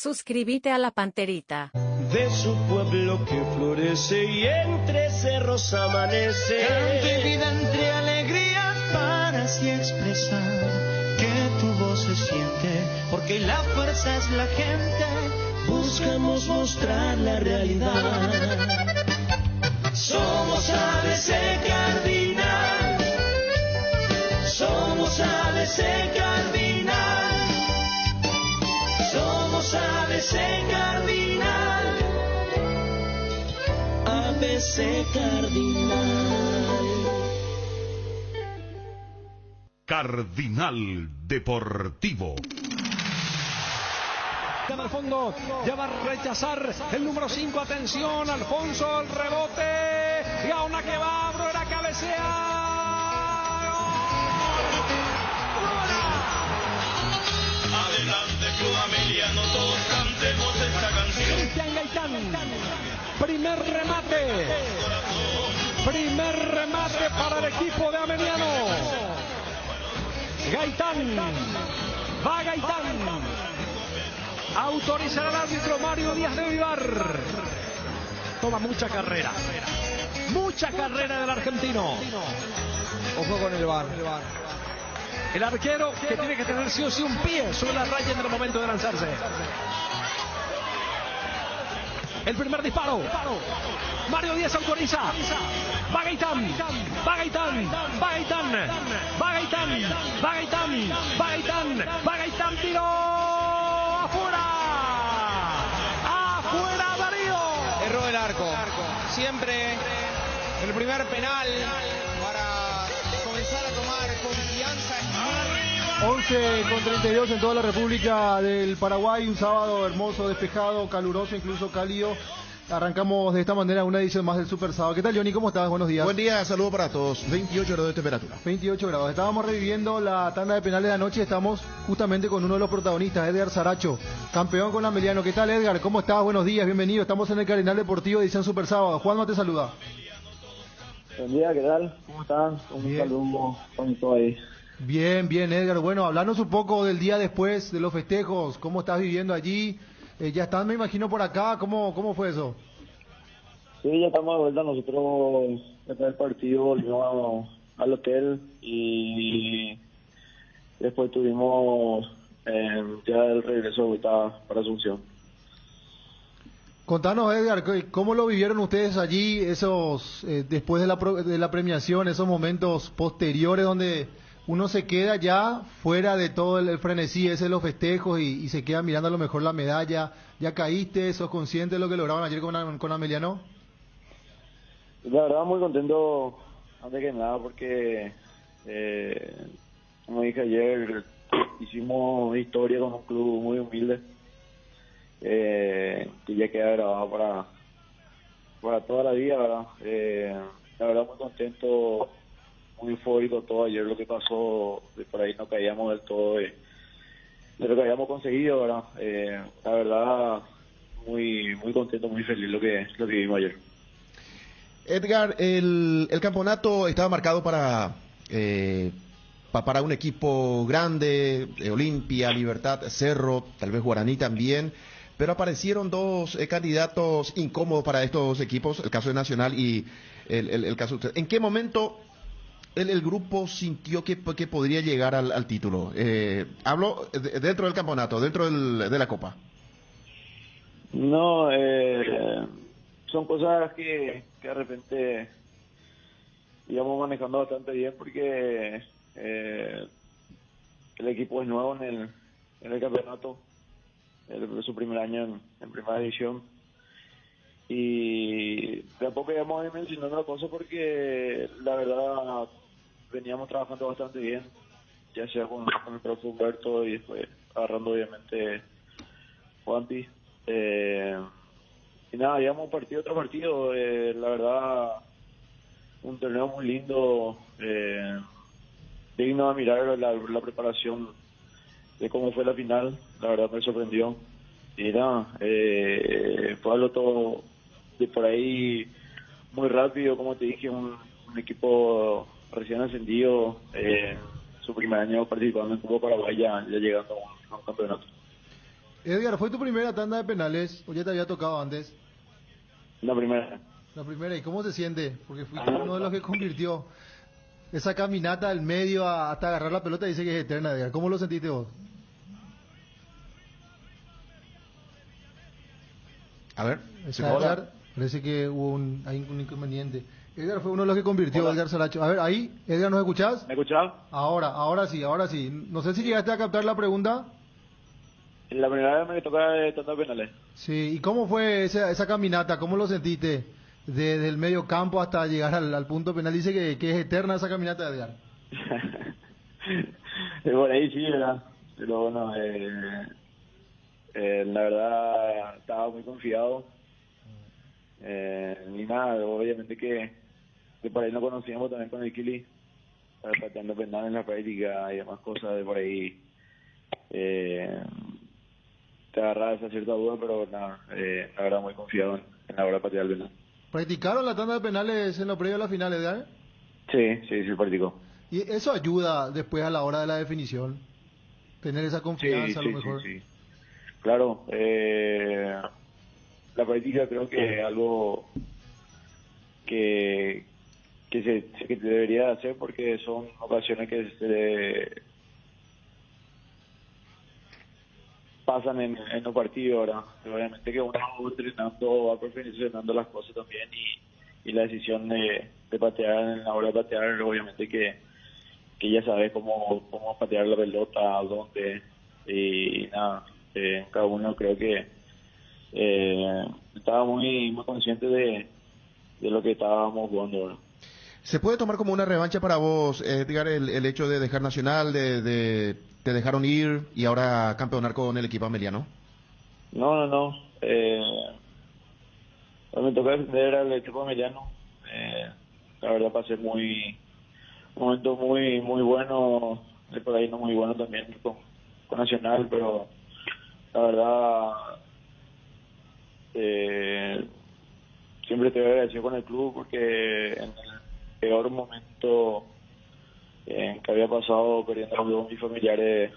Suscríbete a La Panterita. De su pueblo que florece y entre cerros amanece. Cante vida entre alegrías para así expresar que tu voz se siente, porque la fuerza es la gente. Buscamos mostrar la realidad. Somos ABC Cardinal. Somos ABC Cardinal. Somos ABC Cardinal. ABC Cardinal. Cardinal Deportivo. En el fondo, ya va a rechazar el número 5, atención, Alfonso, el rebote, Gaona que va, Abrera cabecea. Adelante Club Ameliano, todos cantemos esta canción. Cristian Gaitán, primer remate para el equipo de Ameliano. Gaitán, va Gaitán. Autorizará el árbitro Mario Díaz de Vivar. Toma mucha carrera del argentino. Ojo con el VAR. El arquero que tiene que tener sí o sí un pie sobre la raya en el momento de lanzarse. El primer disparo. Mario Díaz autoriza. Va Gaitán, tiro. Afuera Darío. Erró el arco. Siempre el primer penal para comenzar a tomar confianza. 11:32 en toda la República del Paraguay, un sábado hermoso, despejado, caluroso, incluso cálido. Arrancamos de esta manera una edición más del Super Sábado. ¿Qué tal, Johnny? ¿Cómo estás? Buenos días. Buen día, saludos para todos. 28 grados de temperatura. 28 grados. Estábamos reviviendo la tanda de penales de anoche. Estamos justamente con uno de los protagonistas, Edgar Saracho, campeón con Ameliano. ¿Qué tal, Edgar? ¿Cómo estás? Buenos días, bienvenido. Estamos en el Cardinal Deportivo, edición Super Sábado. Juanma te saluda. Buen día, ¿qué tal? ¿Cómo están? Un saludo con todo ahí. Bien, Edgar. Bueno, hablarnos un poco del día después de los festejos. ¿Cómo estás viviendo allí? Ya están, me imagino, por acá. ¿Cómo fue eso? Sí, ya estamos de vuelta. Nosotros, después del partido, volvimos al hotel y después tuvimos ya el regreso de vuelta para Asunción. Contanos, Edgar, ¿cómo lo vivieron ustedes allí, esos después de la premiación, esos momentos posteriores donde uno se queda ya fuera de todo el frenesí ese de los festejos y se queda mirando a lo mejor la medalla? ¿Ya caíste? ¿Sos consciente de lo que lograron ayer con Ameliano? La verdad, muy contento, antes que nada, porque, como dije ayer, hicimos historia con un club muy humilde, que ya queda grabado para toda la vida, ¿verdad? La verdad, muy contento, muy eufórico todo ayer lo que pasó, de por ahí no caíamos del todo de lo que habíamos conseguido, ¿verdad? La verdad, muy contento, muy feliz lo que vimos ayer. Edgar, el campeonato estaba marcado para un equipo grande, Olimpia, Libertad, Cerro, tal vez Guaraní también, pero aparecieron dos candidatos incómodos para estos equipos, el caso de Nacional y el caso de usted. ¿En qué momento el grupo sintió que podría llegar al título? Hablo dentro del campeonato, dentro de la Copa. No, son cosas que de repente íbamos manejando bastante bien porque el equipo es nuevo en el campeonato, es su primer año en primera división, y tampoco íbamos a ir mencionando la cosa porque la verdad veníamos trabajando bastante bien, ya sea con el profe Humberto y después agarrando obviamente Juanpi. Y nada, habíamos otro partido, la verdad, un torneo muy lindo, digno de mirar la preparación de cómo fue la final, la verdad me sorprendió. Y nada, fue algo todo de por ahí muy rápido, como te dije, un equipo recién ascendido, su primer año participando en Copa Paraguay, ya llegando a un campeonato. Edgar, ¿fue tu primera tanda de penales o ya te había tocado antes? La primera. La primera, ¿y cómo se siente? Porque fuiste uno de los que convirtió esa caminata del medio hasta agarrar la pelota, dice que es eterna, Edgar. ¿Cómo lo sentiste vos? A ver, Edgar, parece que hay un inconveniente. Edgar fue uno de los que convirtió. Hola. Edgar Saracho. A ver, ahí, Edgar, ¿nos escuchás? ¿Me escuchás? Ahora sí. No sé si llegaste a captar la pregunta. La primera vez me tocaba de tanda de penales. Sí, ¿y cómo fue esa caminata? ¿Cómo lo sentiste? Desde el medio campo hasta llegar al punto penal. Dice que es eterna esa caminata de Edgar. Por ahí sí, ¿verdad? Pero bueno, la verdad estaba muy confiado. Ni nada, obviamente que por ahí no conocíamos también con el Kili, pateando penal en la práctica y demás cosas de por ahí. Te agarraba esa cierta duda, pero nada, la verdad muy confiado en la hora de patear el penal. ¿Practicaron la tanda de penales en lo previo a la final, Edgar? Sí, practicó. ¿Y eso ayuda después a la hora de la definición? Tener esa confianza a lo mejor. Sí. Claro, la práctica creo que es algo que se debería hacer porque son ocasiones que se pasan en los partidos, ¿verdad? Pero obviamente que uno va entrenando, va perfeccionando las cosas también y la decisión de patear en la hora de patear, obviamente que ya sabes cómo patear la pelota, dónde y nada, cada uno creo que estaba muy consciente de lo que estábamos jugando, ¿verdad? ¿Se puede tomar como una revancha para vos, Edgar, el hecho de dejar Nacional, te dejaron ir y ahora campeonar con el equipo ameliano? No. Me tocó defender al equipo ameliano. La verdad pasé un momento muy bueno, por ahí no muy bueno también con Nacional, pero la verdad siempre estoy agradecido con el club porque en el peor momento que había pasado perdiendo a mis familiares,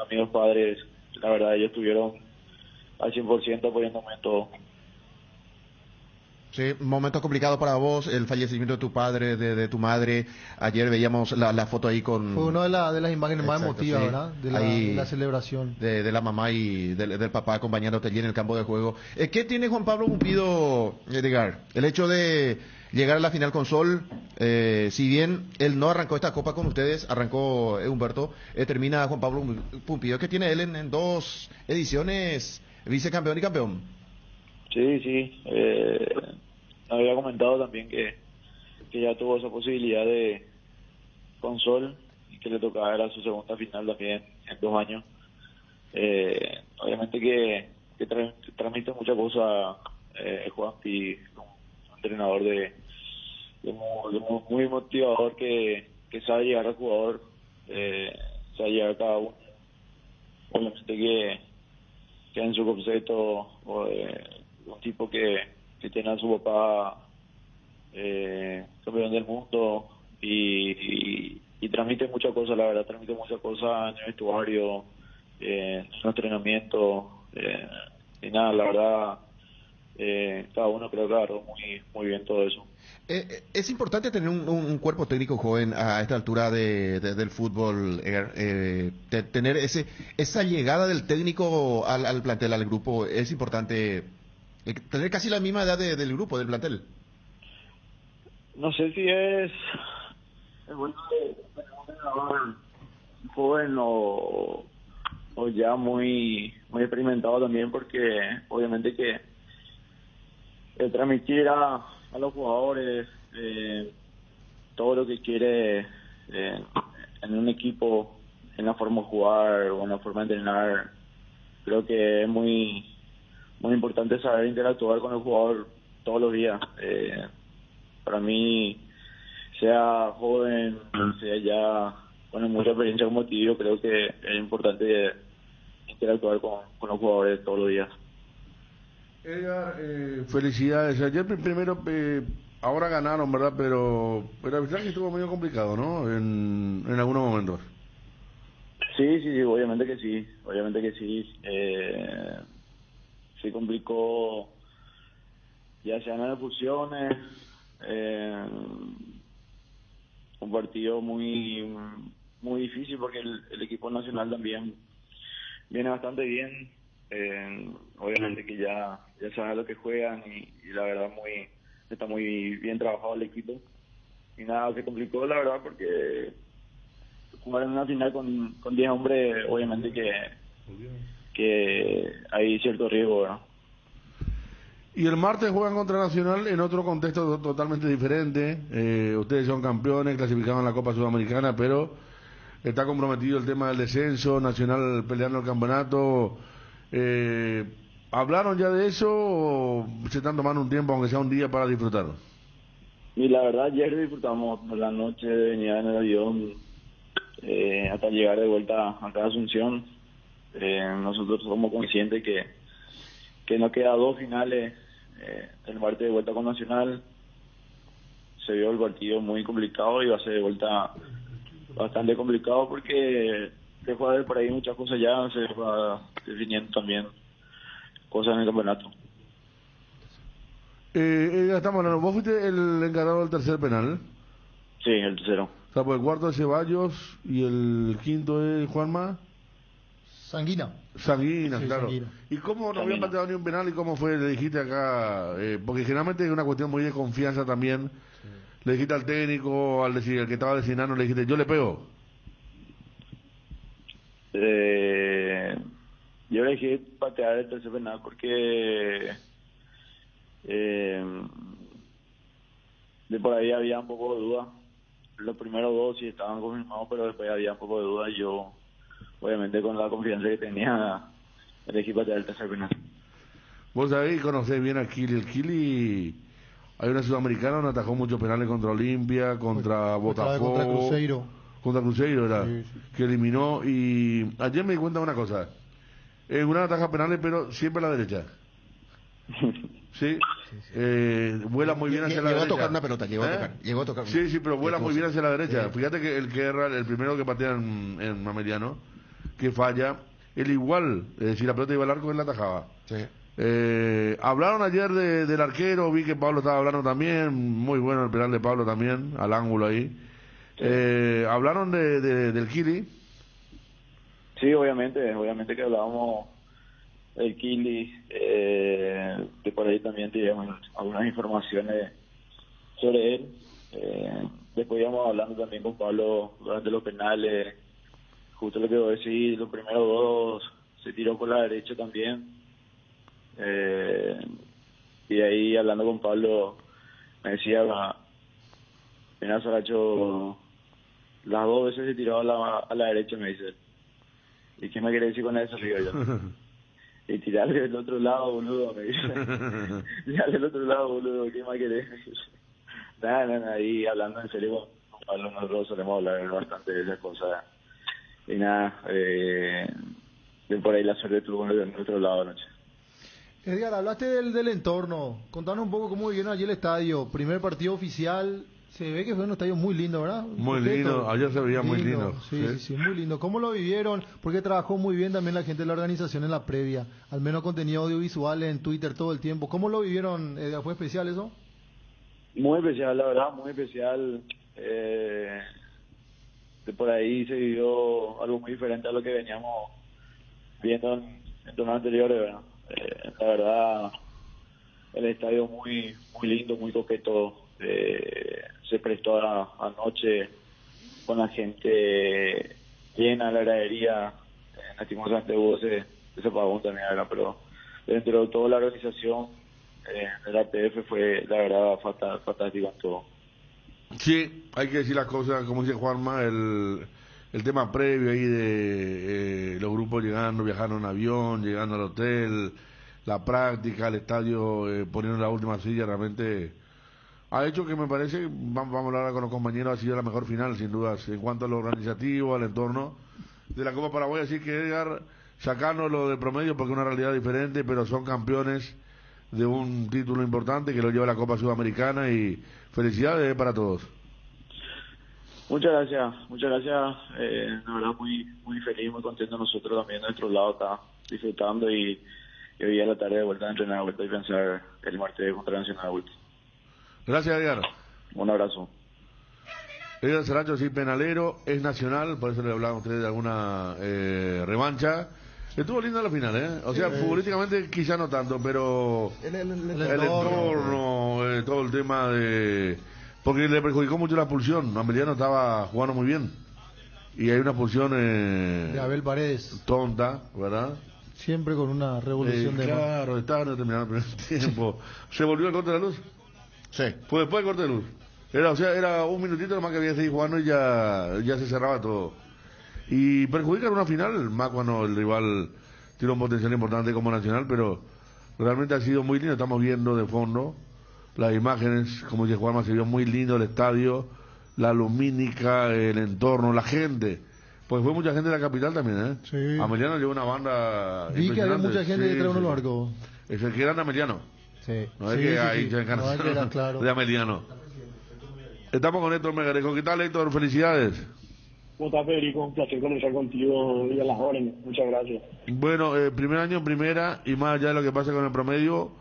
amigos, padres, la verdad ellos estuvieron al 100% apoyándome en todo. Sí, momento complicado para vos, el fallecimiento de tu padre, de tu madre. Ayer veíamos la foto ahí con... Fue una de las imágenes más emotivas, sí, ¿verdad? De la celebración. De la mamá y del papá acompañándote allí en el campo de juego. ¿Qué tiene Juan Pablo Pumpido, Edgar? El hecho de llegar a la final con Sol, si bien él no arrancó esta copa con ustedes, arrancó Humberto, termina Juan Pablo Pumpido. ¿Qué tiene él en 2 ediciones, vicecampeón y campeón? Sí. Había comentado también que ya tuvo esa posibilidad de con Sol y que le tocaba era su segunda final también en 2 años. Obviamente que transmite muchas cosas Juanpi, un entrenador de muy motivador que sabe llegar al jugador, sabe llegar a cada uno. Obviamente que en su concepto un tipo que tiene a su papá campeón del mundo y transmite muchas cosas, la verdad, transmite muchas cosas en el vestuario, en su entrenamiento, y nada, la verdad, cada uno creo que agarró muy bien todo eso. Es importante tener un cuerpo técnico joven a esta altura del fútbol, tener esa llegada del técnico al plantel, al grupo. Es importante tener casi la misma edad del grupo, del plantel. No sé si es bueno tener un entrenador joven o ya muy experimentado también, porque obviamente que transmitir a los jugadores todo lo que quiere en un equipo, en la forma de jugar o en la forma de entrenar, creo que es muy importante saber interactuar con el jugador todos los días. Para mí, sea joven, sea ya con mucha experiencia como tío, creo que es importante interactuar con los jugadores todos los días. Edgar, felicidades. Ayer primero, ahora ganaron, ¿verdad? Pero el arbitraje estuvo medio complicado, ¿no? En algunos momentos. Sí, obviamente que sí. Se complicó ya sea en las fusiones, un partido muy difícil porque el equipo nacional también viene bastante bien. Obviamente que ya saben lo que juegan y la verdad está muy bien trabajado el equipo. Y nada, se complicó la verdad porque jugar en una final con 10 hombres, obviamente que hay cierto riesgo, ¿verdad? Y el martes juegan contra Nacional en otro contexto totalmente diferente. Ustedes son campeones, clasificados en la Copa Sudamericana, pero está comprometido el tema del descenso, Nacional peleando el campeonato. ¿Hablaron ya de eso o se están tomando un tiempo, aunque sea un día, para disfrutar? Y la verdad, ayer disfrutamos por la noche, venía en el avión hasta llegar de vuelta acá a Asunción. Nosotros somos conscientes que nos queda 2 finales, el martes de vuelta con Nacional. Se vio el partido muy complicado y va a ser de vuelta bastante complicado porque se juega de por ahí muchas cosas ya, se va definiendo también cosas en el campeonato. Estamos hablando, vos fuiste el encargado del tercer penal. Sí, el tercero. O sea, pues el cuarto es Ceballos y el quinto es Juanma. Sanguina, sí, claro. Sanguina. ¿Y cómo no había pateado ni un penal y cómo fue? Le dijiste acá, porque generalmente es una cuestión muy de confianza también. Sí. Le dijiste al técnico, al que estaba designando, le dijiste, yo le pego. Yo le dije patear el tercer penal porque de por ahí había un poco de duda. Los primeros 2 sí estaban confirmados, pero después había un poco de duda y yo, obviamente con la confianza que tenía, elegí patear el tercer penal. Vos sabés y conocés bien a Kili. El Kili, hay una sudamericana donde atajó muchos penales contra Olimpia, contra Botafogo. Contra Cruzeiro. Contra Cruzeiro era, sí. Que eliminó. Y ayer me di cuenta de una cosa. Una ataja penales, pero siempre a la derecha. Sí. Vuela muy bien hacia la derecha. Llegó a tocar una pelota, llegó a tocar. Sí, pero vuela muy bien hacia la derecha. Fíjate que el que era el primero que patea en Mameliano, que falla, él igual, si la pelota iba al arco, él la atajaba. Sí. Hablaron ayer del arquero, vi que Pablo estaba hablando también, muy bueno el penal de Pablo también, al ángulo ahí. Sí. Hablaron del Kili. Sí, obviamente que hablábamos del Kili, de por ahí también teníamos algunas informaciones sobre él. Después íbamos hablando también con Pablo durante los penales, justo lo que voy a decir, los primeros 2 se tiró por la derecha también. Y ahí hablando con Pablo me decía, mira, Saracho, las 2 veces se tiró a la derecha, me dice. ¿Y qué me quiere decir con eso? Digo yo. Y tirarle del otro lado, boludo, me dice. Tirarle del otro lado, boludo, ¿qué más querés? Nada, ahí hablando en serio con Pablo, nosotros solemos hablar bastante de esas cosas. Y nada, de por ahí la suerte tuvo en el otro lado anoche. Edgar, hablaste del entorno. Contanos un poco cómo vivieron allí el estadio. Primer partido oficial. Se ve que fue un estadio muy lindo, ¿verdad? Muy lindo, ayer se veía muy lindo. Sí, muy lindo. ¿Cómo lo vivieron? Porque trabajó muy bien también la gente de la organización en la previa. Al menos contenido audiovisual en Twitter todo el tiempo. ¿Cómo lo vivieron? ¿Fue especial eso? Muy especial, la verdad, muy especial. De por ahí se vivió algo muy diferente a lo que veníamos viendo en torneos anteriores, ¿verdad? La verdad, el estadio muy lindo, muy coqueto. Se prestó anoche con la gente llena la gradería. Lastimosamente hubo ese apagón también, ¿verdad? Pero dentro de toda la organización del ATF fue, la verdad, fantástico en todo. Sí, hay que decir las cosas, como dice Juanma, el tema previo ahí de los grupos llegando, viajando en avión, llegando al hotel, la práctica, el estadio, poniendo la última silla, realmente ha hecho que me parece, vamos a hablar con los compañeros, ha sido la mejor final, sin dudas, en cuanto a lo organizativo, al entorno de la Copa Paraguay. Así que Edgar, sacarnos lo de promedio porque es una realidad diferente, pero son campeones de un título importante que lo lleva la Copa Sudamericana y felicidades para todos. Muchas gracias. La verdad muy feliz, muy contento nosotros también de nuestro lado acá, disfrutando y hoy a la tarde de vuelta a entrenar, de vuelta y pensar el martes contra Nacional de vuelta. Gracias, Edgar. Un abrazo. Edgar Saracho, sí, penalero, es nacional, por eso le hablaba a ustedes de alguna revancha. Estuvo linda la final, ¿eh? O sea, futbolísticamente quizá no tanto, pero el entorno, todo el tema de... Porque le perjudicó mucho la expulsión. Ameliano estaba jugando muy bien. Y hay una expulsión... de Abel Paredes. Tonta, ¿verdad? Siempre con una revolución de... Claro, estaba terminando el primer tiempo. ¿Se volvió el corte de la luz? Sí. Fue después del corte de luz. Era un minutito nomás que había que seguir jugando y ya se cerraba todo. Y perjudica en una final, más cuando el rival tiene un potencial importante como Nacional, pero realmente ha sido muy lindo. Estamos viendo de fondo las imágenes, como dice Juanma, se vio muy lindo el estadio, la lumínica, el entorno, la gente. Pues fue mucha gente de la capital también, ¿eh? Sí. Ameliano llevó una banda. Vi que había mucha gente detrás de uno de los arcos. Es el que era de Ameliano. Sí. No es que ahí se encarnaron claro. de Ameliano. Estamos con Héctor Megarejo. ¿Qué tal, Héctor? Felicidades. ¿Cómo estás, Federico? Un placer conversar contigo y a las órdenes. Muchas gracias. Bueno, primer año en primera, y más allá de lo que pasa con el promedio,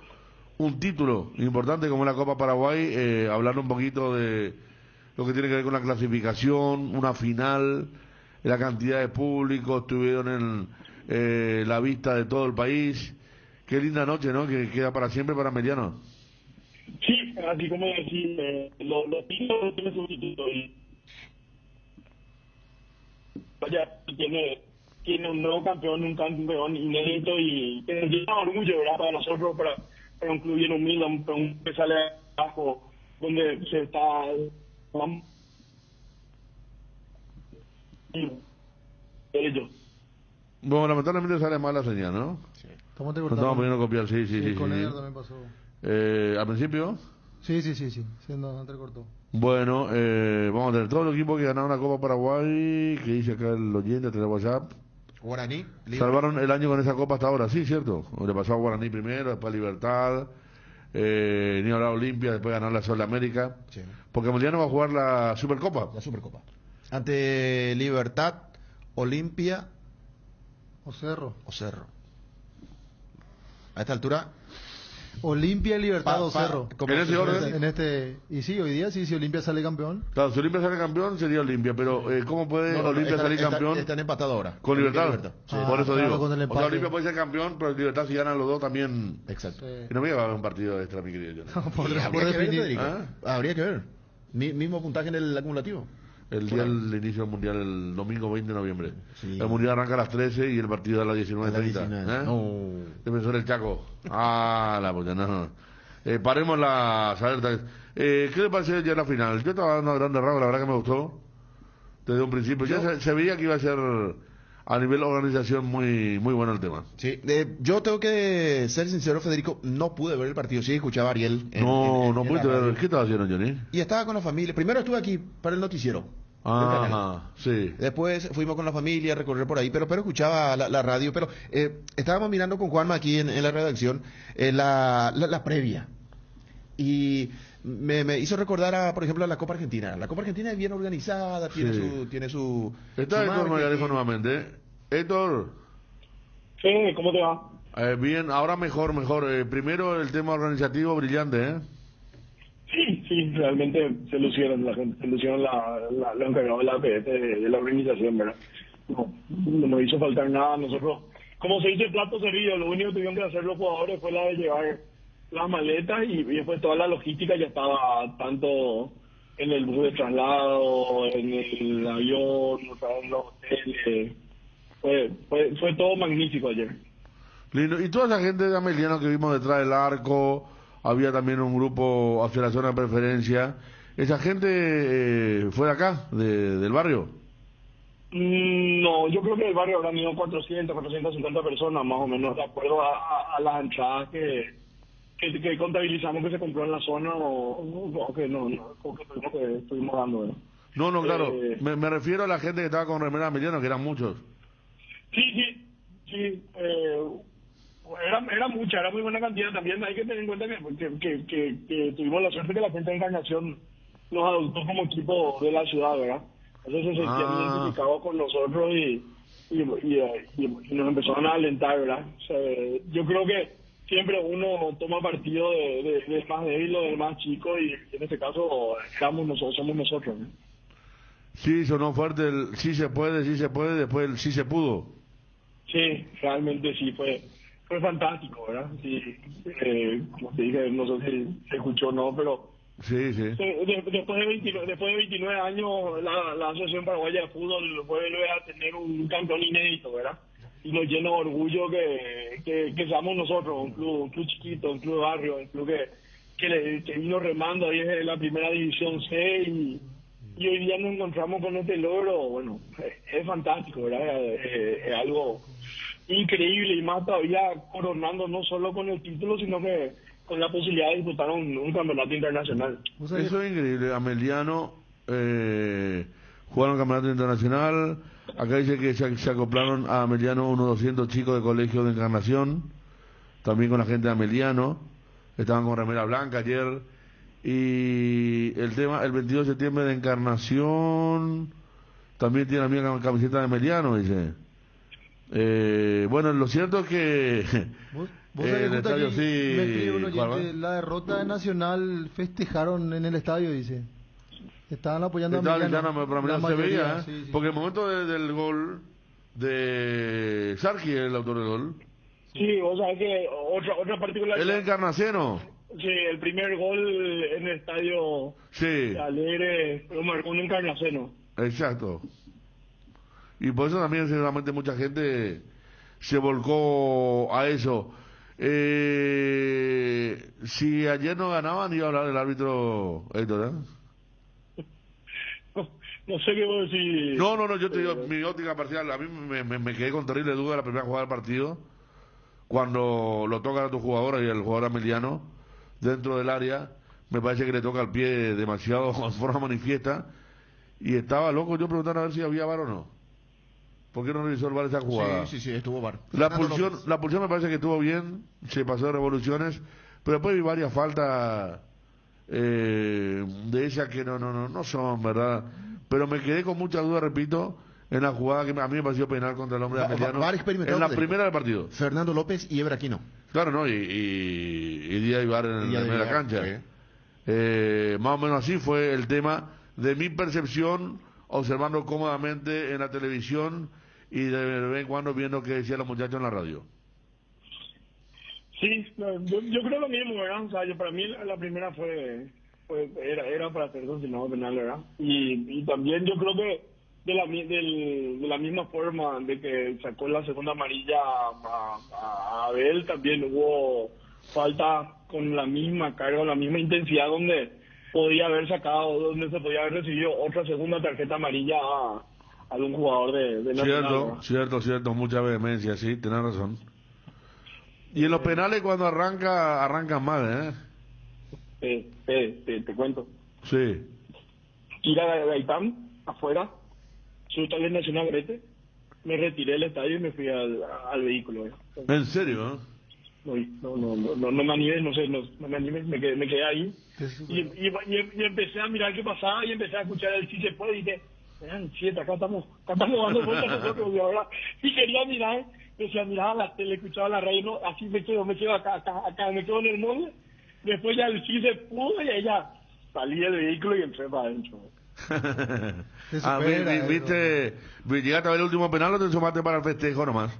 un título importante como la Copa Paraguay, hablar un poquito de lo que tiene que ver con la clasificación, una final, la cantidad de público, estuvieron en la vista de todo el país. Qué linda noche, ¿no? Que queda para siempre para Ameliano. Sí, así como decir, los títulos no tienen sustituto. Vaya, tiene un nuevo campeón, un campeón inédito y que nos llena orgullo, ¿verdad? Para nosotros, para un club bien humilde, un club que sale abajo, donde se está... ellos. Bueno, lamentablemente sale mal la señal, ¿no? Sí. Nos estamos poniendo a copiar, sí. Con él también pasó. ¿Al principio? Sí. Siendo entrecortó. Bueno, vamos a tener todo el equipo que ganaron la Copa Paraguay, que dice acá el oyente a través de WhatsApp. Guaraní. Salvaron el año con esa Copa hasta ahora, sí, cierto. Le pasó a Guaraní primero, después a Libertad, ni hablar Olimpia, después ganar la Sudamérica. Sí. Porque Emiliano va a jugar la Supercopa. La Supercopa. Ante Libertad, Olimpia o Cerro. A esta altura... Olimpia, Libertad o Cerro. ¿En ese orden? Y sí, hoy día sí, si Olimpia sale campeón. Claro, si Olimpia sale campeón sería Olimpia, pero ¿cómo puede Olimpia salir campeón? Están empatados ahora. Con Libertad. Sí. Por eso digo. Con el o sea, Olimpia puede ser campeón, pero Libertad si ganan los dos también. Exacto. Y no me va a haber un partido extra, mi querido. Habría que ver. Mismo puntaje en el acumulativo. El día del inicio del Mundial, el domingo 20 de noviembre. Sí. El Mundial arranca a las 13 y el partido a las 19:30. No. Defensor el Chaco. La puta, no. Paremos las alertas. ¿Qué le parece ya la final? Yo estaba dando grandes rasgos, la verdad que me gustó. Desde un principio. Ya se veía que iba a ser a nivel organización muy bueno el tema. Sí, yo tengo que ser sincero, Federico, no pude ver el partido. Sí, escuchaba a Ariel. No pude ver. ¿Qué estaba haciendo, Johnny? Y estaba con la familia. Primero estuve aquí para el noticiero. Sí. Después fuimos con la familia a recorrer por ahí, pero escuchaba la radio. Pero estábamos mirando con Juanma aquí en la redacción la previa. Y me hizo recordar, por ejemplo, a la Copa Argentina. La Copa Argentina es bien organizada, tiene su... Está Héctor Megarejo nuevamente. Héctor. Sí, ¿cómo te va? Bien, ahora mejor. Primero el tema organizativo brillante, ¿eh? Sí, realmente se lucieron la gente, se lucieron los encargados de la APF, de la organización, ¿verdad? No nos hizo faltar nada. Nosotros, como se dice, plato servido, lo único que tuvieron que hacer los jugadores fue la de llevar las maletas y después toda la logística ya estaba tanto en el bus de traslado, en el avión, en los hoteles. Fue todo magnífico ayer. Lindo. Y toda esa gente de Ameliano que vimos detrás del arco, había también un grupo hacia la zona de preferencia. ¿Esa gente fue de acá, del barrio? No, yo creo que del barrio habrán ido 450 personas más o menos, de acuerdo a las entradas que contabilizamos que se compró en la zona o que que estuvimos dando, ¿no? No, claro. Me refiero a la gente que estaba con remera Ameliano, que eran muchos. Sí. Era mucha, era muy buena cantidad. También hay que tener en cuenta que tuvimos la suerte que la gente de Encarnación nos adoptó como equipo de la ciudad, ¿verdad? Entonces se sentían identificados con nosotros y nos empezaron a alentar, ¿verdad? O sea, yo creo que siempre uno toma partido del más débil o del más chico, y en este caso somos nosotros, ¿no? Sí, sonó fuerte el sí se puede, después el sí se pudo. Sí, realmente sí, fue fantástico, ¿verdad? Sí, como te dije, no sé si se escuchó o no, pero sí. Después de 29 años, la Asociación Paraguaya de Fútbol vuelve a tener un campeón inédito, ¿verdad? Y nos llena de orgullo que seamos nosotros, un club chiquito, un club de barrio, un club que vino remando ahí desde la primera división C, y hoy día nos encontramos con este logro. Bueno, es fantástico, ¿verdad? Es algo increíble, y más todavía coronando no solo con el título, sino que con la posibilidad de disputar un campeonato internacional. Eso es increíble. Ameliano jugaron campeonato internacional. Acá dice que se acoplaron a Ameliano unos 200 chicos de colegio de Encarnación, también con la gente de Ameliano. Estaban con remera blanca ayer. Y el tema, el 22 de septiembre de Encarnación también tiene la misma camiseta de Ameliano, dice. Bueno, lo cierto es que ¿Vos el estadio aquí, sí, me escribe un oyente, ¿cuál? la derrota de Nacional festejaron en el estadio, dice. Estaban apoyando a Ameliano. Pero Ameliano se veía, sí. Porque el momento del gol de Sarki, el autor del gol. Sí, o sea que otra particularidad. Él es encarnaceno. Sí, el primer gol en el estadio Alegre lo marcó un encarnaceno. Exacto. Y por eso también seguramente mucha gente se volcó a eso. Si ayer no ganaban, iba a hablar el árbitro Héctor, No sé qué vos decís. No, yo te digo, mi óptica parcial, a mí me quedé con terrible duda la primera jugada del partido, cuando lo tocan a tu jugador y el jugador Ameliano dentro del área, me parece que le toca el pie demasiado en forma manifiesta, y estaba loco yo preguntando a ver si había VAR o no. ¿Por qué no revisó el VAR esa jugada? Sí, estuvo VAR. La pulsión me parece que estuvo bien, se pasó de revoluciones, pero después vi varias faltas de esas que no son, ¿verdad? Pero me quedé con mucha duda, repito, en la jugada que a mí me pareció penal contra el hombre de Ameliano, en la primera del partido. Fernando López y Ever Aquino. Claro, ¿no? Y Díaz Ibar en la cancha. Más o menos así fue el tema de mi percepción, observando cómodamente en la televisión y de vez en cuando viendo qué decían los muchachos en la radio. Sí, yo creo lo mismo, ¿verdad? O sea, para mí la primera era para ser consignado penal, ¿verdad? Y también yo creo que de la misma forma de que sacó la segunda amarilla a Abel, también hubo falta con la misma carga, con la misma intensidad, donde podía haber sacado, donde se podía haber recibido otra segunda tarjeta amarilla a algún jugador de Nacional. Cierto, mucha vehemencia, sí, tenés razón. Y en los penales cuando arrancan mal, te cuento. Sí. Tira de Gaitán, afuera, suelta el Nacional Grete, me retiré del estadio y me fui al vehículo. ¿En serio? No me animé, no me animé, me quedé ahí. Y empecé a mirar qué pasaba y empecé a escuchar el sí se puede y dije, acá estamos dando vueltas nosotros, y quería mirar, decía, miraba la tele, escuchaba la radio, no, así me quedo acá, me quedo en el molde. Después ya el sí se pudo y ella salí del vehículo y entré para adentro. ¿Viste? ¿Llegaste a ver el último penal o te sumaste para el festejo nomás?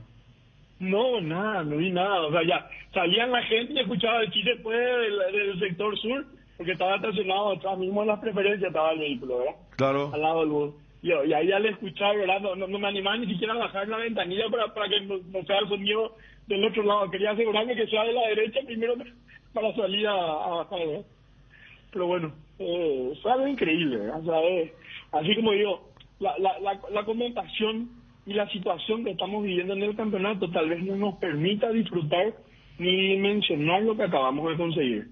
No vi nada, o sea, ya salían la gente y escuchaba el sí se puede del sector sur, porque estaba estacionado atrás mismo en las preferencias, estaba el vehículo, ¿verdad? Claro. Al lado del bus. Y ahí ya le escuchaba, ¿verdad? No me animaba ni siquiera a bajar la ventanilla para que no sea el sonido del otro lado. Quería asegurarme que sea de la derecha primero para salir a bajar, ¿verdad? Pero bueno, fue algo increíble, ¿verdad? O sea, así como digo, la comentación y la situación que estamos viviendo en el campeonato tal vez no nos permita disfrutar ni mencionar lo que acabamos de conseguir.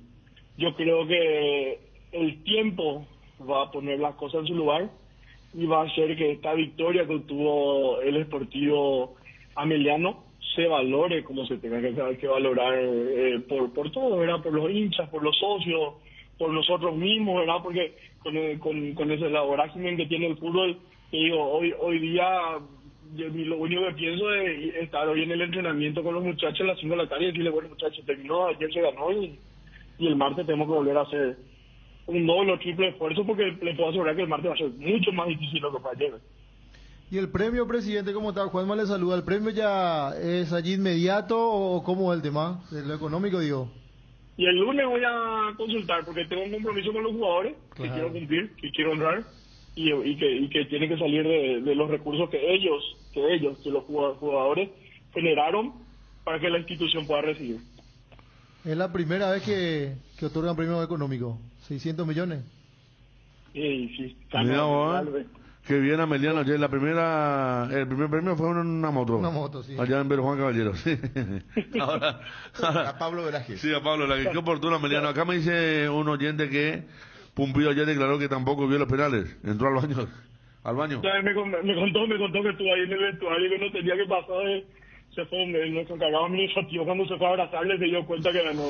Yo creo que el tiempo va a poner las cosas en su lugar y va a hacer que esta victoria que obtuvo el Sportivo Ameliano se valore como se tenga que valorar por todo, ¿verdad? Por los hinchas, por los socios, por nosotros mismos, ¿verdad? Porque con ese la vorágine que tiene el fútbol, Y digo, hoy día lo único que pienso es estar hoy en el entrenamiento con los muchachos a las 5 de la tarde y decirle, bueno muchachos, terminó, ayer se ganó y el martes tenemos que volver a hacer un doble o triple esfuerzo, porque le puedo asegurar que el martes va a ser mucho más difícil lo que fue ayer. ¿Y el premio, presidente, cómo está? Juanma le saluda. ¿El premio ya es allí inmediato o cómo es el tema? ¿De lo económico, digo? Y el lunes voy a consultar, porque tengo un compromiso con los jugadores que quiero cumplir, que quiero honrar, y que tiene que salir de los recursos que los jugadores generaron para que la institución pueda recibir. Es la primera vez que otorgan premio económico. 600 millones. Sí. Mira vos, que bien Ameliano ayer. El primer premio fue una moto. Una moto, sí. Allá en Vero Juan Caballero, sí. ahora, a Pablo Velázquez. Sí, a Pablo Velázquez. Qué oportuno, Ameliano. Acá me dice un oyente que Pumpido ayer declaró que tampoco vio los penales. Entró al baño. Me contó que estuvo ahí en el vestuario y que no tenía que pasar. Se fue nuestro encargado administrativo, cuando se fue a abrazarle se dio cuenta que ganó.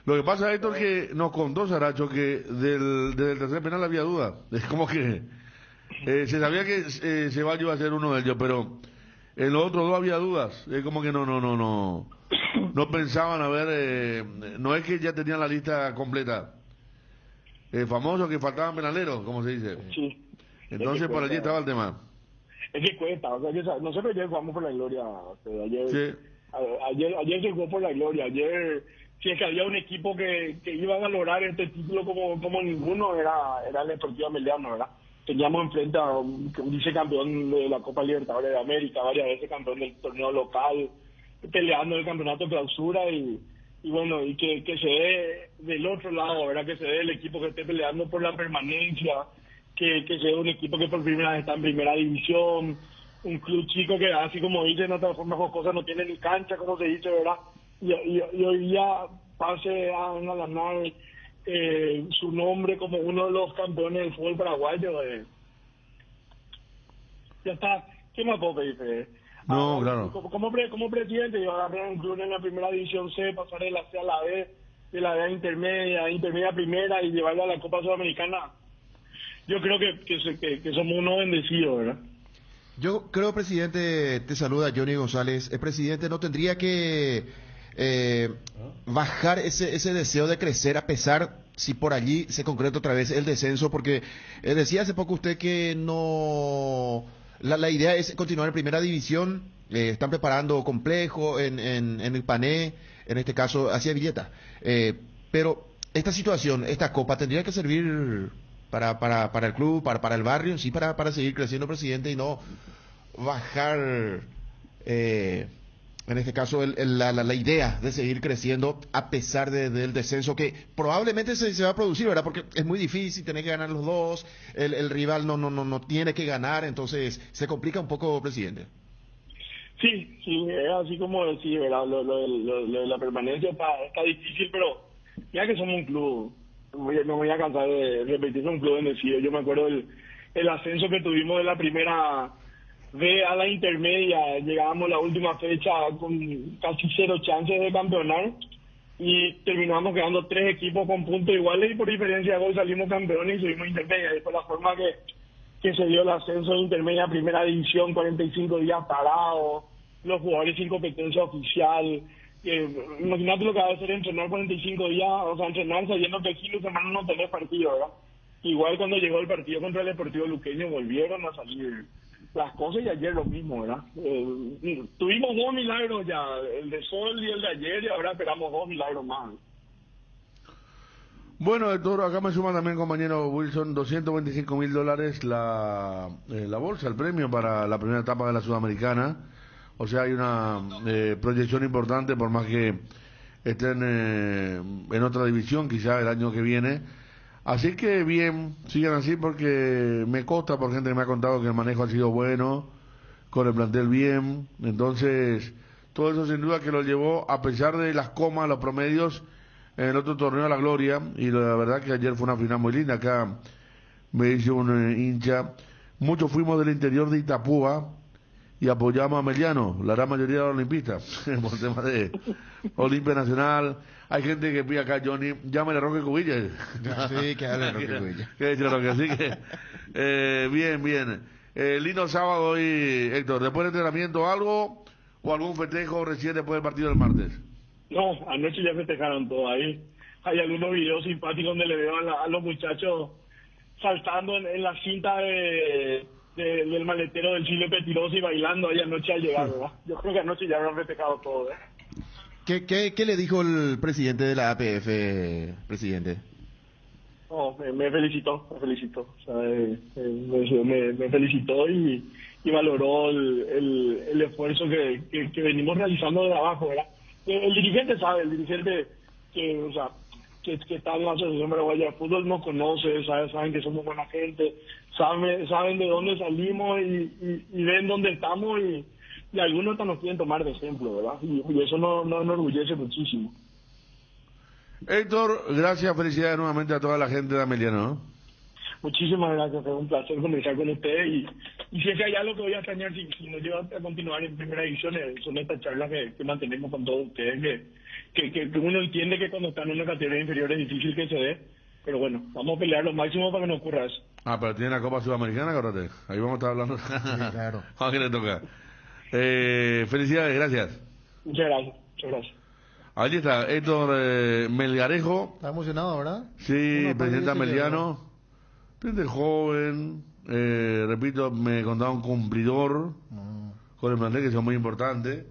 Lo que pasa, Héctor, que nos contó Saracho que desde el tercer penal había duda. Es como que se sabía que Ceballos iba a ser uno de ellos, pero en los otros dos había dudas. Es como que no pensaban, a ver, no es que ya tenían la lista completa. Famoso que faltaban penaleros, como se dice. Sí. Entonces por allí estaba el tema. Es que cuesta, o sea, nosotros ayer jugamos por la gloria. Ayer se jugó por la gloria. Ayer, si es que había un equipo que iba a valorar este título como ninguno, era el Deportivo Ameliano, ¿verdad? Teníamos enfrente a un vicecampeón de la Copa Libertadores de América, varias veces campeón del torneo local, peleando el campeonato de clausura y bueno, y que se dé del otro lado, ¿verdad? Que se dé el equipo que esté peleando por la permanencia, que sea un equipo que por primera vez está en primera división, un club chico que, así como dicen, de otra forma cosas no tiene ni cancha, como se dice, ¿verdad? Y hoy día pase a ganar su nombre como uno de los campeones del fútbol paraguayo. Ya está. ¿Qué más puedo pedir? No, claro. Como presidente, yo agarré un club en la primera división C, pasar de la C a la B, de la B a intermedia primera y llevarlo a la Copa Sudamericana. Yo creo que somos unos bendecidos, ¿verdad? Yo creo, presidente, te saluda Johnny González. El presidente no tendría que bajar ese deseo de crecer, a pesar si por allí se concreta otra vez el descenso, porque decía hace poco usted que no... La idea es continuar en primera división. Están preparando complejo en el Pané, en este caso hacia Villeta. Pero esta situación, esta copa, tendría que servir para el club, para el barrio, sí, para seguir creciendo, presidente, y no bajar, en este caso, la idea de seguir creciendo a pesar del descenso que probablemente se va a producir, ¿verdad? Porque es muy difícil, tener que ganar los dos, el rival no tiene que ganar, entonces se complica un poco, presidente. Sí, es así como decir, ¿verdad? Lo de la permanencia está difícil, pero ya que somos un club, no voy a cansar de repetir, un club bendecido. Yo me acuerdo el ascenso que tuvimos de la primera B a la intermedia, llegábamos la última fecha con casi 0 chances de campeonar y terminamos quedando 3 equipos con puntos iguales y por diferencia de gol salimos campeones y subimos intermedia. Y fue la forma que se dio el ascenso de intermedia a primera división, 45 días parados, los jugadores sin competencia oficial. Imagínate lo que va a hacer entrenar 45 días, o sea, entrenar sabiendo que el fin de semana no tenés partido, ¿verdad? Igual cuando llegó el partido contra el Deportivo Luqueño volvieron a salir las cosas y ayer lo mismo, ¿verdad? Tuvimos 2 milagros ya, el de Sol y el de ayer, y ahora esperamos 2 milagros más. Bueno, Héctor, acá me suma también, compañero Wilson, $225,000 la bolsa, el premio para la primera etapa de la Sudamericana. O sea, hay una proyección importante, por más que estén en otra división, quizá el año que viene. Así que bien, sigan así, porque me consta por gente que me ha contado que el manejo ha sido bueno, con el plantel bien. Entonces, todo eso sin duda que lo llevó, a pesar de las comas, los promedios, en el otro torneo a la gloria. Y la verdad que ayer fue una final muy linda. Acá me dice un hincha, muchos fuimos del interior de Itapúa y apoyamos a Ameliano, la gran mayoría de los olimpistas, por el tema de Olimpia Nacional. Hay gente que pide acá, Johnny, llámale a Roque Cubillas. Sí, que hable Roque Cubillas. Que dice Roque, así que, bien. Lindo sábado hoy, Héctor. ¿Después del entrenamiento algo o algún festejo recién después del partido del martes? No, anoche ya festejaron todo ahí. Hay algunos videos simpáticos donde le veo a los muchachos saltando en la cinta del maletero del Chile Petiroso y bailando ahí anoche al llegar, ¿verdad? Yo creo que anoche ya habrán festejado todo, ¿eh? ¿Qué le dijo el presidente de la APF, presidente? No, me felicitó. O sea, me felicitó y valoró el esfuerzo que venimos realizando de abajo, ¿verdad? El dirigente sabe, que, o sea, que está en la Asociación Paraguaya de Fútbol nos conoce, saben que somos buena gente, saben de dónde salimos y ven dónde estamos y algunos hasta nos quieren tomar de ejemplo, ¿verdad? Y eso nos enorgullece muchísimo. Héctor, gracias, felicidades nuevamente a toda la gente de Ameliano, ¿no? Muchísimas gracias, fue un placer conversar con ustedes y si es que hay algo que voy a extrañar si nos lleva a continuar en primera división son estas charlas que mantenemos con todos ustedes, que uno entiende que cuando están en una categoría inferior es difícil que se dé, pero bueno, vamos a pelear lo máximo para que no ocurra eso. Ah, pero tiene la Copa Sudamericana, acuérdate, ahí vamos a estar hablando. Sí, claro. ¿A quién le toca? Felicidades, gracias. Muchas gracias. Allí está Héctor Melgarejo. Está emocionado, ¿verdad? Sí, presidente Ameliano. Presidente joven. Repito, me contaba un cumplidor con el plantel, que es muy importante.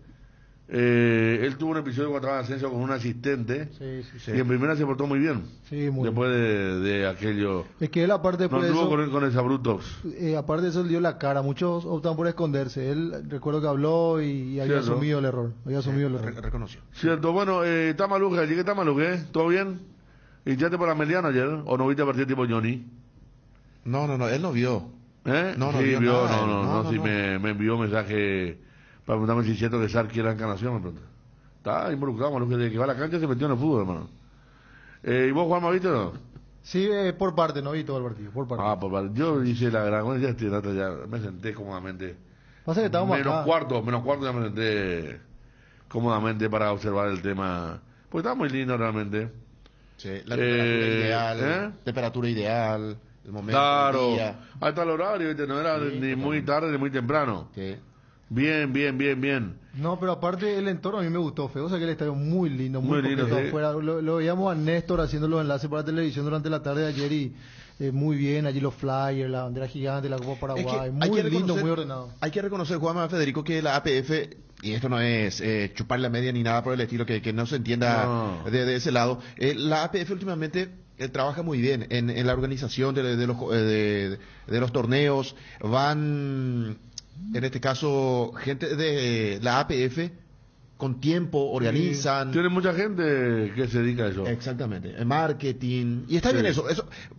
Él tuvo un episodio cuando estaba en ascenso con un asistente. Sí. Y en primera se portó muy bien. Sí, muy después de aquello. Es que él, aparte no de tuvo eso, con el Sabrutos. aparte de eso, él dio la cara. Muchos optan por esconderse. Él, recuerdo que habló y había asumido el error. Reconoció. Cierto, bueno, Tamaluque, allí que Tamaluque, ¿todo bien? ¿Hinchaste por Ameliano ayer? ¿O no viste a partir tipo Johnny? No, él no vio. No, no sí, vio vio, nada, sí, me envió un mensaje para preguntarme si es cierto que Sarki era Encarnación, me pregunta. Está involucrado, Maluque, desde que va a la cancha se metió en el fútbol, hermano. ¿Y vos, Juanma, viste o no? Sí, por parte, no vi todo el partido, por parte. Ah, por parte. Yo hice la gran... Bueno, ya me senté cómodamente. Pasa que estábamos menos acá. cuarto ya me senté cómodamente para observar el tema. Porque estaba muy lindo realmente. Sí, la temperatura ideal, el momento claro, del día. Ahí está el horario, ¿viste? No era ni muy tarde ni muy temprano. Sí. Bien. No, pero aparte el entorno a mí me gustó, feo. O sea que el estadio muy lindo, muy lindo, completo sí. afuera. Lo veíamos a Néstor haciendo los enlaces para televisión durante la tarde de ayer y muy bien. Allí los flyers, la bandera gigante, la Copa Paraguay. Muy lindo, muy ordenado. Hay que reconocer, Juanma, Federico, que la APF, y esto no es chupar la media ni nada por el estilo, que no se entienda de ese lado. La APF últimamente trabaja muy bien en la organización de los torneos. Van, en este caso, gente de la APF con tiempo organizan. Tiene mucha gente que se dedica a eso. Exactamente, en marketing. Y está bien eso.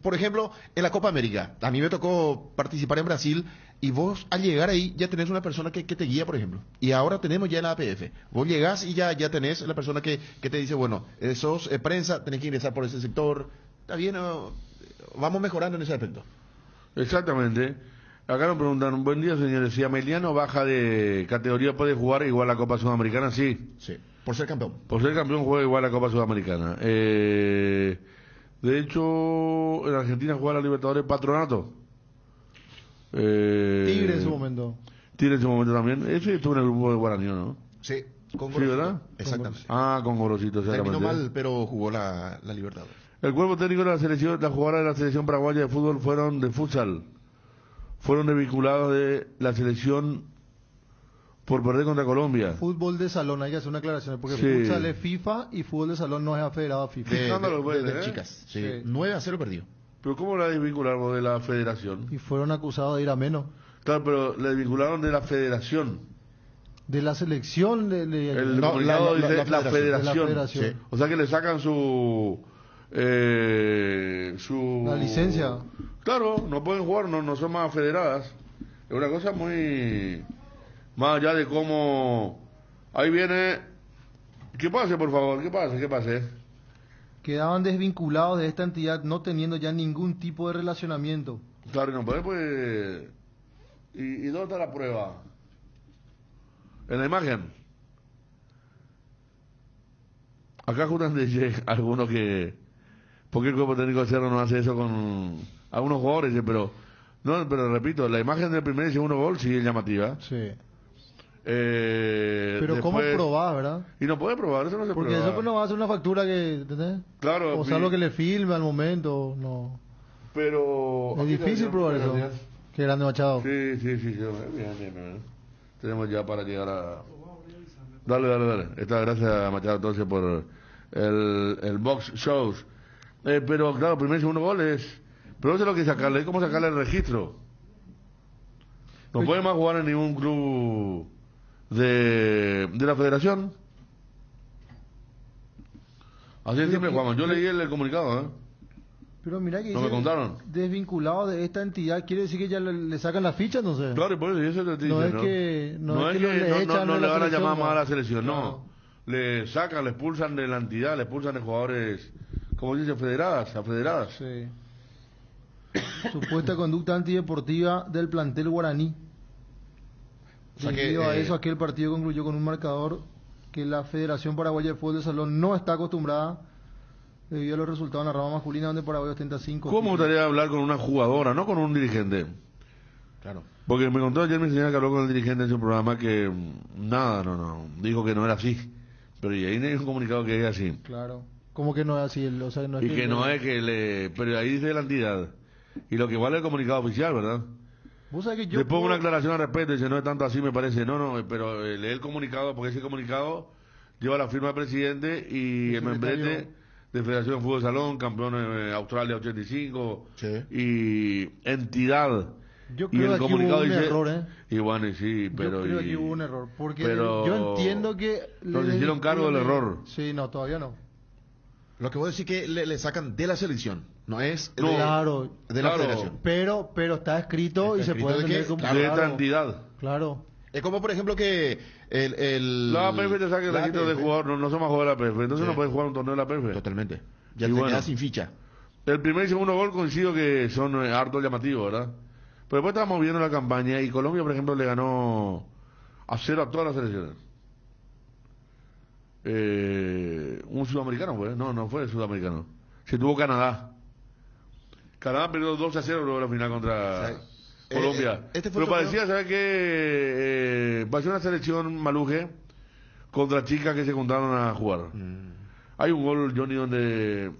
Por ejemplo, en la Copa América, a mí me tocó participar en Brasil y vos al llegar ahí ya tenés una persona que te guía, por ejemplo. Y ahora tenemos ya en la APF. Vos llegás y ya tenés la persona que te dice, bueno, sos prensa, tenés que ingresar por ese sector. Está bien, vamos mejorando en ese aspecto. Exactamente. Acá nos preguntan, buen día señores, si Ameliano baja de categoría puede jugar igual a la Copa Sudamericana, sí. Sí, por ser campeón. Por ser campeón juega igual a la Copa Sudamericana. De hecho, en Argentina juega la Libertadores Patronato. Tigre en su momento. Tigre en su momento también. Ese estuvo en el grupo de Guaraní, ¿no? Sí, con Gorosito. Sí, ¿verdad? Exactamente. Con Gorosito, exactamente. Terminó mal, pero jugó la Libertadores. El cuerpo técnico de la selección, las jugadoras de la selección paraguaya de fútbol fueron de futsal. Fueron desvinculados de la selección por perder contra Colombia. Fútbol de salón, hay que hacer una aclaración, porque futsal es FIFA y fútbol de salón no es afederado a FIFA. De chicas, sí. 9-0 perdió. ¿Pero cómo la desvincularon de la federación? Y fueron acusados de ir a menos. Claro, pero la desvincularon de la federación. De la selección. El comunicado dice la federación. Sí. O sea que le sacan su la licencia. Claro, no pueden jugar, no son más federadas. Es una cosa muy... Más allá de cómo... Ahí viene... ¿Qué pase, por favor? ¿Qué pase? Quedaban desvinculados de esta entidad no teniendo ya ningún tipo de relacionamiento. Claro, no puede, pues... ¿Y dónde está la prueba? En la imagen. Acá justamente algunos que... ¿Por qué el cuerpo técnico de Cerro no hace eso con algunos jugadores? Pero No, pero repito, la imagen del primer y segundo gol sí es llamativa. Sí. Pero Pero ¿cómo probás, verdad? Y no puede probar, eso no se Porque prueba. eso pues no va a ser una factura que, ¿entendés? Claro. O sea, lo que le filme al momento, no. Pero... Es difícil probar eso. Gracias. Qué grande Machado. Sí. Bien. Tenemos ya para llegar a... Dale. Gracias, Machado, entonces, por el box shows. Pero, claro, primer y segundo gol es... Pero eso es lo que sacarle, ¿cómo sacarle el registro? No puede más jugar en ningún club de la federación. Así es simple, Juan. Yo leí el comunicado, ¿eh? Pero mira que ¿No me dice contaron? desvinculado de esta entidad, quiere decir que ya le sacan la ficha, no sé. Claro, y por eso te dice, No es que no le van a llamar más a la selección, Claro. no. Le sacan, le expulsan de la entidad, le expulsan de jugadores, como dice, federadas. Sí. Supuesta conducta antideportiva del plantel guaraní. O sea que, Debido a eso, aquel partido concluyó con un marcador que la Federación Paraguaya de Fútbol de Salón no está acostumbrada debido a los resultados en la rama masculina, donde Paraguay ostenta 5. ¿Cómo me gustaría hablar con una jugadora, no con un dirigente? Claro. Porque me contó ayer mi señora que habló con el dirigente en su programa que nada, dijo que no era así. Pero y ahí hay un comunicado que es así. Claro. ¿Cómo que no es así? O sea, no es Y que no es que le... Pero ahí dice la entidad. Y lo que vale el comunicado oficial, ¿verdad? ¿Vos sabés que yo Le pongo una aclaración al respecto, dice, no es tanto así, me parece. No, pero lee el comunicado, porque ese comunicado lleva la firma del presidente y el membrete de Federación de Fútbol Salón, campeón Australia 85, Sí. y entidad. Yo Y creo el que aquí comunicado hubo un dice... error, ¿eh? Y bueno, y sí, pero... Yo creo que y- aquí hubo un error, porque pero- yo entiendo que... Pero se hicieron cargo del error. Sí, no, todavía no. Lo que vos decís que le sacan de la selección, no es No, Claro, de la claro. federación. pero está escrito Está y se escrito puede de entender que- como... de esta Claro, entidad. claro. Es como, por ejemplo, que La APF te saca el la registro de APF. jugador, no somos jugadores de la APF, entonces Sí. no puedes jugar un torneo de la APF. Totalmente. Ya Y te bueno. quedas sin ficha. El primer y segundo gol coincido que son harto llamativos, ¿verdad? Pero después estábamos viendo la campaña y Colombia, por ejemplo, le ganó a 0 a todas las selecciones. Un sudamericano fue, no fue sudamericano. Se tuvo Canadá. Canadá perdió 2-0 luego de la final contra Colombia. este fue Pero el torneo- parecía, ¿sabes qué? Parecía una selección maluje contra chicas que se juntaron a jugar. Hay un gol, Johnny, donde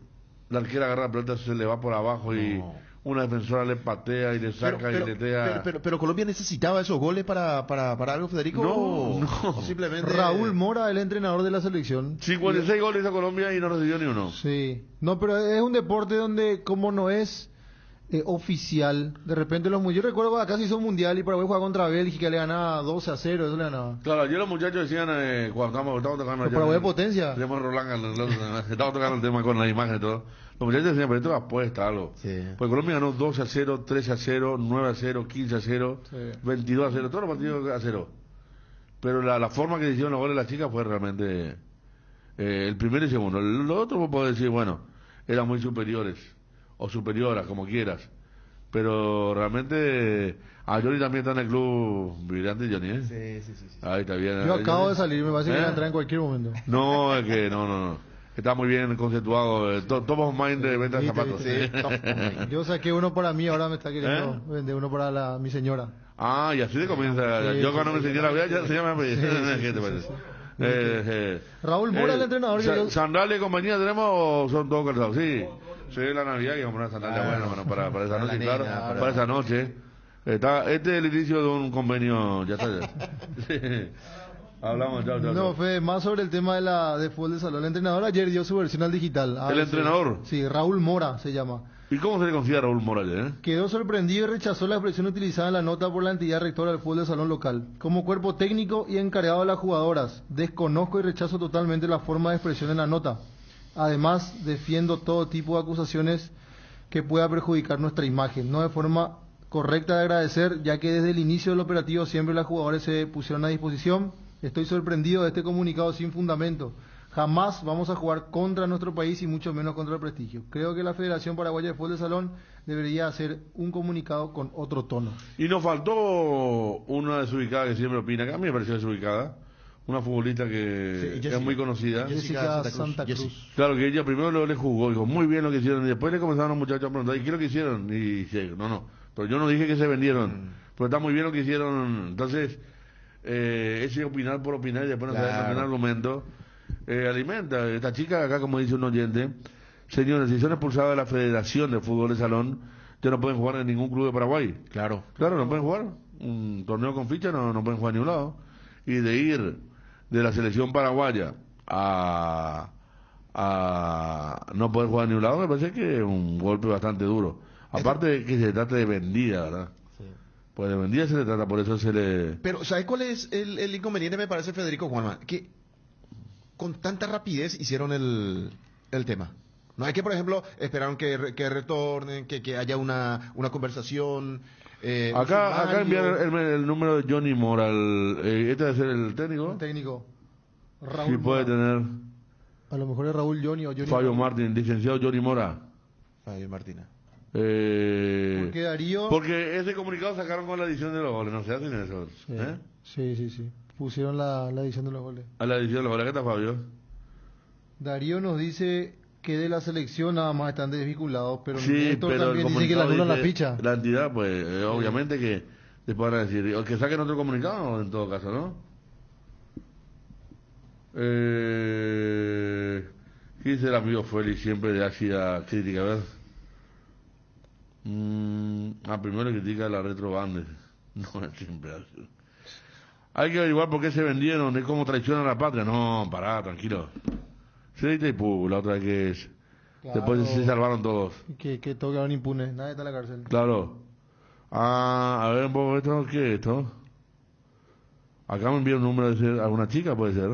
la arquera agarra la pelota, se le va por abajo y una defensora le patea y le saca y le tea. Pero Colombia necesitaba esos goles para algo, Federico. No, o no. Simplemente. Raúl Mora, el entrenador de la selección. 56 goles a Colombia y no recibió ni uno. Sí. No, pero es un deporte donde, como no es oficial, de repente yo recuerdo cuando acá se hizo un mundial y Paraguay jugaba contra Bélgica, le ganaba 12-0, eso le ganaba. Claro, ayer los muchachos decían, cuando estábamos tocando Pero Paraguay es potencia. Tenemos estábamos tocando el tema con la imagen y todo. Los muchachos decían, pero esto es apuesta, algo. Sí. Pues Colombia ganó 12-0, 13-0, 9-0, 15-0, Sí. 22-0, todos los partidos a 0. Pero la forma que hicieron los goles las chicas fue realmente el primero y segundo. Los otros vos podés decir, bueno, eran muy superiores o superioras, como quieras. Pero realmente a Johnny también está en el club Vibrante, Johnny, ¿eh? Sí. Ahí está bien. Yo acabo de salir, me parece que ¿Eh? voy a entrar en cualquier momento. No, es que no. Está muy bien conceptuado. Top of mind de venta de Viste, zapatos. viste. Yo saqué uno para mí, ahora me está queriendo vender uno para mi señora. Ah, y así de comienza. Sí, yo cuando sí, me enseñé la vida ya se llama. Sí, ¿Qué te sí, parece? sí. Raúl Mora, el entrenador. ¿Sandalias y compañía tenemos o son todos calzados? Sí. Sí, la Navidad que comprar sandalias buenas, bueno, para esa noche, nena, claro. Para esa noche. Este es el inicio de un convenio, ya está. Sí. Hablamos, chao. No, Fede, más sobre el tema de fútbol de salón. El entrenador ayer dio su versión al digital. ¿El entrenador? Sí, Raúl Mora se llama. ¿Y cómo se le considera a Raúl Morales? Quedó sorprendido y rechazó la expresión utilizada en la nota por la entidad rectora del fútbol de salón local. Como cuerpo técnico y encargado de las jugadoras, desconozco y rechazo totalmente la forma de expresión en la nota. Además, defiendo todo tipo de acusaciones que pueda perjudicar nuestra imagen. No de forma correcta de agradecer, ya que desde el inicio del operativo siempre las jugadoras se pusieron a disposición. Estoy sorprendido de este comunicado sin fundamento. Jamás vamos a jugar contra nuestro país y mucho menos contra el prestigio. Creo que la Federación Paraguaya de Fútbol de Salón debería hacer un comunicado con otro tono. Y nos faltó una desubicada que siempre opina, que a mí me pareció desubicada. Una futbolista que es muy conocida. Jessica Santa Cruz. Claro, que ella primero le jugó, dijo muy bien lo que hicieron, y después le comenzaron los muchachos a preguntar, ¿y qué es lo que hicieron? Y dice, no, Pero yo no dije que se vendieron. Pero está muy bien lo que hicieron. Entonces, ese opinar por opinar y después no saber mantener argumentos, alimenta. Esta chica acá, como dice un oyente, señores, si son expulsados de la Federación de Fútbol de Salón, ya no pueden jugar en ningún club de Paraguay. Claro. Claro, no pueden jugar. Un torneo con ficha no pueden jugar en ningún lado. Y de ir de la selección paraguaya a no poder jugar en ningún lado, me parece que es un golpe bastante duro. Aparte de que se trata de vendida, ¿verdad? Sí. Pues de vendida se le trata, por eso se le... Pero, ¿sabes cuál es el inconveniente, me parece, Federico Juanma? Que con tanta rapidez hicieron el tema. No hay que, por ejemplo, esperaron que retornen, que haya una conversación. Acá enviaron el número de Johnny Mora. ¿Este debe ser el técnico? El técnico. Raúl sí, puede tener. A lo mejor es Raúl Johnny o Johnny Fabio Mora. Martín, licenciado Johnny Mora. Fabio Martina. Porque Darío... Porque ese comunicado sacaron con la edición de los goles, no se hacen eso. Sí. Pusieron la edición de los goles. A la edición de los goles, ¿qué tal, Fabio? Darío nos dice que de la selección nada más están desvinculados, pero sí, Néstor pero también dice que le anulan la ficha. La entidad, pues, obviamente que después van a decir, o que saquen otro comunicado, en todo caso, ¿no? ¿Qué dice el amigo Félix siempre de ácida crítica? A ver. Primero critica la retrobande. No es siempre así. Hay que averiguar por qué se vendieron, es como traicionan a la patria. No, pará, tranquilo. Se la otra vez que es. Claro. Después se salvaron todos. Que todos quedaron impunes, nadie está en la cárcel. Claro. A ver un poco esto, ¿qué es esto? Acá me envía un número de alguna chica, puede ser.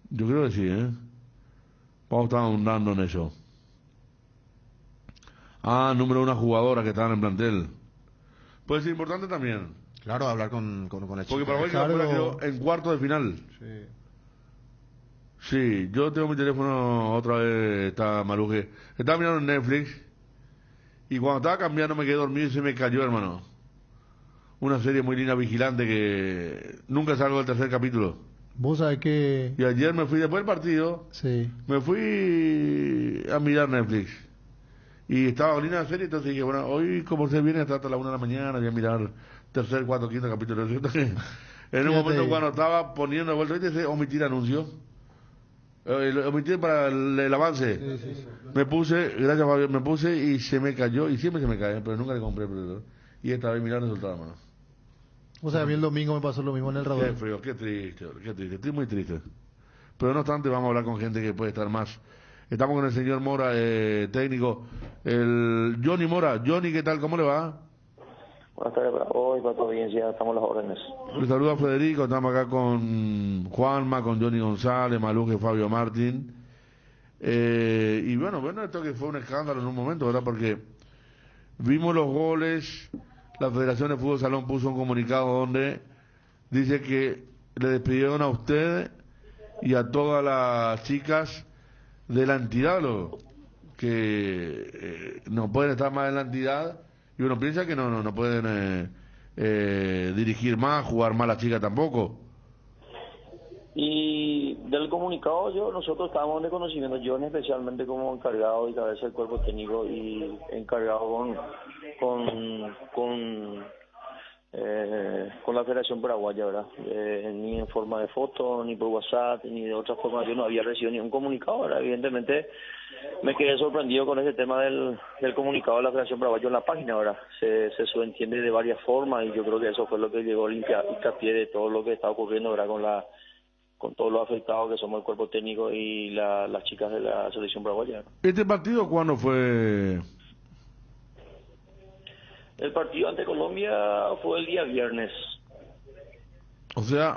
Yo creo que sí, Vamos a estar ahondando en eso. Número de una jugadora que estaba en el plantel. Puede ser importante también. Claro, hablar con la chica. Porque Paraguay quedó en cuarto de final. Sí, yo tengo mi teléfono otra vez, está Maruje. Estaba mirando en Netflix y cuando estaba cambiando me quedé dormido y se me cayó, hermano. Una serie muy linda, Vigilante, que nunca salgo del tercer capítulo. Vos sabés que... Y ayer me fui, después del partido, me fui a mirar Netflix. Y estaba linda la serie, entonces dije, bueno, hoy como se viene hasta la 1 de la mañana, voy a mirar tercer, cuarto, quinto capítulo. En un momento cuando estaba poniendo de vuelta, ¿viste? Omitir anuncios. Omitir para el avance. Me puse, gracias Fabio, me puse y se me cayó, y siempre se me cae, pero nunca le compré el y esta vez mirar el resultado, hermano. O sea, a mí el domingo me pasó lo mismo en el radar. Qué frío, qué triste, estoy muy triste. Pero no obstante, vamos a hablar con gente que puede estar más. Estamos con el señor Mora, técnico, el Johnny Mora. Johnny, ¿qué tal? ¿Cómo le va? Buenas tardes para hoy, para tu audiencia, estamos a las órdenes. Le saludo a Federico, estamos acá con Juanma, con Johnny González, Maluje, Fabio Martín. Y bueno, esto que fue un escándalo en un momento, ¿verdad? Porque vimos los goles, la Federación de Fútbol Salón puso un comunicado donde dice que le despidieron a usted y a todas las chicas de la entidad, que no pueden estar más en la entidad. Y uno piensa que no pueden dirigir más, jugar más las chicas tampoco. Y del comunicado nosotros estábamos de conocimiento, yo especialmente como encargado y cabeza del cuerpo técnico y encargado con la Federación Paraguaya, ¿verdad? Ni en forma de foto, ni por WhatsApp, ni de otra forma, yo no había recibido ningún comunicado, ¿verdad? Evidentemente me quedé sorprendido con ese tema del comunicado de la Federación Paraguaya en la página, ¿verdad? Se subentiende de varias formas y yo creo que eso fue lo que llegó a hincapié de todo lo que está ocurriendo, ¿verdad? Con todos los afectados que somos el cuerpo técnico y las chicas de la selección paraguaya. ¿Este partido cuándo fue? El partido ante Colombia fue el día viernes. O sea,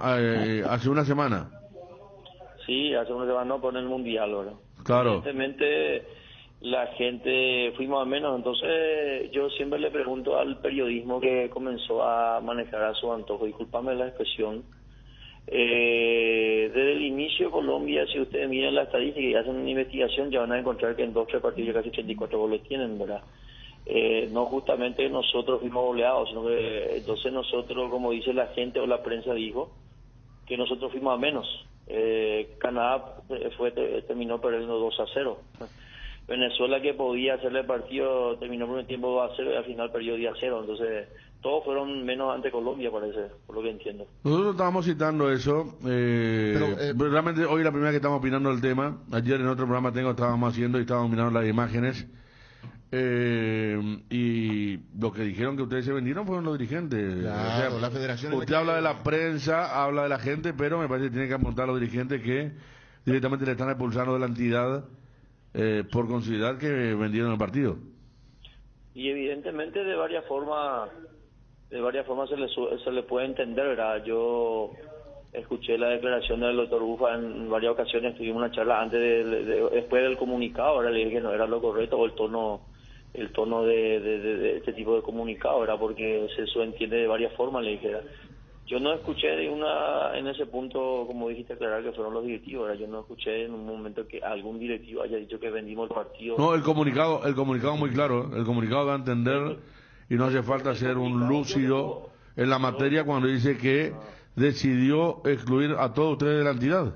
hace una semana. Sí, hace una semana, no, por el Mundial, ¿verdad? Claro. Evidentemente la gente fuimos a menos, entonces yo siempre le pregunto al periodismo que comenzó a manejar a su antojo, discúlpame la expresión, desde el inicio de Colombia, si ustedes miran la estadística y hacen una investigación, ya van a encontrar que en 2-3 partidos casi 84 goles tienen, ¿verdad? No justamente nosotros fuimos goleados, sino que entonces nosotros, como dice la gente o la prensa dijo, que nosotros fuimos a menos. Canadá terminó perdiendo 2-0. Venezuela, que podía hacerle partido, terminó por un tiempo 2-0 y al final perdió 10-0. Entonces, todos fueron menos ante Colombia, parece, por lo que entiendo. Nosotros estábamos citando eso, pero realmente hoy la primera que estamos opinando del tema. Ayer en otro programa estábamos haciendo y estábamos mirando las imágenes. Y lo que dijeron que ustedes se vendieron fueron los dirigentes. Claro, o sea, la federación. usted habla de la prensa, habla de la gente, pero me parece que tiene que apuntar a los dirigentes que directamente le están expulsando de la entidad por considerar que vendieron el partido. Y evidentemente de varias formas se le puede entender, ¿verdad? Yo escuché la declaración del doctor Bufa en varias ocasiones, tuvimos una charla antes después del comunicado, ahora le dije que no era lo correcto, o el tono de este tipo de comunicado, ¿verdad? Porque se entiende de varias formas, le dije. Yo no escuché en ese punto, como dijiste, aclarar que fueron los directivos, ¿verdad? Yo no escuché en un momento que algún directivo haya dicho que vendimos el partido. No, el comunicado muy claro, el comunicado da a entender, y no hace falta ser un lúcido en la materia cuando dice que decidió excluir a todos ustedes de la entidad,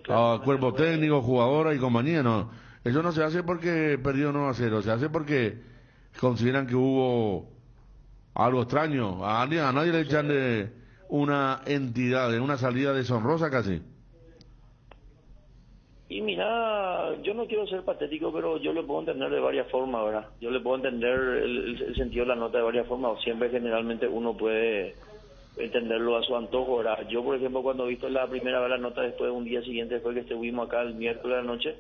a cuerpo técnico, jugadora y compañía. No, eso no se hace porque perdió 9-0, se hace porque consideran que hubo algo extraño. A nadie le echan de una entidad, de una salida deshonrosa casi. Y mira, yo no quiero ser patético, pero yo lo puedo entender de varias formas, ¿verdad? Yo le puedo entender el sentido de la nota de varias formas. Siempre generalmente uno puede entenderlo a su antojo, ¿verdad? Yo, por ejemplo, cuando he visto la primera vez la nota después de un día siguiente, después que estuvimos acá el miércoles de la noche,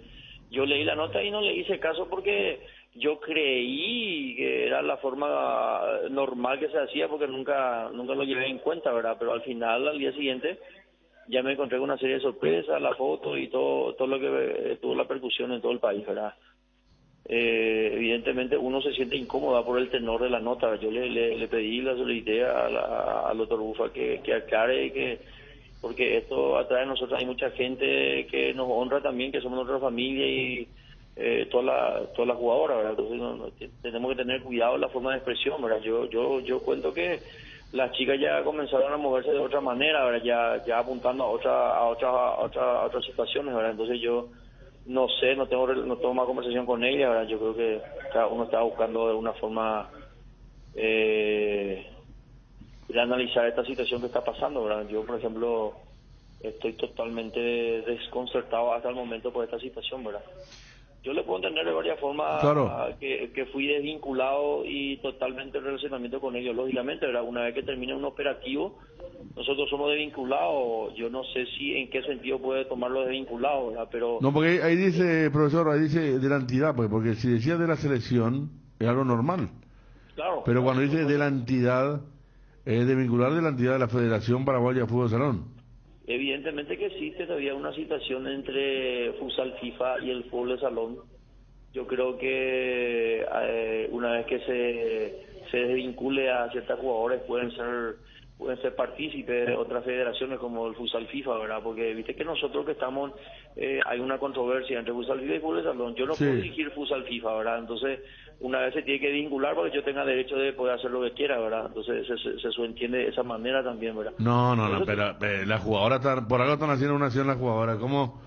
yo leí la nota y no le hice caso porque yo creí que era la forma normal que se hacía, porque nunca lo llevé en cuenta, ¿verdad? Pero al final, al día siguiente, ya me encontré con una serie de sorpresas, la foto y todo lo que tuvo la percusión en todo el país, ¿verdad? Evidentemente uno se siente incómoda por el tenor de la nota. Yo le pedí, la solicité al doctor Bufa que aclare porque esto atrae a nosotros, hay mucha gente que nos honra también, que somos nuestra familia y toda la jugadora, ¿verdad? Entonces tenemos que tener cuidado en la forma de expresión, ¿verdad? Yo cuento que las chicas ya comenzaron a moverse de otra manera, ¿verdad? Ya apuntando a otras situaciones, ¿verdad? Entonces yo no sé, no tengo más conversación con ella, ¿verdad? Yo creo que cada uno está buscando de una forma de analizar esta situación que está pasando, ¿verdad? Yo, por ejemplo, estoy totalmente desconcertado hasta el momento por esta situación, ¿verdad? Yo le puedo entender de varias formas, claro, que fui desvinculado y totalmente en relacionamiento con ellos, lógicamente, ¿verdad? Una vez que termine un operativo, nosotros somos desvinculados. Yo no sé en qué sentido puede tomarlo desvinculado, ¿verdad? Pero no, porque ahí dice, profesor, ahí dice de la entidad, pues, porque si decía de la selección es algo normal. Claro. Pero cuando dice de la entidad, es de vincular de la entidad de la Federación Paraguaya de Fútbol Salón. Evidentemente que existe todavía una situación entre Futsal FIFA y el fútbol de salón. Yo creo que una vez que se desvincule a ciertas jugadores pueden ser partícipes de otras federaciones como el Futsal FIFA, ¿verdad? Porque viste que nosotros que estamos, hay una controversia entre Futsal FIFA y fútbol de salón. Yo no puedo dirigir Futsal FIFA, ¿verdad? Entonces, una vez se tiene que vincular para que yo tenga derecho de poder hacer lo que quiera, ¿verdad? Entonces se subentiende de esa manera también, ¿verdad? No, pero las jugadoras por algo están haciendo una acción las jugadoras. ¿Cómo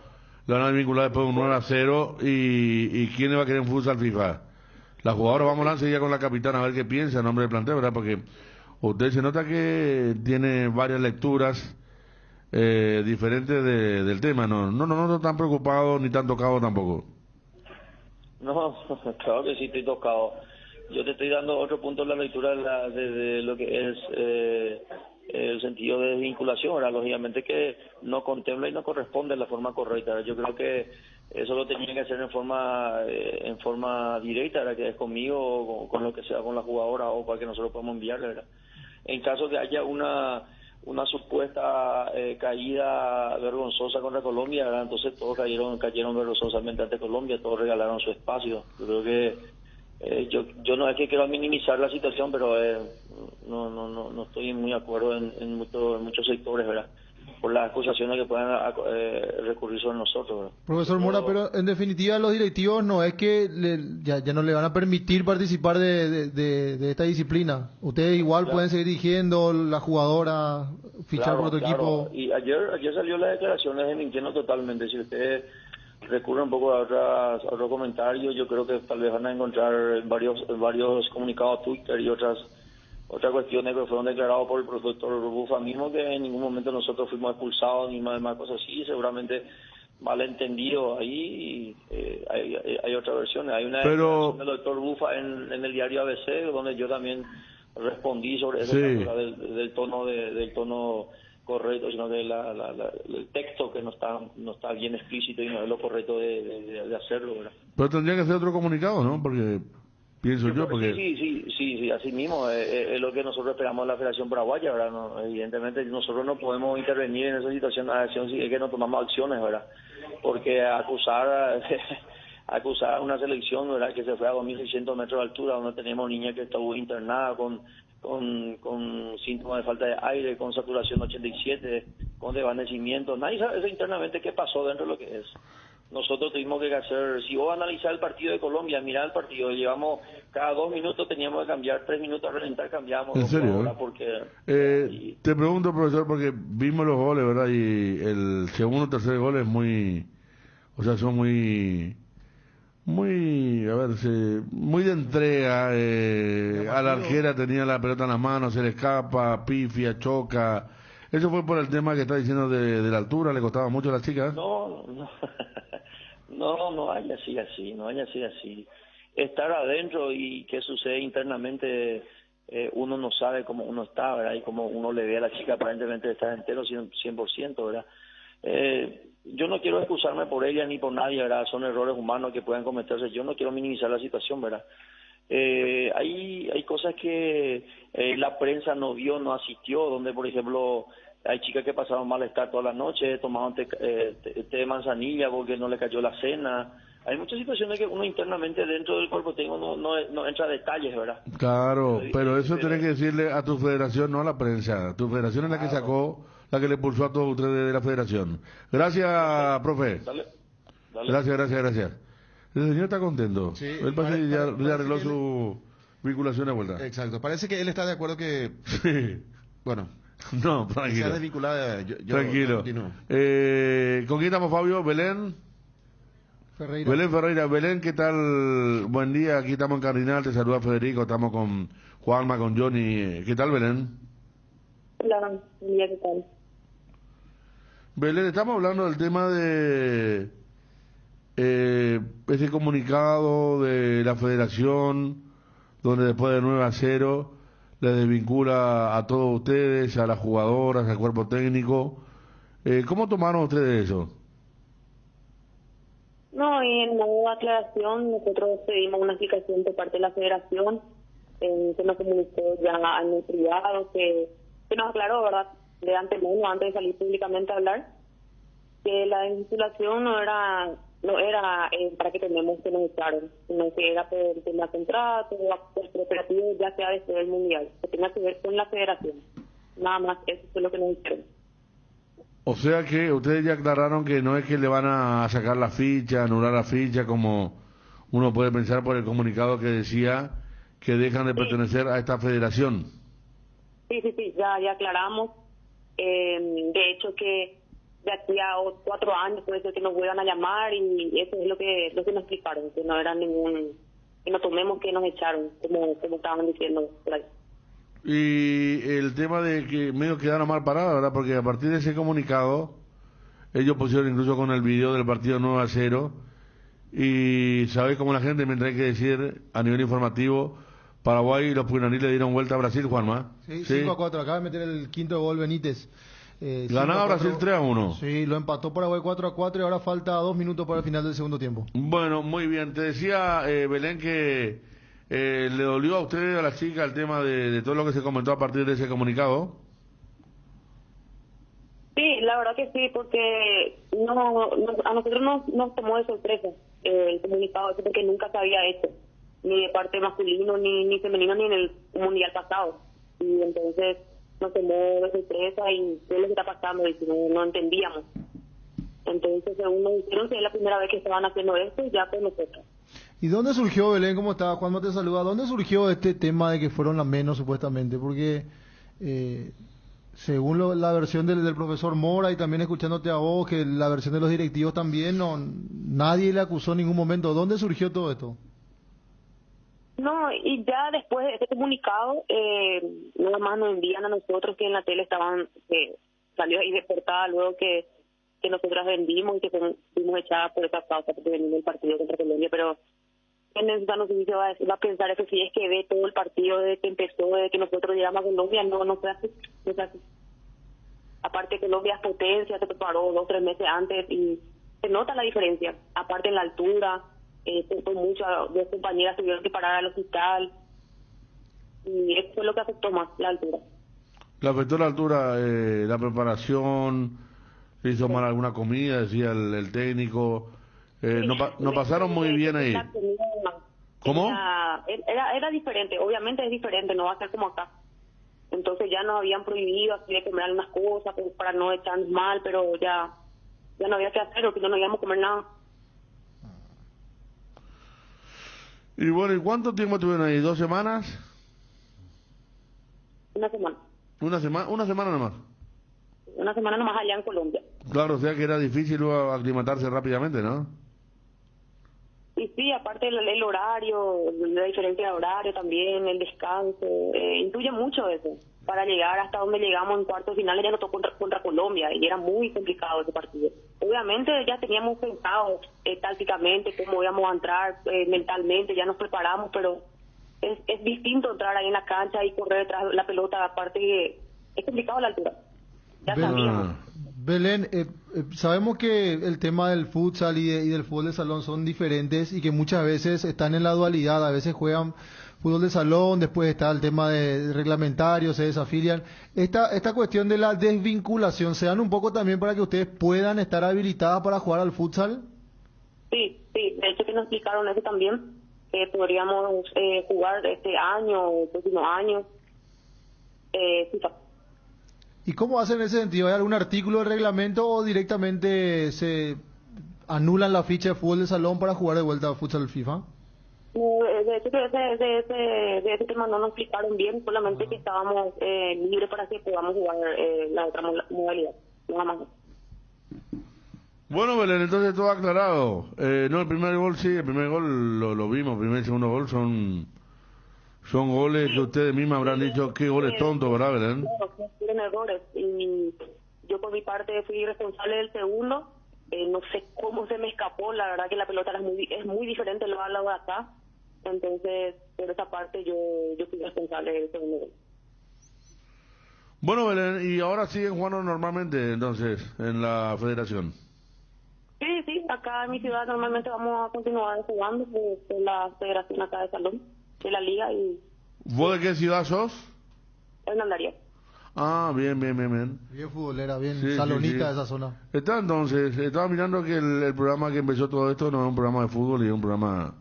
lo van a vincular después de un 9-0 y quién le va a querer en Futsal FIFA? Las jugadoras, vamos a enseguida con la capitana a ver qué piensa en nombre del plantel, ¿verdad? Porque usted se nota que tiene varias lecturas diferentes del tema. No están preocupados ni tan tocados tampoco. No, claro que sí estoy tocado. Yo te estoy dando otro punto de la lectura de lo que es el sentido de desvinculación, ¿verdad? Lógicamente que no contempla y no corresponde de la forma correcta. Yo creo que eso lo tenían que hacer en forma directa, ¿verdad? Que es conmigo o con lo que sea con la jugadora o para que nosotros podamos enviarle, ¿verdad? En caso de que haya una supuesta caída vergonzosa contra Colombia, ¿verdad? Entonces todos cayeron vergonzosamente ante Colombia, todos regalaron su espacio. Yo creo que yo no es que quiero minimizar la situación, pero no estoy muy de acuerdo en muchos sectores, ¿verdad? Por las acusaciones que puedan recurrir sobre nosotros, ¿verdad? Profesor Mora, pero en definitiva los directivos no es que ya no le van a permitir participar de esta disciplina. Ustedes igual pueden seguir dirigiendo, la jugadora, fichar por otro equipo. Y ayer salió la declaración, les mintiendo totalmente. Si ustedes recurren un poco a otros comentarios. Yo creo que tal vez van a encontrar varios comunicados a Twitter y otras cuestiones que fueron declarados por el profesor Bufa mismo, que en ningún momento nosotros fuimos expulsados ni más cosas así. Seguramente malentendido ahí. Hay otra versión. Hay una declaración del doctor Bufa en el diario ABC, donde yo también respondí sobre eso, del tono correcto, sino que el texto que no está bien explícito y no es lo correcto de hacerlo, ¿verdad? Pero tendría que hacer otro comunicado, ¿no? Porque pienso yo, porque... Sí, así mismo, es lo que nosotros esperamos de la Federación Paraguaya, ¿verdad? No, evidentemente nosotros no podemos intervenir en esa situación si es que no tomamos acciones, ¿verdad? Porque acusar a una selección, ¿verdad?, que se fue a 2.600 metros de altura, donde tenemos niña que estuvo internada con síntomas de falta de aire, con saturación 87, con desvanecimiento. Nadie sabe internamente qué pasó dentro de lo que es. Nosotros tuvimos que hacer, si vos analizar el partido de Colombia, mirar el partido, llevamos, cada 2 minutos teníamos que cambiar, 3 minutos a reventar, cambiamos. ¿En serio? Porque, te pregunto, profesor, porque vimos los goles, ¿verdad? Y el segundo y tercer gol es son muy de entrega. A la arquera tenía la pelota en las manos, se le escapa, pifia, choca. ¿Eso fue por el tema que está diciendo de la altura? ¿Le costaba mucho a las chicas? No haya sido así. Estar adentro y qué sucede internamente, uno no sabe cómo uno está, ¿verdad? Y cómo uno le ve a la chica, aparentemente está entero 100%, ¿verdad? Yo no quiero excusarme por ella ni por nadie, ¿verdad? Son errores humanos que pueden cometerse. Yo no quiero minimizar la situación, ¿verdad? Hay cosas que la prensa no vio, no asistió, donde, por ejemplo, hay chicas que pasaron malestar toda la noche, tomaban té de manzanilla porque no le cayó la cena. Hay muchas situaciones que uno internamente dentro del cuerpo técnico no entra a detalles, ¿verdad? Claro, pero eso tenés que decirle a tu federación, no a la prensa. Tu federación es la que sacó, la que le impulsó a todos ustedes de la federación. Gracias, profe. Dale. Gracias. El señor está contento. Sí, Él ya arregló su vinculación de vuelta. Exacto. Parece que él está de acuerdo que... Sí. Bueno. No, tranquilo. Sea desvinculada, tranquilo. ¿Con quién estamos, Fabio? ¿Belén? Ferreira. Belén, ¿qué tal? Buen día. Aquí estamos en Cardinal. Te saluda Federico. Estamos con Juanma, con Johnny. ¿Qué tal, Belén? Hola, buen día, ¿qué tal? Belén, estamos hablando del tema de ese comunicado de la federación, donde después de 9-0 les desvincula a todos ustedes, a las jugadoras, al cuerpo técnico. ¿Cómo tomaron ustedes eso? No, y en la nueva aclaración nosotros pedimos una explicación por parte de la federación, se nos comunicó ya en el privado, que nos aclaró, ¿verdad?, de antemano, antes de salir públicamente a hablar, que la desvinculación no era para que tenemos que nos echaron, sino que era por el tema de contrato, por operativo, ya sea después del mundial, que tenga que ver con la federación. Nada más, eso fue lo que nos dijeron. O sea que ustedes ya aclararon que no es que le van a sacar la ficha, anular la ficha, como uno puede pensar por el comunicado que decía que dejan de pertenecer a esta federación. Sí, ya aclaramos. De hecho que de aquí a 4 años puede ser que nos vuelvan a llamar, y eso es lo que nos explicaron, que no era que no tomemos que nos echaron, como estaban diciendo por ahí. Y el tema de que medio quedaron mal parados, ¿verdad? Porque a partir de ese comunicado, ellos pusieron incluso con el video del partido 9-0, y sabés cómo la gente, mientras hay que decir a nivel informativo, Paraguay y los punaniles le dieron vuelta a Brasil, Juanma. Sí, 5-4, acaba de meter el quinto gol Benítez. Ganaba Brasil 3-1. Sí, lo empató Paraguay 4-4 y ahora falta 2 minutos para el final del segundo tiempo. Bueno, muy bien. Te decía, Belén, que le dolió a usted, a la chica, el tema de todo lo que se comentó a partir de ese comunicado. Sí, la verdad que sí, porque a nosotros nos tomó de sorpresa el comunicado, porque nunca se había hecho, ni de parte masculino, ni femenino, ni en el mundial pasado. Y entonces nos tomó de sorpresa y qué es lo que está pasando, y no entendíamos. Entonces, según nos dijeron que es la primera vez que estaban haciendo esto, ya con nosotros. ¿Y dónde surgió, Belén? ¿Cómo está? Juanma te saluda. ¿Dónde surgió este tema de que fueron las menos, supuestamente? Porque Según la versión del profesor Mora y también escuchándote a vos, que la versión de los directivos también, nadie le acusó en ningún momento. ¿Dónde surgió todo esto? No, y ya después de este comunicado, nada más nos envían a nosotros que en la tele salió ahí de portada luego que nosotras vendimos y que fuimos echadas por esa causa porque venimos del partido contra Colombia, pero en el no sé si se va a pensar eso si es que ve todo el partido desde que empezó, desde que nosotros llegamos a Colombia, no fue así, no fue así. Aparte Colombia es potencia, se preparó 2 o 3 meses antes y se nota la diferencia, aparte en la altura, muchas 2 compañeras tuvieron que parar al hospital y eso fue lo que afectó más, la altura. ¿Le afectó la altura, la preparación? ¿Se hizo mal alguna comida? Decía el técnico. No pasaron muy bien ahí. ¿Cómo? Era diferente, obviamente es diferente, no va a ser como acá. Entonces ya nos habían prohibido así de comer algunas cosas para no echarnos mal, pero ya no había que hacerlo, porque no íbamos a comer nada. Y bueno, ¿y cuánto tiempo estuvieron ahí? ¿2 semanas? Una semana. ¿Una semana nomás? Una semana nomás allá en Colombia. Claro, o sea que era difícil luego aclimatarse rápidamente, ¿no? Y sí, aparte el horario, la diferencia de horario también, el descanso, influye mucho eso. Para llegar hasta donde llegamos en cuartos finales ya nos tocó contra Colombia y era muy complicado ese partido. Obviamente ya teníamos pensado tácticamente cómo íbamos a entrar mentalmente, ya nos preparamos, pero es distinto entrar ahí en la cancha y correr detrás de la pelota, aparte que es complicado la altura. Ya sabíamos. Belén, sabemos que el tema del futsal y del fútbol de salón son diferentes y que muchas veces están en la dualidad, a veces juegan fútbol de salón, después está el tema de reglamentarios, se desafilian. Esta cuestión de la desvinculación, ¿se dan un poco también para que ustedes puedan estar habilitadas para jugar al futsal? Sí, de hecho que nos explicaron eso también, que podríamos jugar este año o el próximo año. ¿Y cómo hacen en ese sentido? ¿Hay algún artículo del reglamento o directamente se anulan la ficha de fútbol de salón para jugar de vuelta a futsal FIFA? De hecho, de ese tema no nos explicaron bien, solamente que estábamos libres para que podamos jugar la otra modalidad, nada más. Bueno, Belén, entonces todo aclarado. No, el primer gol sí, el primer gol lo vimos, el primer y segundo gol son goles que ustedes mismos habrán dicho, qué goles tontos, ¿verdad, Belén? Tienen errores y yo por mi parte fui responsable del segundo, no sé cómo se me escapó, la verdad que la pelota es muy diferente al lado de acá, entonces por esa parte yo fui responsable del segundo gol. Bueno, Belén, y ahora siguen jugando normalmente entonces en la federación. Sí, acá en mi ciudad normalmente vamos a continuar jugando por la federación acá de salón, de la liga. Y ¿vos de qué ciudad sos? Hernandaria. Ah, bien. Bien futbolera, bien sí, salonita sí. Esa zona. Estaba mirando que el programa que empezó todo esto no es un programa de fútbol y es un programa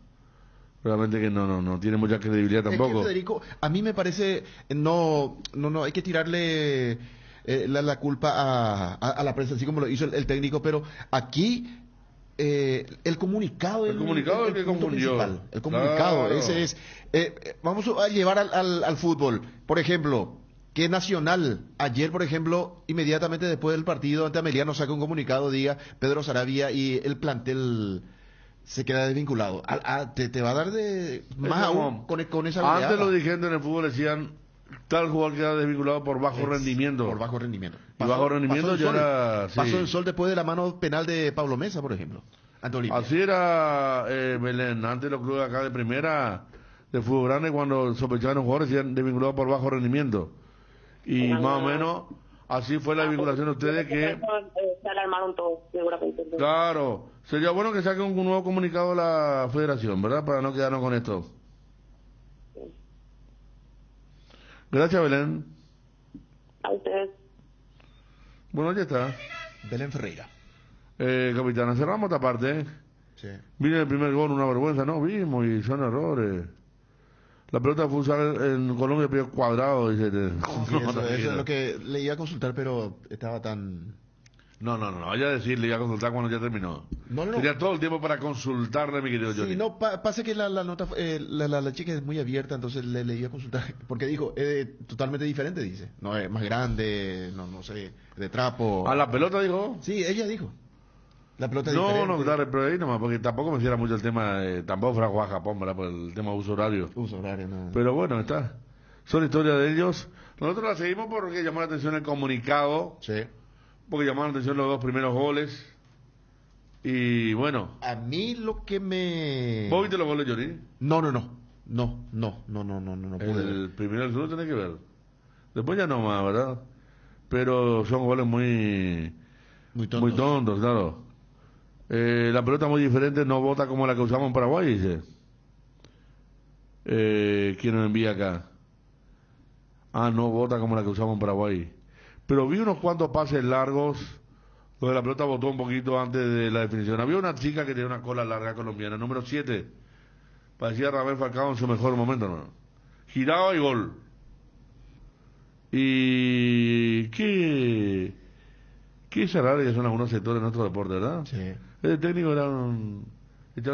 realmente que no tiene mucha credibilidad tampoco. Es que, Federico, a mí me parece, no, hay que tirarle la culpa a la prensa, así como lo hizo el técnico, pero aquí el comunicado el que confundió. Principal. El comunicado, claro. Ese es. Vamos a llevar al fútbol. Por ejemplo, que Nacional, ayer, por ejemplo, inmediatamente después del partido ante Ameliano saca un comunicado, diga Pedro Sarabia y el plantel se queda desvinculado. Te va a dar de más aún con esa goleada. Antes los dirigentes en el fútbol decían tal jugador queda desvinculado por bajo rendimiento. Por bajo rendimiento. Bajo rendimiento ya era... Pasó el sol después de la mano penal de Pablo Mesa, por ejemplo. Así era Belén. Antes los clubes acá de primera, de fútbol grande, cuando sospechaban los jugadores, decían desvinculados por bajo rendimiento. Y más o menos así fue la vinculación de ustedes que... Se alarmaron todos, seguramente. Claro. Sería bueno que saquen un nuevo comunicado a la federación, ¿verdad? Para no quedarnos con esto. Gracias, Belén. A ustedes. Bueno, ya está. Belén Ferreira. Capitana, cerramos esta parte. Sí. Viene el primer gol, una vergüenza, no vimos y son errores. La pelota futsal en Colombia pidió cuadrado, dice. Eso es lo que le iba a consultar, pero estaba tan No, vaya a decirle, iba a consultar cuando ya terminó. No. Tenía todo el tiempo para consultarle, mi querido Johnny. Sí, no, pasa que la nota, la chica es muy abierta, entonces le iba a consultar, porque dijo, totalmente diferente, dice. No, es más grande, no sé, de trapo. ¿A la pelota dijo? Sí, ella dijo. La pelota es No, diferente. dale, pero ahí nomás, porque tampoco me hiciera mucho el tema, tampoco fuera a jugar a Japón, ¿verdad? Por el tema de uso horario. Uso horario, no. Pero bueno, está. Son historias de ellos. Nosotros la seguimos porque llamó la atención el comunicado. Sí. Porque llamaron la atención los 2 primeros goles. Y bueno. A mí lo que me... ¿Vos viste los goles, Johnny? No pude El ver. primero y el segundo tenés que ver. Después ya no más, ¿verdad? Pero son goles muy tontos, claro. La pelota muy diferente, no bota como la que usamos en Paraguay, dice. ¿Quién nos envía acá? No bota como la que usamos en Paraguay. Pero vi unos cuantos pases largos donde la pelota botó un poquito antes de la definición. Había una chica que tenía una cola larga colombiana, número 7. Parecía Rafael Falcao en su mejor momento, hermano. Giraba y gol. Y qué cerrado que son algunos sectores de nuestro deporte, ¿verdad? Sí. El técnico echaron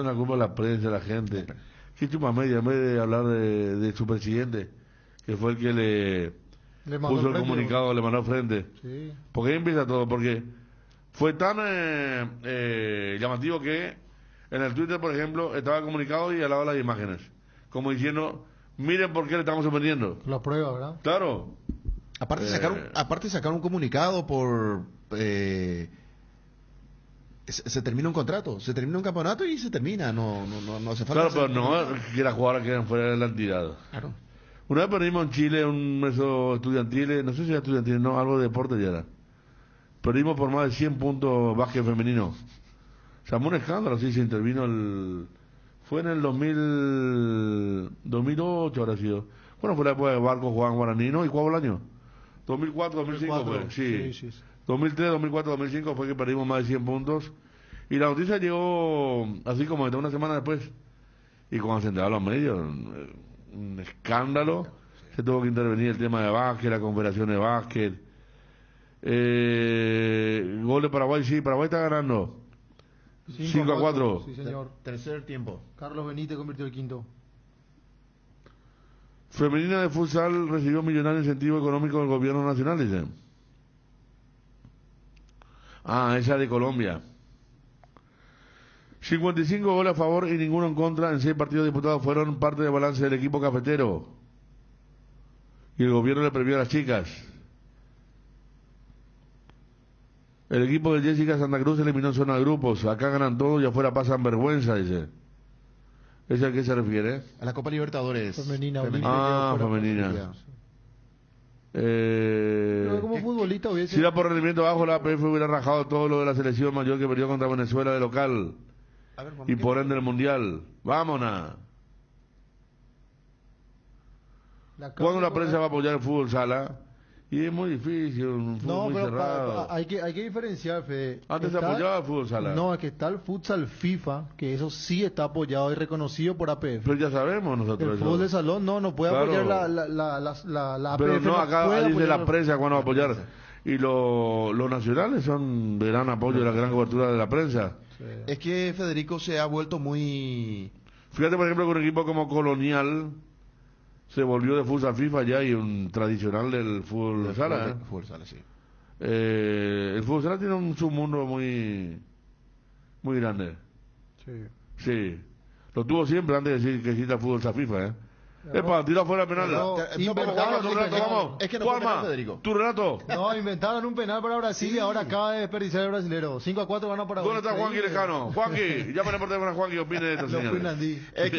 la culpa a la prensa, a la gente. Qué chupa media, en vez de hablar de su presidente, que fue el que le puso el comunicado, le mandó al frente. Sí. Porque ahí empieza todo, porque fue tan llamativo que en el Twitter, por ejemplo, estaba el comunicado y al lado las imágenes, como diciendo, miren por qué le estamos sorprendiendo. La prueba, ¿verdad? Claro. Aparte sacaron un comunicado por... se termina un contrato, se termina un campeonato y se termina, no hace falta... Claro, pero no que las jugadoras quedan fuera de la entidad. Claro. Una vez perdimos en Chile un meso estudiantil, no sé si era estudiantil, no, algo de deporte ya era. Perdimos por más de 100 puntos básquet femenino. Se armó un escándalo, así se intervino fue en el 2008 habrá sido. Bueno, fue la época de Barco Juan Guaraní, ¿no? ¿Y cuál fue el año? 2004, 2005 fue, sí. 2003, 2004, 2005 fue que perdimos más de 100 puntos. Y la noticia llegó así como una semana después. Y cuando se enteraron los medios, un escándalo. Se tuvo que intervenir el tema de básquet, la confederación de básquet. Gol de Paraguay, sí, Paraguay está ganando. 5-4. Sí, señor. Tercer tiempo. Carlos Benítez convirtió el quinto. Femenina de futsal recibió millonario incentivo económico del gobierno nacional, dice. Esa de Colombia. 55 goles a favor y ninguno en contra en 6 partidos disputados fueron parte del balance del equipo cafetero. Y el gobierno le previó a las chicas. El equipo de Jessica Santa Cruz eliminó en zona de grupos. Acá ganan todos y afuera pasan vergüenza, dice. ¿Esa a qué se refiere? A la Copa Libertadores. Femenina. Femenina. Pero como futbolista hubiese... Si era por rendimiento bajo, la APF hubiera rajado todo lo de la selección mayor que perdió contra Venezuela de local. Y por ende el mundial. Vámonos. ¿Cuándo la prensa va a apoyar el fútbol sala? Y es muy difícil, un fútbol muy cerrado. Hay que diferenciar, Fede. Antes se apoyaba el fútbol sala. No, es que está el futsal FIFA, que eso sí está apoyado y reconocido por APF. Pero ya sabemos nosotros el eso. fútbol de salón no puede apoyar la APF. Pero no, acá dice la prensa cuando va a apoyar. Y los nacionales son de gran apoyo, de la gran cobertura de la prensa. Sí. Es que Federico se ha vuelto muy... Fíjate, por ejemplo, con un equipo como Colonial se volvió de futsal FIFA ya y un tradicional del fútbol sala. Fútbol sala, sí. El fútbol sala tiene un submundo muy grande. Sí. Lo tuvo siempre antes de decir que existe el fútbol sala FIFA, Epa, tira fuera el penal. Vamos. Es que no fue penal, Federico. Tu relato. No, inventaron un penal para Brasil y ahora acaba de desperdiciar el brasilero. 5-4 gana para ¿Dónde está Juanqui Lejano? Juanqui, llámale por teléfono a Juanqui, opine de esta señora. Es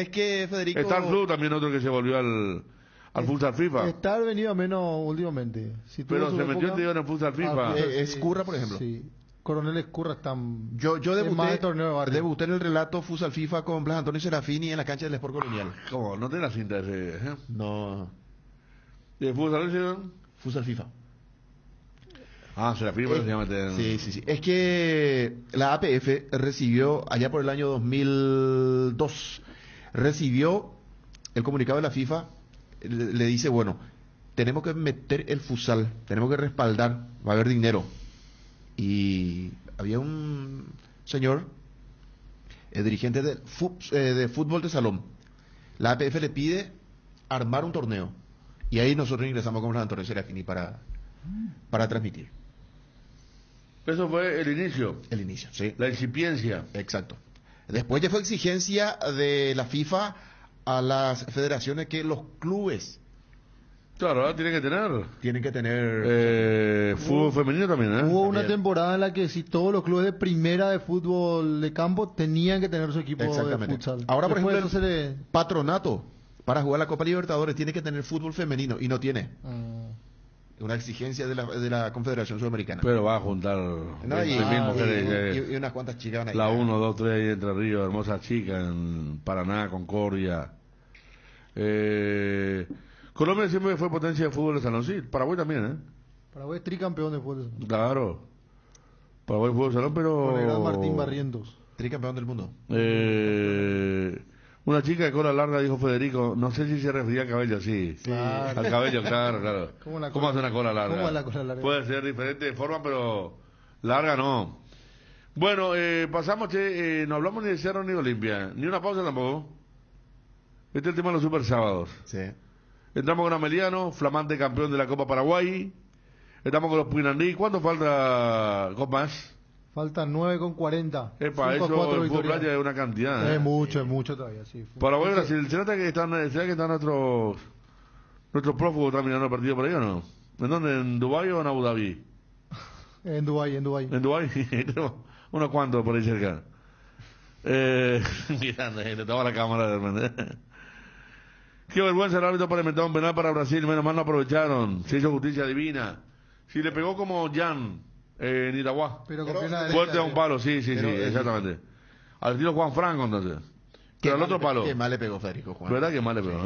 que Federico... Está el club también otro que se volvió al futsal FIFA. Está venido a menos últimamente. Pero se metió en el futsal FIFA. Escurra, por ejemplo. Sí. Coronel Escurra están... Yo debuté en el relato Futsal FIFA con Blas Antonio Serafini en la cancha del Sport Colonial. ¿Cómo? ¿No tiene la cinta ese? No. ¿Y el futsal Futsal FIFA. Serafini, se llama. Sí. Es que la APF recibió, allá por el año 2002, recibió el comunicado de la FIFA, le dice, bueno, tenemos que meter el futsal, tenemos que respaldar, va a haber dinero. y había un señor, dirigente de fútbol de salón. La APF le pide armar un torneo y ahí nosotros ingresamos con Antonio Serafini para transmitir. Eso fue el inicio. El inicio, sí. La incipiencia. Exacto. Después ya fue exigencia de la FIFA a las federaciones que los clubes... Claro, ahora tienen que tener fútbol femenino también, ¿eh? Hubo una temporada en la que sí todos los clubes de primera de fútbol de campo tenían que tener su equipo de futsal. Ahora, por Después ejemplo, el Patronato para jugar la Copa Libertadores tiene que tener fútbol femenino y no tiene. Una exigencia de la Confederación Sudamericana. Pero va a juntar y unas cuantas chicas van a ir. La 1, 2, 3 ahí Entre Ríos, hermosas chicas en Paraná, Concordia. Colombia siempre fue potencia de fútbol de salón, sí. Paraguay también, ¿eh? Paraguay es tricampeón de fútbol de salón. Claro. Paraguay fútbol de salón, pero... Con el gran Martín Barrientos. Tricampeón del mundo. Una chica de cola larga, dijo Federico, no sé si se refería al cabello, sí. Claro. Al cabello, claro. ¿Cómo hace una cola larga? ¿Cómo es la cola larga? Puede ser diferente de forma, pero larga no. Bueno, pasamos, no hablamos ni de Cerro ni de Olimpia, ni una pausa tampoco. Este es el tema de los super sábados. Sí. Entramos con Ameliano, flamante campeón de la Copa Paraguay. Estamos con los Puinandí. ¿Cuánto falta, copas? Faltan 9,40. Epa, eso el fútbol playa es una cantidad. Es mucho todavía, sí. Paraguay, Brasil. ¿Será que están nuestros prófugos están mirando el partido por ahí o no? ¿En dónde? ¿En Dubái o en Abu Dhabi? En Dubái. ¿En Dubái? Unos cuantos por ahí cerca. Mirando, le toma la cámara de repente. Qué vergüenza el árbitro para inventar un penal para Brasil. Menos mal no aprovecharon. Se hizo justicia divina. Si le pegó como Jan en Itagua. Pero con pena fuerte a un palo, sí, exactamente. Al estilo Juan Franco, entonces. Pero al otro palo. Qué mal le pegó Federico Juan. ¿Verdad que mal le pegó?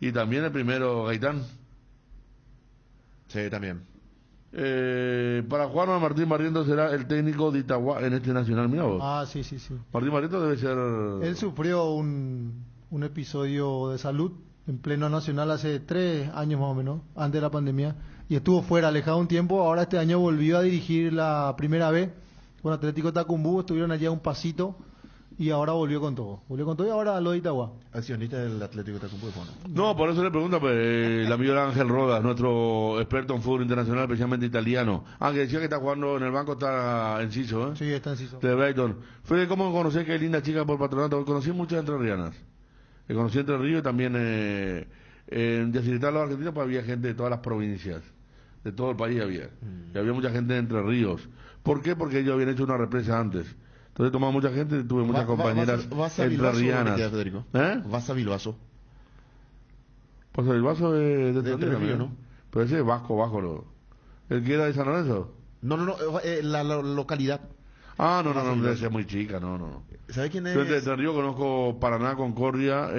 Y también el primero, Gaitán. Sí, también. Para Juan Martín Barrientos será el técnico de Itagua en este nacional, mira vos. Ah, sí. Martín Barrientos debe ser... Él sufrió un episodio de salud en pleno nacional hace 3 años más o menos, antes de la pandemia, y estuvo fuera, alejado un tiempo. Ahora este año volvió a dirigir la primera vez con Atlético Tacumbú, estuvieron allá un pasito y ahora volvió con todo y ahora lo de Itagua. Accionista del Atlético Tacumbú. No, por eso le pregunta el amigo Ángel Rodas, nuestro experto en fútbol internacional, especialmente italiano. Que decía que está jugando en el banco, está en Ciso, ¿eh? Sí, está en Ciso. De Brighton. Fue como conocí que linda chica por Patronato, conocí muchas entrerrianas. Conocí Entre Ríos y también en Yacyretá, los argentinos, pues había gente de todas las provincias, de todo el país había. Y había mucha gente de Entre Ríos. ¿Por qué? Porque ellos habían hecho una represa antes. Entonces tomaba mucha gente, tuve muchas compañeras entrerrianas. Vas a Bilbaso. Pues el Bilbaso es de Entre Ríos, ¿no? Pero ese es bajo. ¿El que era de San Lorenzo? No, la localidad. No, debe ser muy chica, no. ¿Sabe quién es? Yo de Entre Ríos conozco Paraná, Concordia,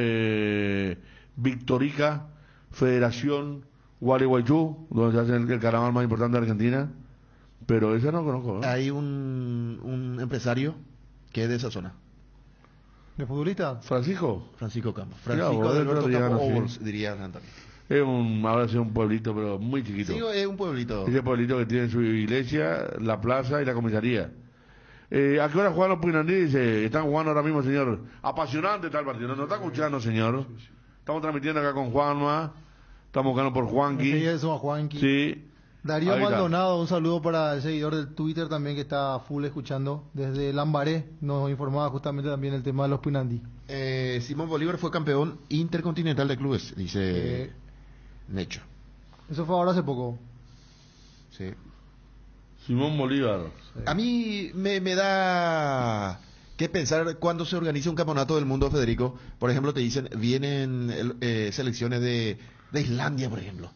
Victorica, Federación, Gualeguaychú, donde se hace el carnaval más importante de Argentina, pero ese no conozco. Hay un empresario que es de esa zona. ¿De futbolista? Francisco Campos. Francisco de Alberto Campos Obols, sí. diría Antonio. Ahora sí un pueblito, pero muy chiquito. Sí, es un pueblito. Ese pueblito que tiene su iglesia, la plaza y la comisaría. ¿A qué hora juegan los Puinandí? Dice, están jugando ahora mismo, señor. Apasionante está el partido. ¿No está escuchando, señor? Estamos transmitiendo acá con Juanma. Estamos jugando por Juanqui. Sí. Darío Maldonado, un saludo para el seguidor del Twitter también que está full escuchando. Desde Lambaré nos informaba justamente también el tema de los Puinandí. Simón Bolívar fue campeón intercontinental de clubes, dice Necho. Eso fue ahora hace poco. Sí. Simón Bolívar. Sí. A mí me da que pensar cuando se organiza un campeonato del mundo, Federico. Por ejemplo, te dicen, vienen selecciones de Islandia, por ejemplo.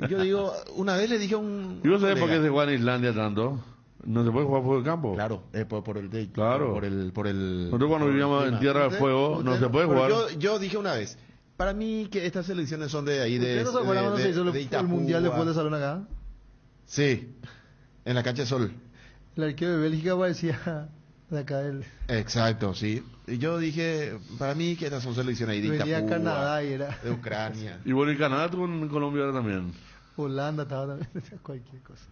Y yo digo, una vez le dije a un... ¿Y vos sabés por qué se juega en Islandia tanto? ¿No se puede jugar por el campo? Claro, por el... Claro. Por el nosotros cuando vivíamos en Tierra del Fuego, no se puede jugar. Yo dije una vez, para mí que estas selecciones son de ahí, de ¿no se acuerdan cuando se hizo el Mundial de Fútbol de Salón acá? Sí, en la cancha de Sol. El arquero de Bélgica parecía de acá del... Exacto, sí. Y yo dije, para mí que estas son selecciones ahí de Venía Itapúa, Canadá y era... de Ucrania. Y bueno, y Canadá tuvo en Colombia también. Holanda estaba también, cualquier cosa.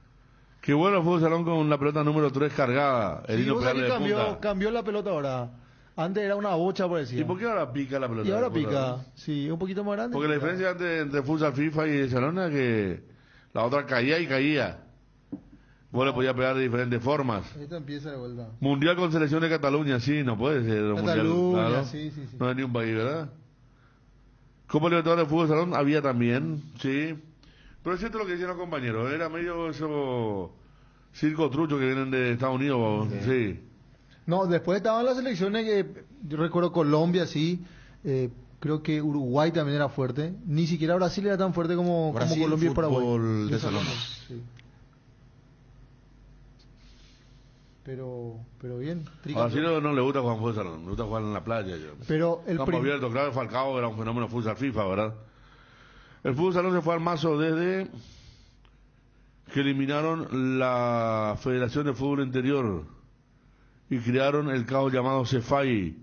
Qué bueno el fútbol salón con la pelota número 3 cargada. El Sí, hilo vos sabés pegarle que de punta. cambió la pelota ahora. Antes era una bocha, parecía. ¿Y por qué ahora pica la pelota? Y ahora de fútbol, pica. no? Sí, un poquito más grande. Porque la pica. diferencia entre futsal FIFA y el salón es que la otra caía y caía. Vos le podías pegar de diferentes formas. Esta empieza de vuelta. Mundial con selección de Cataluña, sí, no puede ser. un Cataluña, mundial, claro. sí. No hay ni un país, ¿verdad? Copa Libertadores de Fútbol Salón había también, sí. Pero es cierto lo que decían los compañeros, era medio eso circo trucho que vienen de Estados Unidos, sí. No, después estaban las selecciones que yo recuerdo Colombia, sí. Creo que Uruguay también era fuerte. Ni siquiera Brasil era tan fuerte como Colombia y Paraguay. Fútbol de salón. Sí. Pero bien. A Brasil no le gusta jugar en fútbol salón, le gusta jugar en la playa. Pero el campo abierto, claro, Falcao era un fenómeno futsal FIFA, ¿verdad? El fútbol salón se fue al mazo desde que eliminaron la Federación de Fútbol Interior y crearon el caos llamado Cefai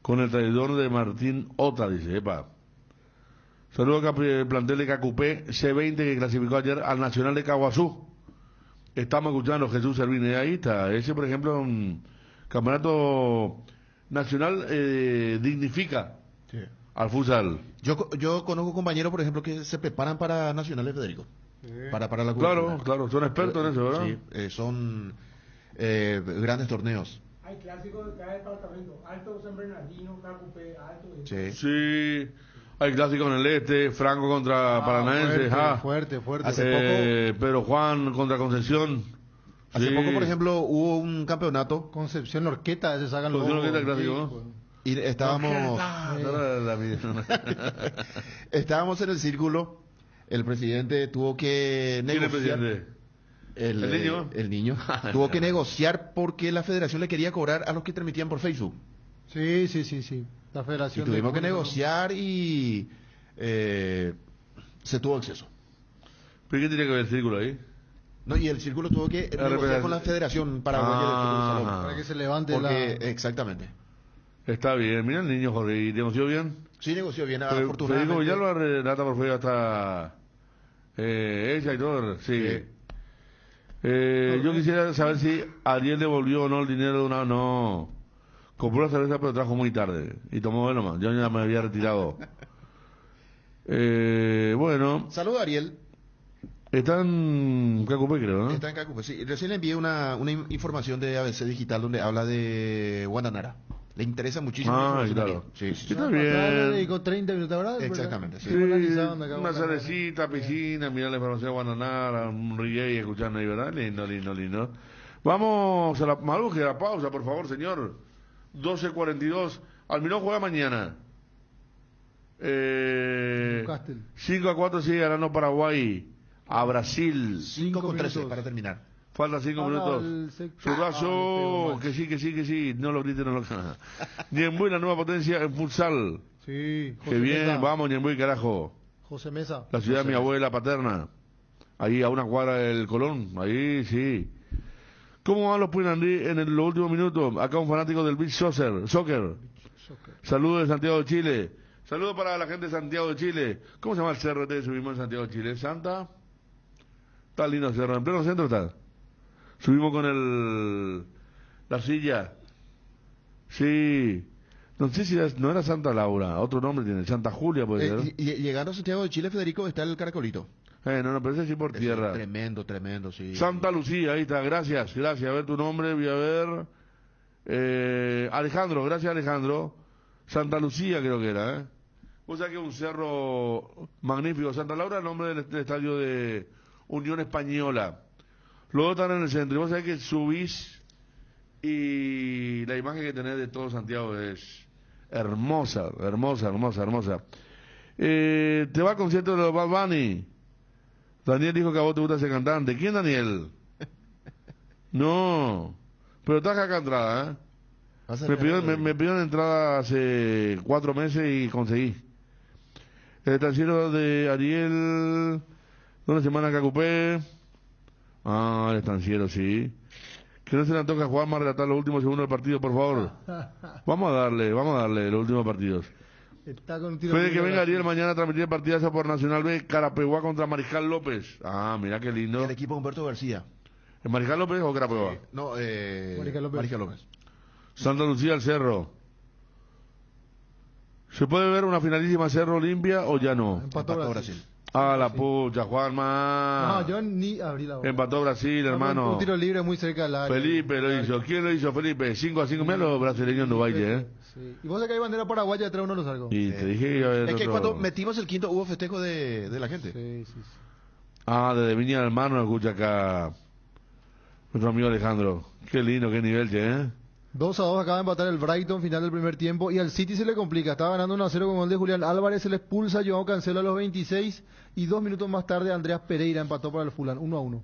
con el traidor de Martín Ota, dice, epa. Saludos al plantel de Cacupé C20 que clasificó ayer al Nacional de Caguazú. Estamos escuchando a Jesús Servini, ahí está. Ese, por ejemplo, un campeonato nacional dignifica al futsal. Yo conozco compañeros, por ejemplo, que se preparan para nacionales, Federico. Para la Claro, son expertos en eso, ¿verdad? Sí, son grandes torneos. Hay clásicos de cada departamento. Alto San Bernardino, Cacupé, Alto. Sí. Hay clásicos en el este, Franco contra Paranaense, fuerte. Hace poco, Pedro Juan contra Concepción. Hace poco, por ejemplo, hubo un campeonato. Concepción Orqueta, se sacan los Concepción Orqueta clásico, ¿no? Y estábamos estábamos en el círculo. El presidente tuvo que negociar. ¿Quién es el presidente? ¿El niño? El niño. Tuvo que negociar porque la federación le quería cobrar a los que transmitían por Facebook. Sí. La federación. Y tuvimos que negociar y se tuvo acceso. ¿Pero qué tiene que ver el círculo ahí? No, y el círculo tuvo que negociar con la Federación Paraguaya de Fútbol Salón. Para que se levante Exactamente. Está bien. Mira el niño, Jorge. ¿Y negoció bien? Sí, negoció bien, afortunadamente. Federico Villalba relata por Facebook hasta ella y todo. Sí. Yo quisiera saber si Ariel devolvió o no el dinero de una... No. Compró la cerveza pero trajo muy tarde. Y tomó de nomás. Yo ya me había retirado. Bueno. Saludos a Ariel. Está en Cacupé, creo, ¿no? Está en Cacupé, sí. Recién le envié una información de ABC Digital donde habla de Guantanara. Le interesa muchísimo. Claro. Sí. Está Le bien. dedicó 30 minutos, ¿verdad? Exactamente. Sí, una cervecita, piscina, mirar la información de Guantanara, un reggae escuchando ahí, ¿verdad? Lindo. Vamos a la pausa, por favor, señor. 12:42. Almirón juega mañana. 5-4 sigue ganando Paraguay a Brasil. 5-13 para terminar. Faltan 5 minutos. Zurrazo, que sí. No lo griten, no lo canten. Ñembuy, la nueva potencia en futsal. Sí. Qué bien, Mesa. Vamos Ñembuy, carajo. José Mesa. La ciudad de mi abuela paterna. Ahí a una cuadra del Colón. Ahí sí. ¿Cómo van los Puinandí en los últimos minutos? Acá un fanático del beach soccer. Saludos de Santiago de Chile. Saludos para la gente de Santiago de Chile. ¿Cómo se llama el cerro que subimos en Santiago de Chile? ¿Santa? Está lindo el cerro. ¿En pleno centro está? Subimos con la silla. Sí. No sé si no era Santa Laura. Otro nombre tiene. Santa Julia puede ser. Y llegando a Santiago de Chile, Federico, está el Caracolito. No, pero ese sí por tierra. Tremendo, sí. Santa Lucía, ahí está, gracias. A ver tu nombre, voy a ver. Alejandro, gracias Alejandro. Santa Lucía creo que era, O sea que un cerro magnífico. Santa Laura, el nombre del estadio de Unión Española. Los dos están en el centro. Y vos sabés que subís y la imagen que tenés de todo Santiago es hermosa. Te va al concierto de los Bad Bunny. Daniel dijo que a vos te gusta ese cantante. ¿Quién, Daniel? No. Pero estás acá entrada, Me pidieron entrada hace 4 meses y conseguí. El estanciero de Ariel. ¿Dónde se manda Cacupé? El estanciero, sí. Que no se le toca jugar más relatar los últimos segundos del partido, por favor. Vamos a darle los últimos partidos. Está con un tiro Puede que libre venga Brasil. Ariel mañana a transmitir partidazo por Nacional B, Carapeguá contra Mariscal López. Ah, mira qué lindo. El equipo Humberto García. ¿En Mariscal López o Carapeguá? No, Mariscal López. Santa Lucía, el Cerro. ¿Se puede ver una finalísima Cerro Olimpia o ya no? Empató Brasil. Ah, la pucha, Juanma. No, yo ni abrí la boca. Empató Brasil, hermano. Un tiro libre muy cerca del área. Felipe lo hizo. ¿Quién lo hizo, Felipe? 5-5. Mira los brasileños en Dubái, ¿eh? Sí. Y vos sabés que hay bandera paraguaya detrás de uno de los arcos. Y te dije que iba a haber Es que otro- cuando metimos el quinto hubo festejo de la gente. Sí. Ah, desde Viña del Mar nos escucha acá nuestro amigo Alejandro. Qué lindo, qué nivel, che, ¿eh? 2-2 acaba de empatar el Brighton final del primer tiempo y al City se le complica, estaba ganando 1-0 con gol de Julián Álvarez, se le expulsa a Joao Cancelo a los 26 y 2 minutos más tarde Andreas Pereira empató para el Fulham 1-1.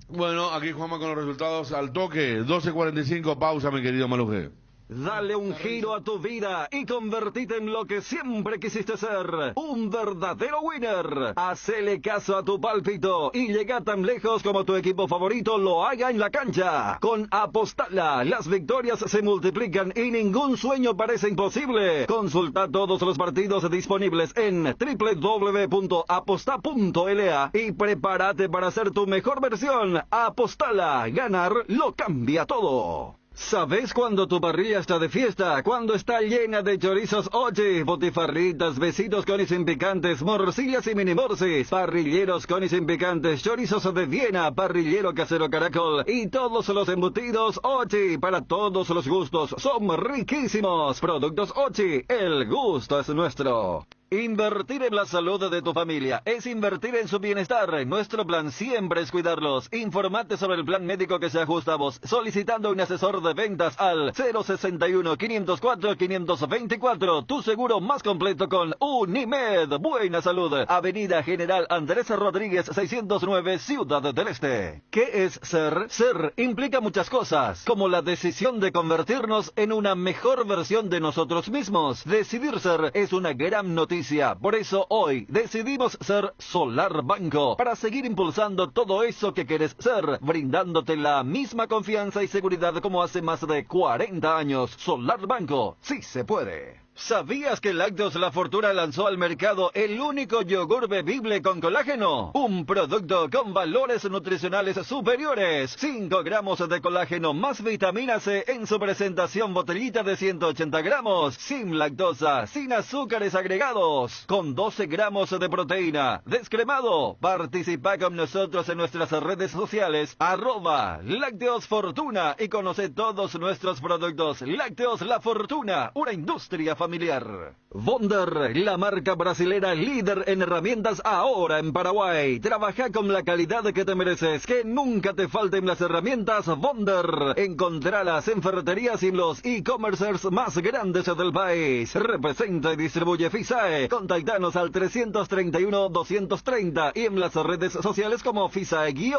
Bueno, aquí Juanma con los resultados al toque. 12:45, pausa, mi querido Maluje. Dale un giro a tu vida y convertite en lo que siempre quisiste ser, un verdadero winner. Hacele caso a tu pálpito y llega tan lejos como tu equipo favorito lo haga en la cancha. Con Apostala, las victorias se multiplican y ningún sueño parece imposible. Consulta todos los partidos disponibles en www.aposta.la y prepárate para ser tu mejor versión. Apostala, ganar lo cambia todo. ¿Sabes cuando tu parrilla está de fiesta? Cuando está llena de chorizos Ochi, botifarritas, besitos con y sin picantes, morcillas y mini morcis, parrilleros con y sin picantes, chorizos de Viena, parrillero casero Caracol y todos los embutidos Ochi para todos los gustos. Son riquísimos. Productos Ochi, el gusto es nuestro. Invertir en la salud de tu familia es invertir en su bienestar. Nuestro plan siempre es cuidarlos. Informate sobre el plan médico que se ajusta a vos, solicitando un asesor de ventas al 061-504-524. Tu seguro más completo con Unimed. Buena salud. Avenida General Andrés Rodríguez 609, Ciudad del Este. ¿Qué es ser? Ser implica muchas cosas, como la decisión de convertirnos en una mejor versión de nosotros mismos. Decidir ser es una gran noticia. Por eso hoy decidimos ser Solar Banco, para seguir impulsando todo eso que quieres ser, brindándote la misma confianza y seguridad como hace más de 40 años. Solar Banco, sí se puede. ¿Sabías que Lácteos La Fortuna lanzó al mercado el único yogur bebible con colágeno? Un producto con valores nutricionales superiores. 5 gramos de colágeno más vitamina C en su presentación botellita de 180 gramos. Sin lactosa, sin azúcares agregados. Con 12 gramos de proteína. Descremado. Participa con nosotros en nuestras redes sociales. @Lácteos Fortuna y conoce todos nuestros productos. Lácteos La Fortuna, una industria familiar. Bonder, la marca brasilera líder en herramientas ahora en Paraguay. Trabaja con la calidad que te mereces. Que nunca te falten las herramientas Bonder. Encontralas en ferreterías y los e-commercers más grandes del país. Representa y distribuye Fisae. Contactanos al 331-230 y en las redes sociales como Fisae-PY.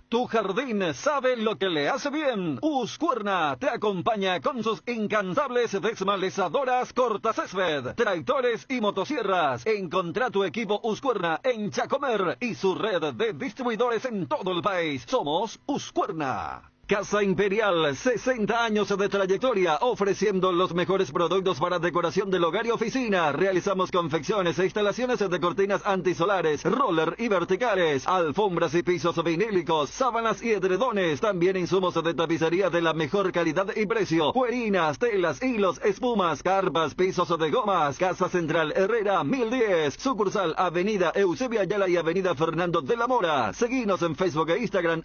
Tu jardín sabe lo que le hace bien. Husqvarna te acompaña con sus incansables desmalezadoras cortacésped, tractores y motosierras. Encontrá tu equipo Husqvarna en Chacomer y su red de distribuidores en todo el país. Somos Husqvarna. Casa Imperial, 60 años de trayectoria, ofreciendo los mejores productos para decoración del hogar y oficina. Realizamos confecciones e instalaciones de cortinas antisolares, roller y verticales, alfombras y pisos vinílicos, sábanas y edredones. También insumos de tapicería de la mejor calidad y precio. Puerinas, telas, hilos, espumas, carpas, pisos de gomas. Casa Central Herrera, 1010. Sucursal Avenida Eusebio Ayala y Avenida Fernando de la Mora. Seguinos en Facebook e Instagram,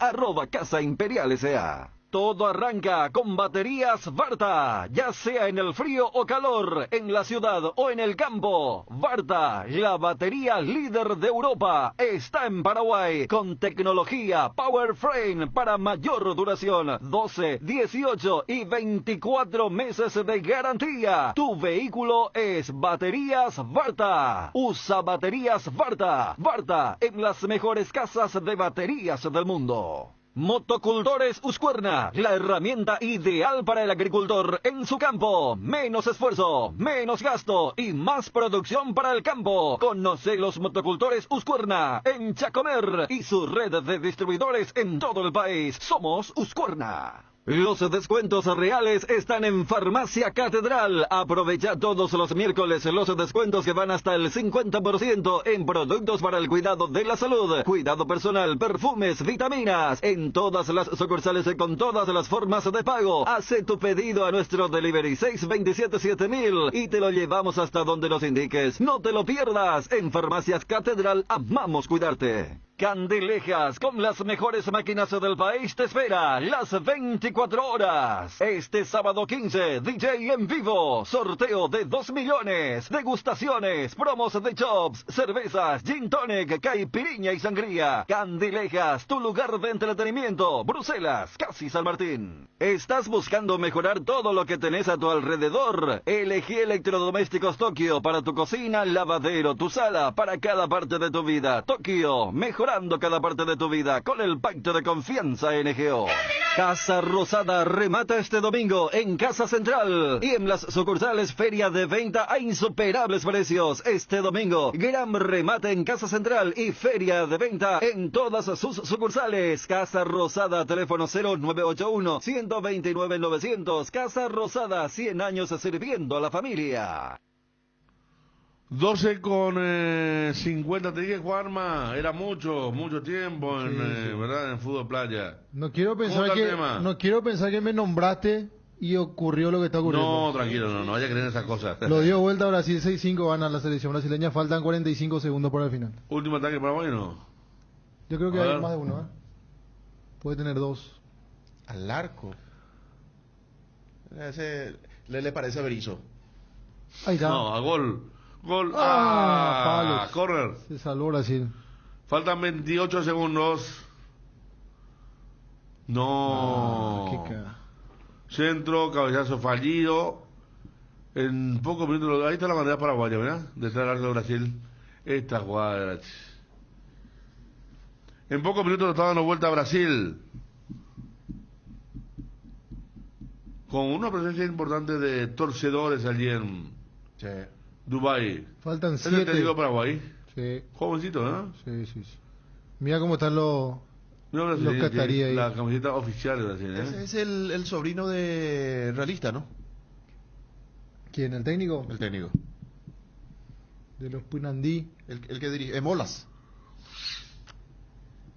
@Casa Imperial S.A. Todo arranca con baterías Varta, ya sea en el frío o calor, en la ciudad o en el campo. Varta, la batería líder de Europa, está en Paraguay con tecnología Power Frame para mayor duración, 12, 18 y 24 meses de garantía. Tu vehículo es baterías Varta. Usa baterías Varta. Varta en las mejores casas de baterías del mundo. Motocultores Husqvarna, la herramienta ideal para el agricultor en su campo. Menos esfuerzo, menos gasto y más producción para el campo. Conoce los motocultores Husqvarna en Chacomer y su red de distribuidores en todo el país. Somos Husqvarna. Los descuentos reales están en Farmacia Catedral. Aprovecha todos los miércoles los descuentos que van hasta el 50% en productos para el cuidado de la salud, cuidado personal, perfumes, vitaminas, en todas las sucursales con todas las formas de pago. Hace tu pedido a nuestro delivery 627-7000 y te lo llevamos hasta donde nos indiques. No te lo pierdas. En Farmacias Catedral amamos cuidarte. Candilejas, con las mejores máquinas del país, te espera las 24 horas. Este sábado 15, DJ en vivo, sorteo de 2 millones, degustaciones, promos de chops, cervezas, gin tonic, caipirinha y sangría. Candilejas, tu lugar de entretenimiento, Bruselas, casi San Martín. ¿Estás buscando mejorar todo lo que tenés a tu alrededor? Elegí Electrodomésticos Tokio para tu cocina, lavadero, tu sala, para cada parte de tu vida. Tokio, mejorando cada parte de tu vida con el pacto de confianza NGO. Casa Rosada remata este domingo en Casa Central y en las sucursales Feria de Venta a insuperables precios. Este domingo, gran remate en Casa Central y Feria de Venta en todas sus sucursales. Casa Rosada, teléfono 0981-129-900. Casa Rosada, 100 años sirviendo a la familia. 12 con 50, te dije, Juanma, era mucho tiempo en, ¿verdad? En fútbol playa. No quiero pensar que me nombraste y ocurrió lo que está ocurriendo. No, tranquilo, no vaya a creer en esas cosas. Lo dio vuelta Brasil 6-5, gana la selección brasileña, faltan 45 segundos para el final. Último ataque paraguayo, ¿no? Yo creo que hay más de uno, ¿eh? Puede tener dos. Al arco. Ese le parece a Berizzo. Ahí está. No, a gol. Gol. Palos. Correr. Se salvó Brasil. Faltan 28 segundos. No. Qué caga. Centro, cabezazo fallido. En pocos minutos, ahí está la bandera paraguaya, ¿verdad? Detrás del arco de Brasil. Esta jugada. En pocos minutos lo está dando vuelta a Brasil. Con una presencia importante de torcedores allí en Dubái. Faltan 7. ¿Es el técnico de Paraguay? Sí. Jovencito, ¿no? Sí. Mira cómo están los cataríes ahí. La camiseta oficial de Brasil, ¿eh? Ese es el sobrino de Realista, ¿no? ¿Quién? ¿El técnico? El técnico. De los Punandí. El que dirige. Molas.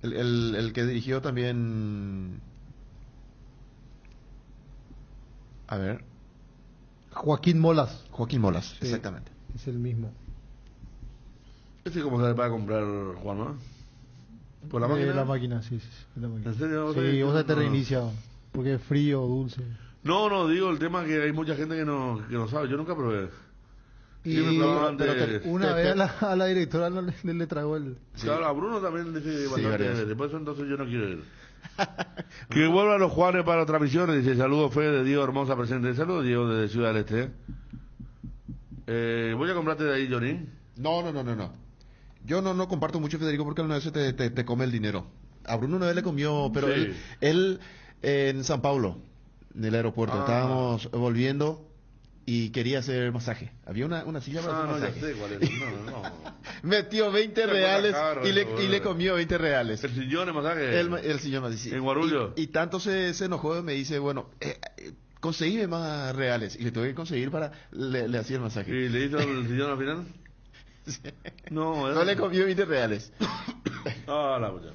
El que dirigió también. A ver. Joaquín Molas. Sí, exactamente. Es el mismo. ¿Este cómo se va a comprar, Juanma? ¿Por la máquina? La máquina, sí. La máquina. ¿En serio? Sí, vos te reinicia. Porque es frío, dulce. No, digo el tema que hay mucha gente que no sabe. Yo nunca probé. Una vez a la directora le tragó el... Sí. Claro, a Bruno también dice bastante. Por eso entonces yo no quiero ir. Que vuelvan los Juanes para otra misión. Dice, saludos Fede, Diego Hermosa presente. Saludos Diego desde Ciudad del Este. ¿Voy a comprarte de ahí, Johnny? No. Yo no comparto mucho, Federico, porque una vez te come el dinero. A Bruno una vez le comió, pero sí. él en San Paulo, en el aeropuerto, estábamos volviendo y quería hacer masaje. Había una silla para hacer masaje. Ya sé cuál es. No. Metió 20 reales y le comió 20 reales. ¿El sillón de masaje? El sillón de masaje. ¿En Guarulhos? Y tanto se enojó y me dice, bueno, conseguime más reales. Y le tuve que conseguir le hacía el masaje. ¿Y le hizo el sillón al final? Sí. No le comió 20 reales. La puta.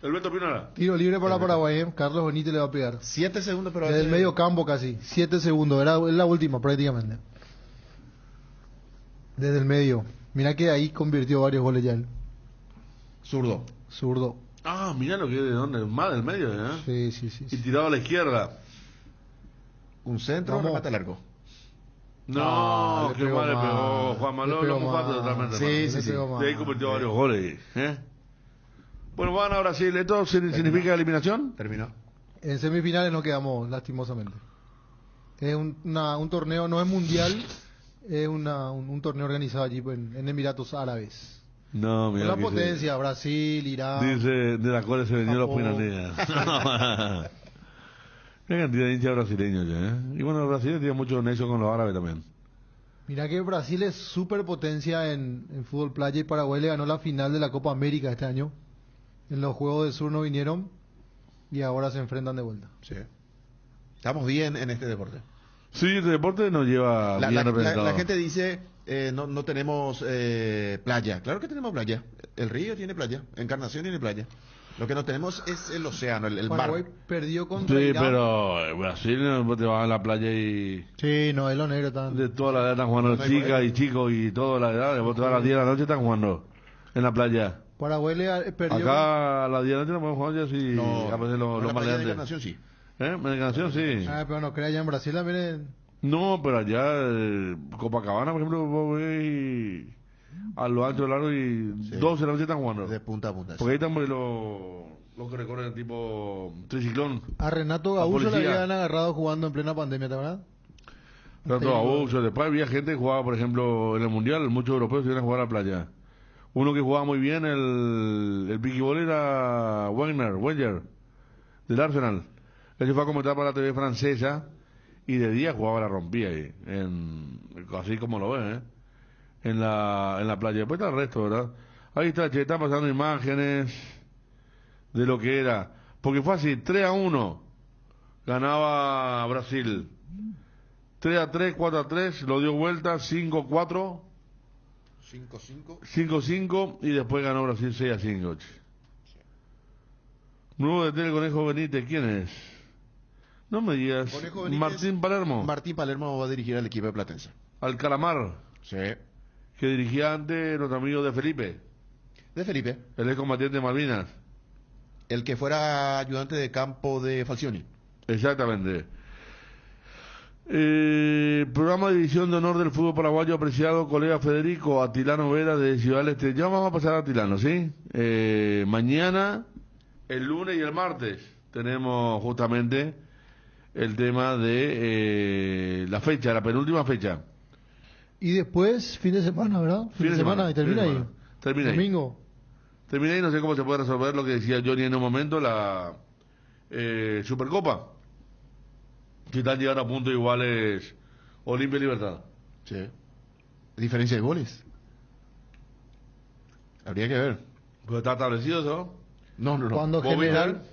El Beto Pinola. Tiro libre para Paraguay, Carlos Bonito le va a pegar. 7 segundos, pero... Desde el medio campo casi. 7 segundos, es la última prácticamente. Desde el medio. Mira que ahí convirtió varios goles ya él. Zurdo. Mira lo que es de dónde, más del medio, ¿eh? Sí. Y tirado a la izquierda. Un centro, remate largo. No, qué mal le pegó Juan Malón, lo mofaste totalmente. Sí. De ahí convirtió varios goles, Bueno, van a Brasil. ¿Esto significa eliminación? Terminó. En semifinales no quedamos, lastimosamente. Es un torneo, no es mundial, es un torneo organizado allí en Emiratos Árabes. No, mira. La potencia, Brasil, Irán. Dice, de la cual se venían los Pinanillas. Una cantidad de hinchas brasileños ya, Y bueno, Brasil tiene mucho nexo con los árabes también. Mira que Brasil es súper potencia en fútbol playa y Paraguay le ganó la final de la Copa América este año. En los Juegos del Sur no vinieron y ahora se enfrentan de vuelta. Sí. Estamos bien en este deporte. Sí, este deporte nos lleva bien representado. La gente dice, no tenemos playa. Claro que tenemos playa. El río tiene playa, Encarnación tiene playa. Lo que no tenemos es el océano, el mar. Paraguay perdió contra Sí, Irán. pero Brasil te vas a la playa y... Sí, no, es lo negro tan... De toda la edad están jugando, chicas y chicos y toda la edad. Después te vas a las 10 de la noche están jugando en la playa. Paraguay le perdió... Acá a las 10 de la noche no podemos jugar ya si No, a veces los en la playa de maleantes. Encarnación sí. En Encarnación sí. Pero no crea, allá en Brasil también... No, pero allá, Copacabana, por ejemplo, vos ves a lo ancho, largo y 12 de la noche están jugando. De punta a punta. Porque ahí están los que recorren tipo triciclón. A Renato Gaúcho le habían agarrado jugando en plena pandemia, ¿te acuerdas? Renato Gaúcho. Después había gente que jugaba, por ejemplo, en el Mundial, muchos europeos se iban a jugar a la playa. Uno que jugaba muy bien el piquibol era Wenger, del Arsenal. Él se fue a comentar para la TV francesa y de día jugaba, la rompía ahí, así como lo ves, en la playa. Después está el resto, ¿verdad? Ahí está, che, están pasando imágenes de lo que era. Porque fue así, 3-1 ganaba Brasil. 3-3, 4-3, lo dio vuelta, 5-4. 5-5 y después ganó Brasil 6-5. Nuevo DT del Conejo Benítez, ¿quién es? No me digas. Martín Palermo. Martín Palermo va a dirigir al equipo de Platense. Al Calamar. Sí. Que dirigía antes nuestro amigo de Felipe. De Felipe. El excombatiente de Malvinas. El que fuera ayudante de campo de Falcioni. Exactamente. Programa de división de honor del fútbol paraguayo, apreciado colega Federico Atilano Vera de Ciudad del Este. Ya vamos a pasar a Atilano, ¿sí? Mañana, el lunes y el martes tenemos justamente el tema de la fecha, la penúltima fecha. Y después, fin de semana, ¿verdad? Fin de semana y termina ahí. Termina Domingo. Ahí. Termina ahí, no sé cómo se puede resolver lo que decía Johnny en un momento, la Supercopa. Si están llegando a puntos iguales Olimpia y Libertad. Sí. Diferencia de goles. Habría que ver. Pues está establecido eso. No.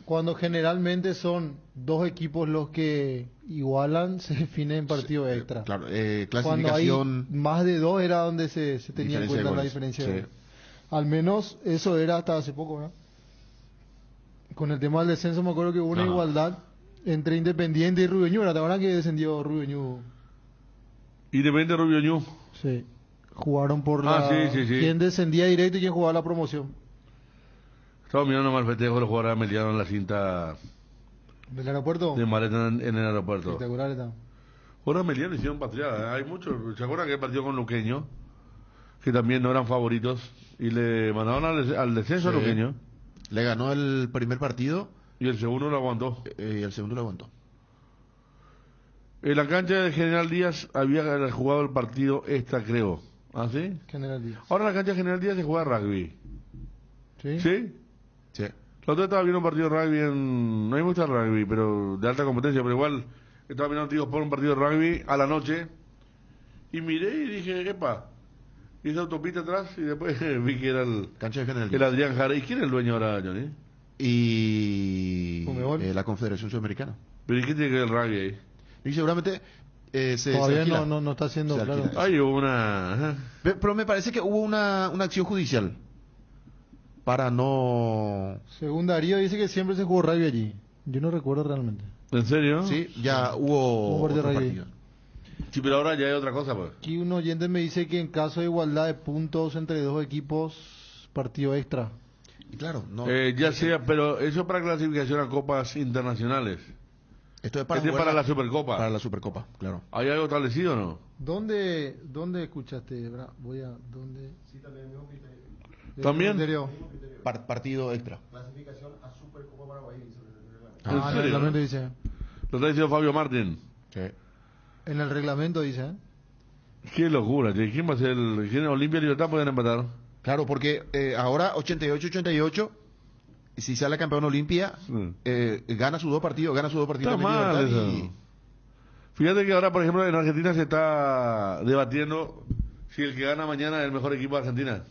Cuando generalmente son dos equipos los que igualan, se define en partido extra. Claro, Cuando hay clasificación. más de dos era donde se tenía en cuenta la diferencia de goles. Al menos eso era hasta hace poco, ¿verdad? Con el tema del descenso me acuerdo que hubo una igualdad entre Independiente y Rubio Ñu. ¿Te acuerdas que descendió Rubio Ñu? Independiente Rubio Ñu. Sí. Jugaron por sí. quién descendía directo y quién jugaba la promoción. Estaba mirando mal festejo, los jugadores Meliano en la cinta ¿Del aeropuerto? de Maleta en el aeropuerto. Espectacular está. Ahora Meliano hicieron patriada, hay muchos. ¿Se acuerdan que partió con Luqueño? Que también no eran favoritos y le mandaron al descenso a Luqueño. Le ganó el primer partido. Y el segundo lo aguantó. En la cancha de General Díaz había jugado el partido creo. ¿Ah, sí? General Díaz. Ahora en la cancha de General Díaz se juega rugby. ¿Sí? ¿Sí? Sí. La otra estaba viendo un partido de rugby no hay mucho rugby, pero de alta competencia, pero igual estaba mirando tíos por un partido de rugby a la noche y miré y dije, epa, y esa autopista atrás y después vi que era cancha de General Díaz. El Adrián Jara. ¿Y quién es el dueño ahora, Johnny? Y la Confederación Sudamericana. ¿Pero y qué tiene que ver el rugby ahí? Y seguramente todavía no está haciendo claro. Hay una... Pero me parece que hubo una acción judicial para no... Según Darío dice que siempre se jugó rugby allí. Yo no recuerdo realmente. ¿En serio? Sí, ya hubo otro partido. Sí, pero ahora ya hay otra cosa, pues. Aquí un oyente me dice que en caso de igualdad de puntos entre dos equipos, partido extra. Y claro, no. Ya sea, pero eso es para clasificación a copas internacionales. Esto es para, para la Supercopa. Para la Supercopa, claro. ¿Hay algo establecido o no? ¿Dónde escuchaste? ¿Dónde? Sí, también el mismo criterio. ¿También? Partido extra. Clasificación a Supercopa Paraguay. ¿En serio? En el reglamento dice. Lo está diciendo Fabio Martín. Sí. En el reglamento dice. Qué locura. ¿Quién va a ser ¿quién Olimpia y Libertad pueden empatar? Claro, porque ahora 88-88, si sale campeón Olimpia, gana sus dos partidos. Está mal eso. Fíjate que ahora, por ejemplo, en Argentina se está debatiendo si el que gana mañana es el mejor equipo de Argentina.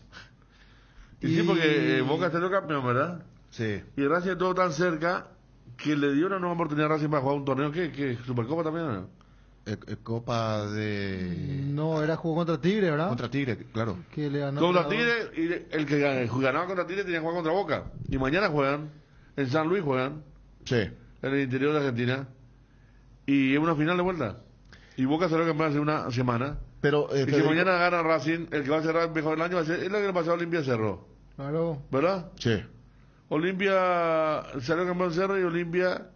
Y sí, porque Boca salió campeón, ¿verdad? Sí. Y gracias a todo tan cerca, que le dio una nueva oportunidad a Racing para jugar un torneo que Supercopa también, ¿no? Copa de... No, era jugó contra Tigre, ¿verdad? Contra Tigre, claro. Que le ganó Contra 3-2. Tigre, y el que ganaba contra Tigre tenía que jugar contra Boca. Y mañana juegan, en San Luis juegan, Sí. en el interior de Argentina. Y es una final de vuelta. Y Boca será campeón hace una semana. Pero, y si Federico- mañana gana Racing, el que va a cerrar mejor el año va a ser es lo que le pasó a Olimpia Cerro. Claro. ¿Verdad? Sí. Olimpia salió campeón Cerro y Olimpia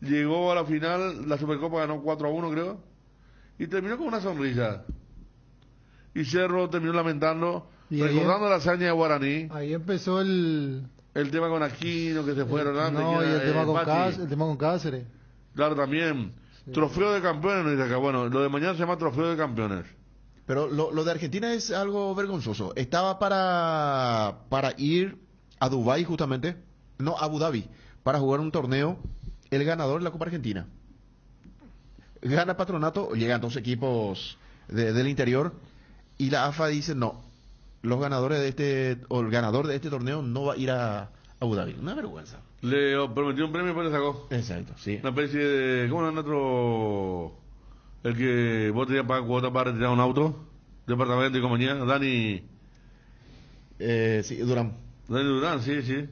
llegó a la final, la Supercopa ganó 4-1 creo, y terminó con una sonrisa. Y Cerro terminó lamentando, Y ahí recordando la hazaña de Guaraní, Ahí empezó el tema con Aquino que se fueron antes. no, que y era, el tema con Pachi. el tema con Cáceres. Claro, también. Trofeo de campeones, nos dice acá. Bueno, lo de mañana se llama trofeo de campeones. Pero lo de Argentina es algo vergonzoso. Estaba para ir a Dubái justamente, no, a Abu Dhabi, para jugar un torneo, el ganador de la Copa Argentina. Gana Patronato, llegan dos equipos del interior, y la AFA dice no, los ganadores o el ganador de este torneo no va a ir a Abu Dhabi. Una vergüenza. Le prometió un premio y después le sacó. Exacto, sí. Una especie de... ¿Cómo era otro? El que vos tenías para cuota para retirar un auto, departamento y compañía. Dani Sí, Durán. Durán, sí.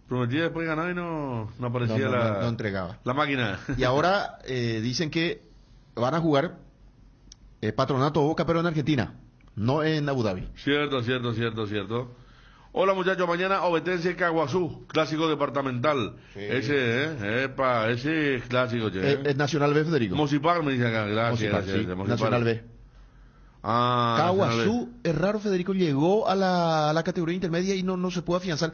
Prometía después ganar y no aparecía No entregaba. la máquina. Y ahora dicen que van a jugar Patronato Boca, pero en Argentina, no en Abu Dhabi. Cierto. Hola muchachos, mañana Ovetense Caguazú, clásico departamental. Sí. Ese es clásico, che. Es Nacional B, Federico. Mosipar me dice acá, Mosipar, gracias. sí, Mosipar. Nacional B. Nacional Caguazú, B. es raro, Federico, llegó a la categoría intermedia y no se pudo afianzar.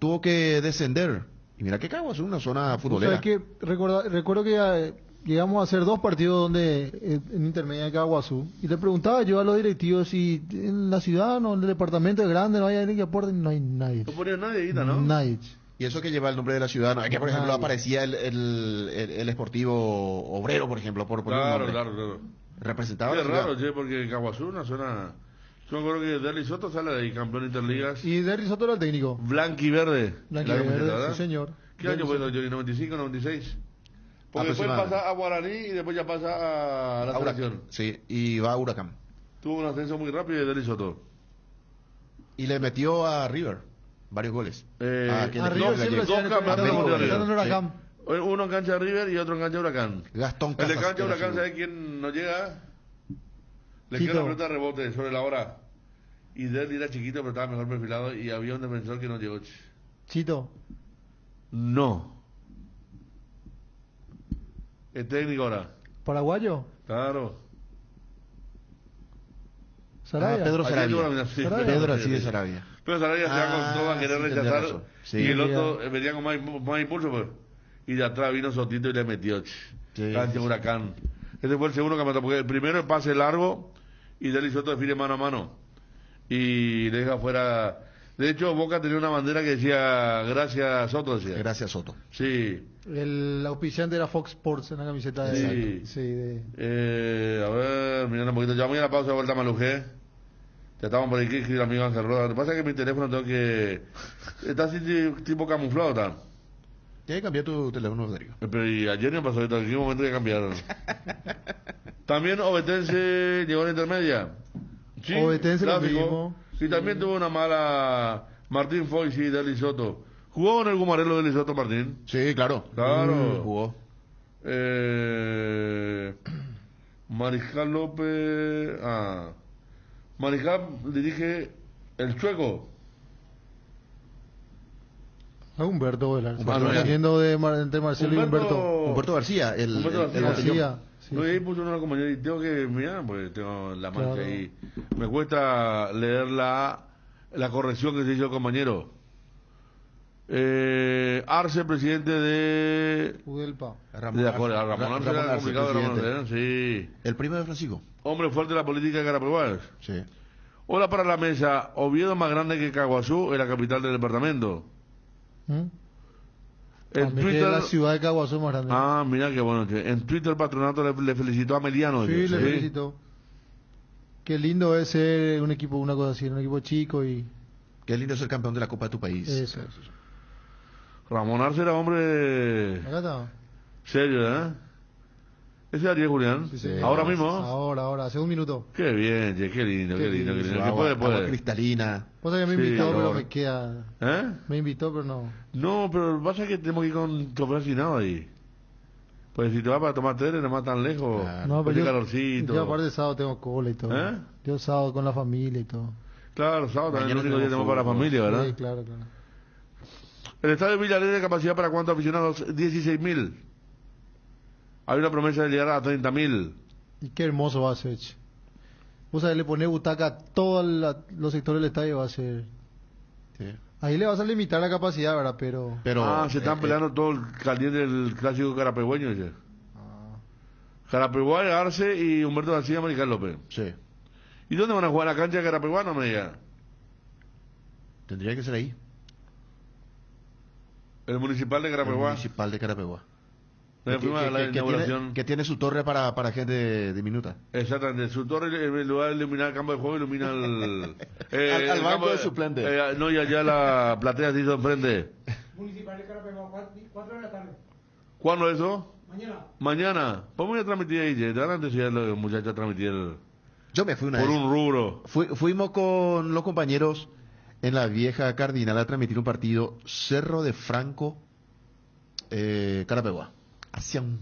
Tuvo que descender. Y mira que Caguazú es una zona futbolera. O sea, que recuerdo que llegamos a hacer 2 partidos donde en intermedia de Caguazú, y le preguntaba yo a los directivos si en la ciudad o en el departamento es grande no hay alguien que aporte, no hay nadie. No ponía nadie ahí, ¿no? Nadie. Y eso que lleva el nombre de la ciudad, ¿no? Es que, por ejemplo, Nadie. aparecía el Esportivo Obrero, por ejemplo, por poner un nombre. Claro. Representaba Es la ciudad. raro, che, porque Caguazú es una zona... Yo me acuerdo que Derli Soto sale de ahí, campeón interligas. Y Derry Soto era el técnico. Blanquiverde. La camiseta, Blanquiverde, ¿verdad? sí señor. ¿Qué año fue eso, Johnny? ¿95, 96? Porque después Aproximadamente. pasa a Guaraní y después ya pasa a la selección. Sí, y va a Huracán. Tuvo un ascenso muy rápido de Derli Soto. Y le metió a River varios goles. A River siempre dos hacían campeonatos el- mundiales. en Huracán. Uno en cancha de River y otro en cancha de Huracán. Gastón El de Casas. cancha de era Huracán, su- ¿sabe quién no llega? Le Quito. queda la pelota de rebote sobre la hora. Y Derli era chiquito, pero estaba mejor perfilado. Y había un defensor que no llegó. Chito. No. Es técnico ahora. Paraguayo. Claro. Sarabia. Pedro Ayer Sarabia. tuvo la- sí, Sarabia. Pedro así de Sarabia. Pero Sarabia se va con todo a querer sí, rechazar. tenés razón. Sí. Y el otro venía con más impulso, pues. Y de atrás vino Sotito y le metió. Sí, Cancha sí, sí. Huracán. Ese fue el segundo campeonato, porque el primero es pase largo y Derli Soto define mano a mano. Y le deja fuera. De hecho, Boca tenía una bandera que decía gracias Soto, decía. Gracias, Soto. Sí. El auspiciante era Fox Sports en la camiseta de... Sí. Sí, de... A ver, mirando un poquito. Ya voy a la pausa de vuelta, Malujé. Ya estamos por aquí, el amigo Ángel Roda. Lo que pasa es que mi teléfono tengo que... Está así tipo camuflado, está. Tienes que cambiar tu teléfono, Federico. Pero y ayer me pasó esto, ¿en qué momento ya cambiaron? También Ovetense llegó a la intermedia. Sí, Ovetense lo clásico. mismo. Y también tuvo una mala Martín Foy, sí, de Elisoto. ¿Jugó en el Gumarelo de Elisoto, Martín? Sí, claro. Claro. Jugó. Mariscal López... Mariscal dirige el Chueco. A Humberto Velar. Humberto Velar. Haciendo de entre Marcelo y Humberto. Humberto García, el Humberto el García. botellón. Sí, No, y ahí puso una compañera y tengo que mirar, pues tengo la mancha Claro. ahí. Me cuesta leer la corrección que se hizo el compañero. Arce, presidente de... Udelpa. de Ramón Arce era Arce, complicado de Ramón presidente. Arce, ¿eh? Sí. El primo de Francisco. Hombre fuerte de la política de Carapeguas. Sí. Hola para la mesa. Oviedo más grande que Caguazú, es la capital del departamento. ¿Mm? En También que Twitter... la ciudad de Caguazú es más grande. Ah, mira qué bueno. Che. En Twitter Patronato le felicitó a Meliano. Sí, che. le felicito. Qué lindo es ser un equipo, una cosa así, un equipo chico y... Qué lindo ser campeón de la Copa de tu país. Eso. Ramón Arce era hombre Acá está. serio, ¿eh? Ese es Ariel Julián. Sí, señor. Ahora mismo. Ahora, hace un minuto. Qué bien, che, qué lindo, qué lindo. Su ¿Qué agua, puede? agua cristalina. Cosa que me Sí, invitó, pero calor. me queda. ¿Eh? Me invitó, pero no. No, pero pasa que tenemos que ir con trofeo asignado ahí. Pues si te vas para tomar té, no más tan lejos. No, pero Hace yo, calorcito. yo aparte de sábado tengo cola y todo. ¿Eh? Yo sábado con la familia y todo. Claro, sábado también es el Mañana único día que tenemos para la familia, ¿verdad? Sí, claro. El estadio Villarreal de capacidad para cuántos aficionados? 16.000. Hay una promesa de llegar a 30.000. Y qué hermoso va a ser, che. Vos sabés, le ponés butaca a todos los sectores del estadio, va a ser. Sí. Ahí le vas a limitar la capacidad, ¿verdad? Pero. Se están peleando todo el caliente del clásico carapegüeño. Che. Carapeguá, Arce y Humberto García, Maricán López. Sí. ¿Y dónde van a jugar? ¿La cancha de Carapeguá? No me diga. Tendría que ser ahí. El municipal de El Carapeguá. municipal de Carapeguá. La fuimos a la inauguración. Que tiene su torre para gente diminuta. Exactamente, su torre, en lugar de iluminar el campo de juego, ilumina el... al el banco campo de suplente. no, y allá la platea se hizo enfrente. Municipal de Carapeguá, 4 de la tarde. ¿Cuándo eso? Mañana. Mañana. Pues voy a transmitir ahí, te van a decir a los muchachos a transmitir Yo me fui una por vez. un rubro. Fuimos con los compañeros en la vieja Cardinal a transmitir un partido Cerro de Franco, Carapeguá. Hacía un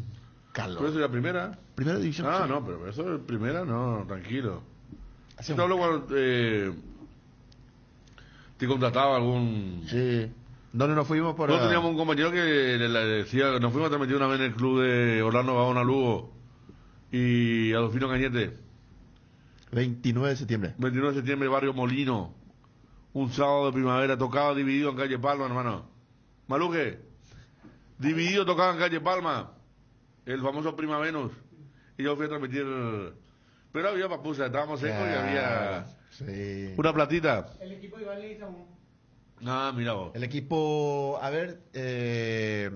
calor. ¿Pero eso es la primera? Primera división. Ah, sí. no, pero eso es primera, no, tranquilo. Hacía Yo te un- hablo cuando te contrataba algún... Sí. ¿Dónde nos fuimos por Nosotros teníamos un compañero que le decía, nos fuimos a transmitir una vez en el club de Orlando Gaona Lugo y Adolfino Cañete. 29 de septiembre. 29 de septiembre, Barrio Molino. Un sábado de primavera, tocado dividido en calle Palma, hermano. Maluque, dividido tocado en calle Palma. El famoso Prima Venus. Y yo fui a transmitir. Pero había papusa, estábamos secos y había Sí. una platita. El equipo de Iván le dice a uno. Ah, mira vos. El equipo, a ver, de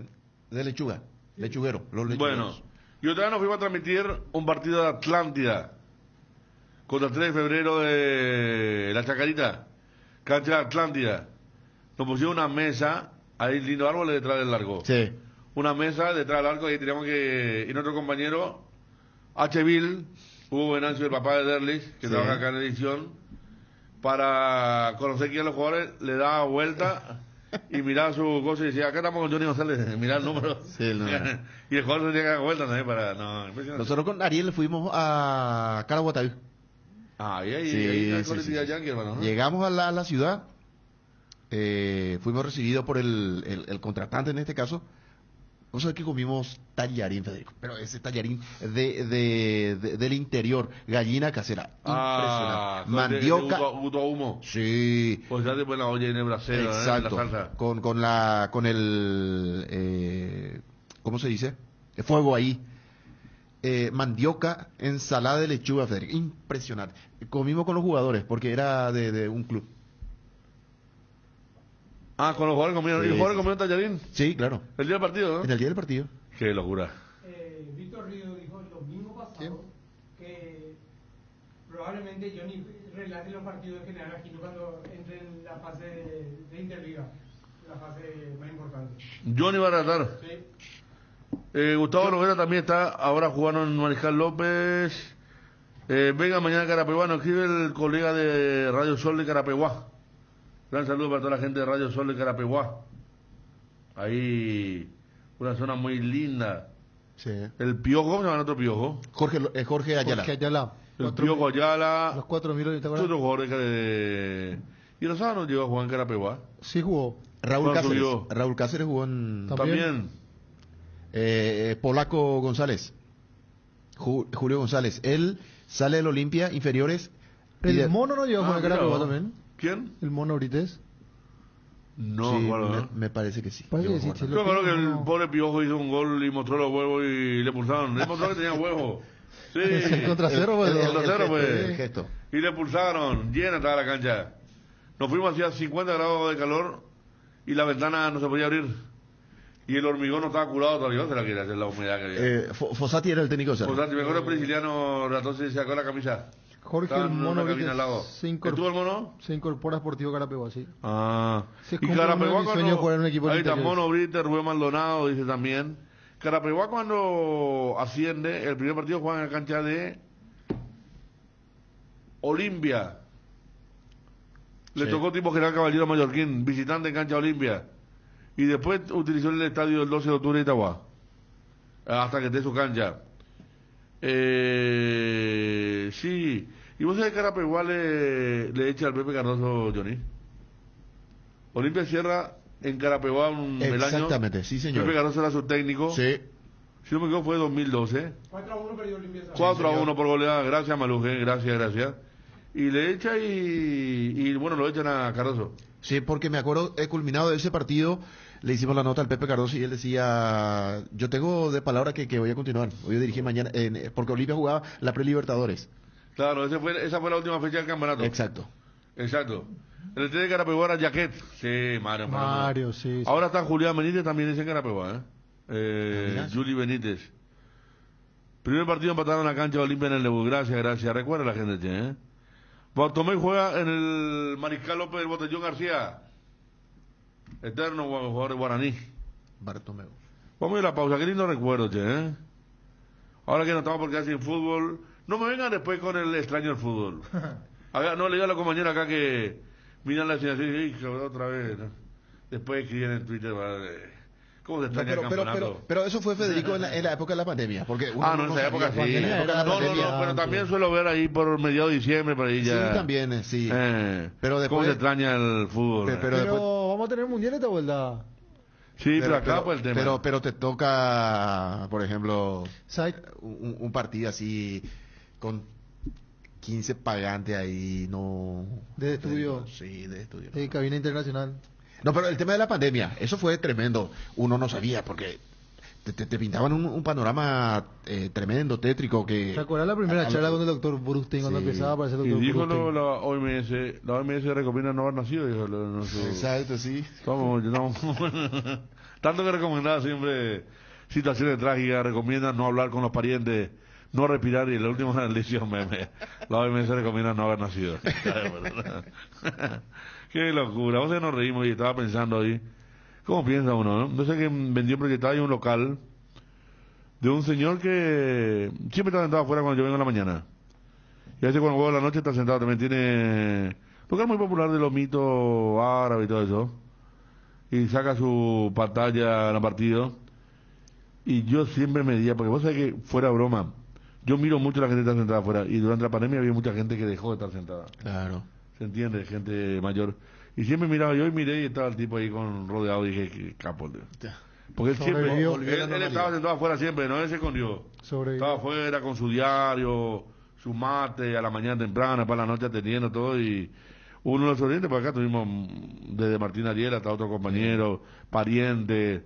lechuga. Lechuguero. Los lechugueros. Bueno, y otra vez nos fuimos a transmitir un partido de Atlántida. Contra el 3 de febrero de la Chacarita. Cancha de Atlántida. Nos pusieron una mesa, ahí lindo árbol detrás del largo. Sí. Una mesa detrás del arco y teníamos que... Y nuestro compañero, H. Bill, Hugo Venancio, el papá de Derlis, que Sí. trabaja acá en edición, para conocer quién los jugadores, le daba vuelta y miraba su cosa y decía, acá estamos con Johnny González, mirá el número. Sí, el número. Y el jugador se tenía que dar vuelta también para... No, impresionante. Nosotros con Ariel fuimos a Caraguatay. Ah, y ahí, Sí, ahí hay sí, colectividad sí, sí. yankee, hermano, ¿no? Llegamos a la ciudad, fuimos recibidos por el contratante en este caso. Vos sabés que comimos tallarín, Federico, pero ese tallarín del interior, gallina casera, Ah, impresionante. Mandioca, Guto Humo. sí, Pues ya después la olla en el brasero, exacto, la salsa. con el, ¿cómo se dice? El fuego ahí. Mandioca, ensalada de lechuga, Federico, impresionante. Comimos con los jugadores porque era de un club. Ah, con los jugadores comieron. Sí, ¿Y los jugadores sí. comieron tallarín? Sí, claro. El día del partido, ¿no? En el día del partido. Qué locura. Víctor Río dijo el domingo pasado que probablemente Johnny relate los partidos de General Aquino cuando entre en la fase de Interliga, la fase más importante. Johnny va a tratar. Sí. Gustavo Noguera también está ahora jugando en Mariscal López. Venga mañana Carapeguá, nos escribe el colega de Radio Sol de Carapeguá. Gran saludo para toda la gente de Radio Sol de Carapeguá. Ahí, una zona muy linda. Sí. El Piojo, ¿cómo se llama el otro Piojo? Jorge Ayala. Jorge Ayala. El Piojo Ayala. Los 4.000, ¿te acuerdas? Otro jugador de... Y Rosado nos llegó a jugar en Carapeguá. Sí jugó. Raúl ¿Cuándo Cáceres. subió? Raúl Cáceres jugó en... También. Polaco González. Julio González. Él sale del Olimpia inferiores. El mono no llegó a jugar en mira Carapeguá vos. también. ¿Quién? El mono Brites. No, Sí, bueno, me parece que sí. Parece que Llegó sí, a sí, jugar. yo creo que el no. pobre Piojo hizo un gol y mostró los huevos y le pulsaron. Le mostró que tenía huevos. Sí. El contracero, pues. El contracero, gesto, pues. el gesto. Y le pulsaron. Llena estaba la cancha. Nos fuimos hacia 50 grados de calor y la ventana no se podía abrir. Y el hormigón no estaba curado todavía. ¿Se la quiere hacer la humedad que había? Fossati era el técnico de Cerro. Por tanto, me acuerdo el Prisciliano Ratón se sacó la camisa. Jorge Estaba el en Mono una cabina Brites al lado. ¿Estuvo el Mono? Se incorpora a Sportivo Carapeguá, sí. Ah. Se Y cumple Carapeguá uno de mis sueños jugar en un equipo ahí de está interiores. Mono Brites, Rubén Maldonado dice también. Carapeguá cuando asciende, el primer partido juega en la cancha de Olimpia. Le Sí. tocó tipo General Caballero Mallorquín, visitante en cancha Olimpia. Y después utilizó el estadio el 12 de octubre de Itagua. Hasta que esté su cancha. Sí. ¿Y vos sabés que Carapeguá le echa al Pepe Cardoso, Johnny? Olimpia cierra en Carapeguá el año. Exactamente, sí, señor. Pepe Cardoso era su técnico. Sí. Si no me equivoco fue 2012. 4-1 perdió Olimpia. 4-1 por goleada. Gracias, Maluje. Gracias. Y le echa y bueno, lo echan a Cardoso. Sí, porque me acuerdo, he culminado de ese partido, le hicimos la nota al Pepe Cardoso y él decía, yo tengo de palabra que voy a continuar, voy a dirigir mañana, porque Olimpia jugaba la pre-Libertadores. Claro, esa fue la última fecha del campeonato. Exacto. El TD de Carapeguá era Jaquet. Sí, Mario. Sí. Ahora está Julián Benítez también dice en Carapeguá, Juli Benítez. Primer partido empataron en la cancha de Olimpia en el debut. Gracias. Recuerda la gente, che, Bartomeu juega en el Mariscal López del Botellón García. Eterno jugador de Guaraní. Bartomeu. Vamos a ir a la pausa. Qué lindo recuerdo, che, Ahora que no estamos porque hacen fútbol. No me vengan después con el extraño del fútbol. No, le digo a la compañera acá que miran la asignación y dicen, otra vez. ¿No? Después escriben en Twitter, ¿cómo se extraña el campeonato? Pero eso fue, Federico, en la época de la pandemia. Porque uno en esa época sí. En la época de la pandemia, pero también suelo ver ahí por mediados de diciembre, por ahí ya. Sí, también, sí. Pero después, ¿cómo se extraña el fútbol? Pero después, vamos a tener mundial esta vuelta. Sí, pero acá fue el tema. Pero te toca, por ejemplo, un partido así con 15 pagantes ahí, no... De estudio. Sí, de estudio. De cabina internacional. No, pero el tema de la pandemia, eso fue tremendo. Uno no sabía, porque te pintaban un panorama tremendo, tétrico. ¿Te acuerdas la primera charla con el doctor Brustein cuando empezaba a aparecer el doctor Brustein? Brustein? Y dijo la OMS recomienda no haber nacido. Dijo, Exacto, sí. Tanto que recomendaba siempre situaciones trágicas, recomienda no hablar con los parientes, no respirar, y la última lección la OMS recomienda no haber nacido. Qué locura. Vos nos reímos y estaba pensando ahí. ¿Cómo piensa uno, no? No sé que vendió proyectado ahí un local de un señor que siempre está sentado afuera cuando yo vengo en la mañana. Y a veces cuando vuelvo a la noche está sentado. También tiene local muy popular de los mitos árabes y todo eso. Y saca su pantalla en el partido. Y yo siempre me decía, porque vos sabés que fuera broma, yo miro mucho a la gente que está sentada afuera. Y durante la pandemia había mucha gente que dejó de estar sentada. Claro. ¿Se entiende? Gente mayor. Y siempre miraba yo y miré y estaba el tipo ahí rodeado y dije, qué capo. Porque él siempre, él estaba sentado afuera siempre, no él se escondió. Estaba afuera con su diario, su mate, a la mañana temprana, para la noche atendiendo todo. Y uno de los orientes, por acá tuvimos desde Martín Ariel hasta otro compañero, parientes,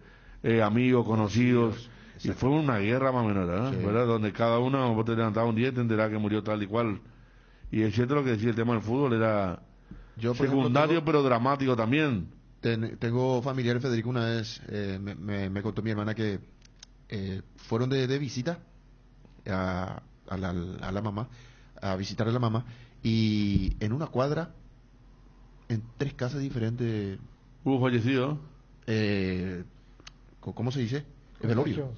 amigos, conocidos. Y fue una guerra más o menos, ¿verdad? Donde cada uno, vos te levantabas un día y te enterabas que murió tal y cual. Y es cierto lo que decía el tema del fútbol, era secundario pero dramático también. Tengo familiares, Federico, una vez me contó mi hermana que fueron de visita a la mamá, a visitar a la mamá, y en una cuadra, en 3 casas diferentes... ¿Hubo fallecido? ¿Cómo se dice? Velorio.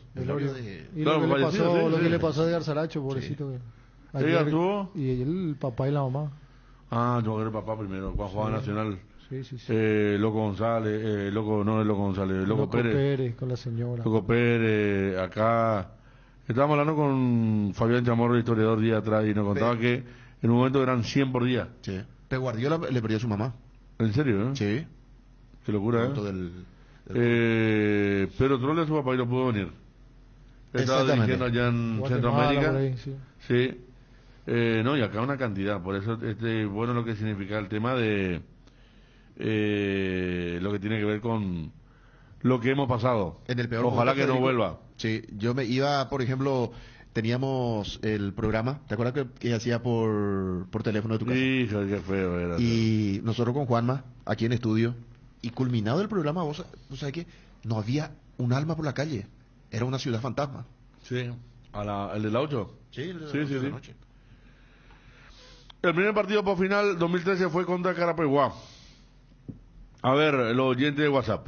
Y lo que le pasó a Edgar Saracho, pobrecito. ¿Ella estuvo? Y el papá y la mamá. Yo creo el papá primero, cuando jugaba Nacional. Sí. Loco González, Loco González, Loco Pérez con la señora. Loco Pérez, acá. Estábamos hablando con Fabián Chamorro, el historiador, día atrás, y nos contaba que en un momento eran 100 por día. Sí. Pep Guardiola le perdió a su mamá. ¿En serio? Sí. Qué locura, pero Trolle a su papá y no pudo venir. Estaba dirigiendo allá en Centroamérica. Ahí, sí. Y acá una cantidad. Por eso bueno lo que significa el tema de lo que tiene que ver con lo que hemos pasado. En el peor Ojalá que no Federico, vuelva. Sí, yo me iba, por ejemplo, teníamos el programa, ¿te acuerdas que hacía por teléfono de tu casa? Sí, qué feo era. Y nosotros con Juanma, aquí en estudio, y culminado el programa, vos sabés que no había un alma por la calle. Era una ciudad fantasma. Sí. ¿El de la 8? Sí, el de la 8 sí. de la noche. El primer partido por final 2013 fue contra Carapeguá. A ver, los oyentes de WhatsApp.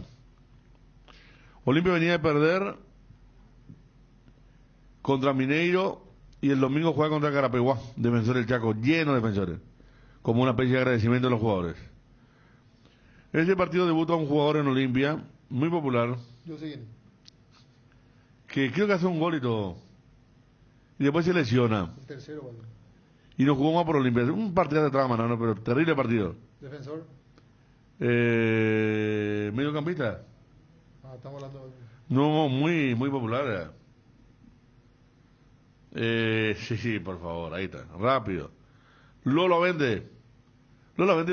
Olimpia venía de perder contra Mineiro y el domingo juega contra Carapeguá, Defensor del Chaco, lleno de defensores, como una especie de agradecimiento a los jugadores. Ese partido debuta un jugador en Olimpia, muy popular, Yo sé quién. que creo que hace un gol y todo, y después se lesiona, El tercero, ¿vale? y no jugó más por Olimpia. Un partido de trama, no, pero terrible partido. Defensor. Mediocampista. Ah, estamos hablando de... No, muy popular. Sí, por favor, ahí está, rápido. Lolo Vende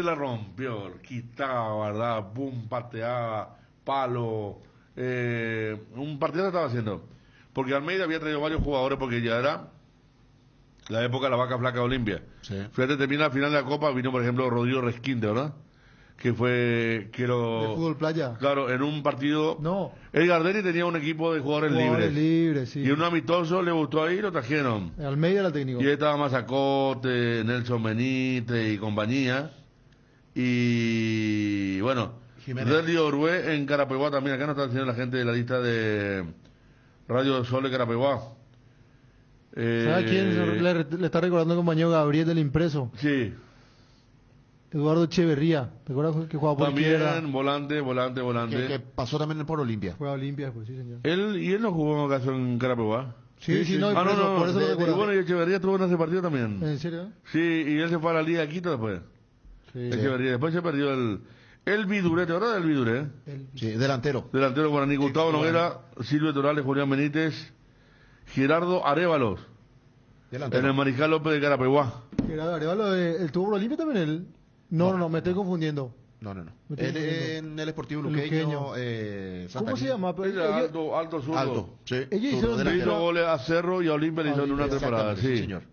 la rompió, quitaba, ¿verdad? Pum, pateaba, palo. Un partido estaba haciendo. Porque Almeida había traído varios jugadores porque ya era la época de la vaca flaca de Olimpia. Sí. Fíjate, termina la final de la Copa, vino por ejemplo Rodrigo Resquinte, ¿verdad? Que fue, De fútbol playa. Claro, en un partido. No. El Gardeni tenía un equipo de jugadores libres. Sí. Y un amistoso le gustó ahí y lo trajeron. Almeida era el técnico. Y ahí estaba Mazacote, Nelson Benítez y compañía. Y bueno, Relly Orué en Carapeguá también. Acá nos está diciendo la gente de la lista de Radio Sol de Carapeguá. ¿Sabe quién le está recordando el compañero Gabriel del Impreso? Sí. Eduardo Echeverría. ¿Te acuerdas que jugaba por También izquierda? volante. Que pasó también por Olimpia. Juega Olimpia, pues sí, señor. Él no jugó acaso en Carapeguá. Sí, no, por eso lo Y recuerdo. bueno, y Echeverría estuvo en ese partido también. ¿En serio? Sí, y él se fue a la Liga de Quito después. Sí. Echeverría. Después se perdió el Viduré, ¿te acuerdas del Viduré? Sí, delantero. Delantero guaraní, Gustavo Noguera, Silvio Torales, Julián Benítez, Gerardo Arévalos, Delantero. en el Mariscal López de Carapeguá. Gerardo Arevalo, ¿el tuvo por Olimpia también él? No, me estoy confundiendo. No. Me estoy confundiendo. En el Sportivo El Luqueño. ¿Cómo se llama? Alto zurdo. Alto, sí. Ellos Zurdo, hicieron Le delantero. hizo goles a Cerro y a Olimpia le hizo en una temporada, Exactamente, sí. señor.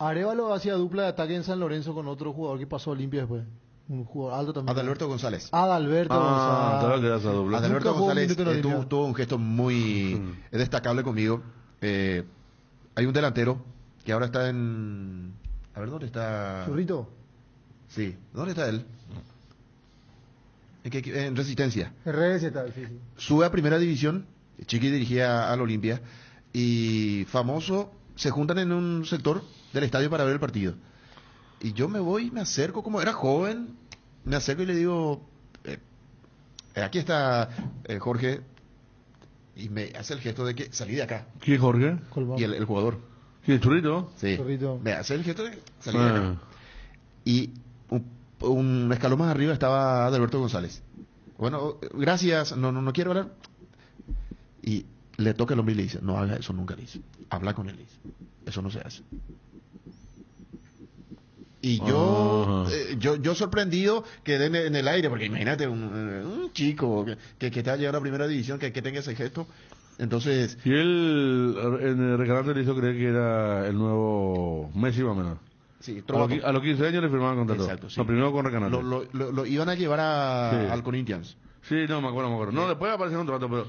Arevalo hacía dupla de ataque en San Lorenzo con otro jugador que pasó a Olimpia después. Un jugador alto también. Adalberto González. Adalberto Claro que González. era esa doble. Adalberto Nunca jugó un González minuto en Olimpia. tuvo un gesto muy destacable conmigo. Hay un delantero que ahora está en... A ver, ¿dónde está? Churrito. Sí, ¿dónde está él? En Resistencia. RS tal, sí. Sube a primera división, Chiqui dirigía al Olimpia, y famoso, se juntan en un sector del estadio para ver el partido. Y yo me voy, me acerco, como era joven, me acerco y le digo, aquí está Jorge, y me hace el gesto de que salí de acá. ¿Quién es Jorge? Y el jugador. ¿Quién es Churrito? Sí. Churrito. Me hace el gesto de salir de acá. Ah. Y un escalón más arriba estaba Adalberto González. Bueno, gracias, no quiero hablar. Y le toca el hombre y le dice, no haga eso, nunca le dice. Habla con él, le dice. Eso no se hace. Y yo sorprendido quedé en el aire, porque imagínate un chico que está llegando a primera división, que tenga ese gesto. Entonces... Y él en el recalante le hizo creer que era el nuevo Messi más o menos. Sí, a los 15 años le firmaban contrato. Exacto, sí. No, primero con Recanate. Lo iban a llevar al Corinthians. Sí, no, me acuerdo. No, después apareció un contrato, pero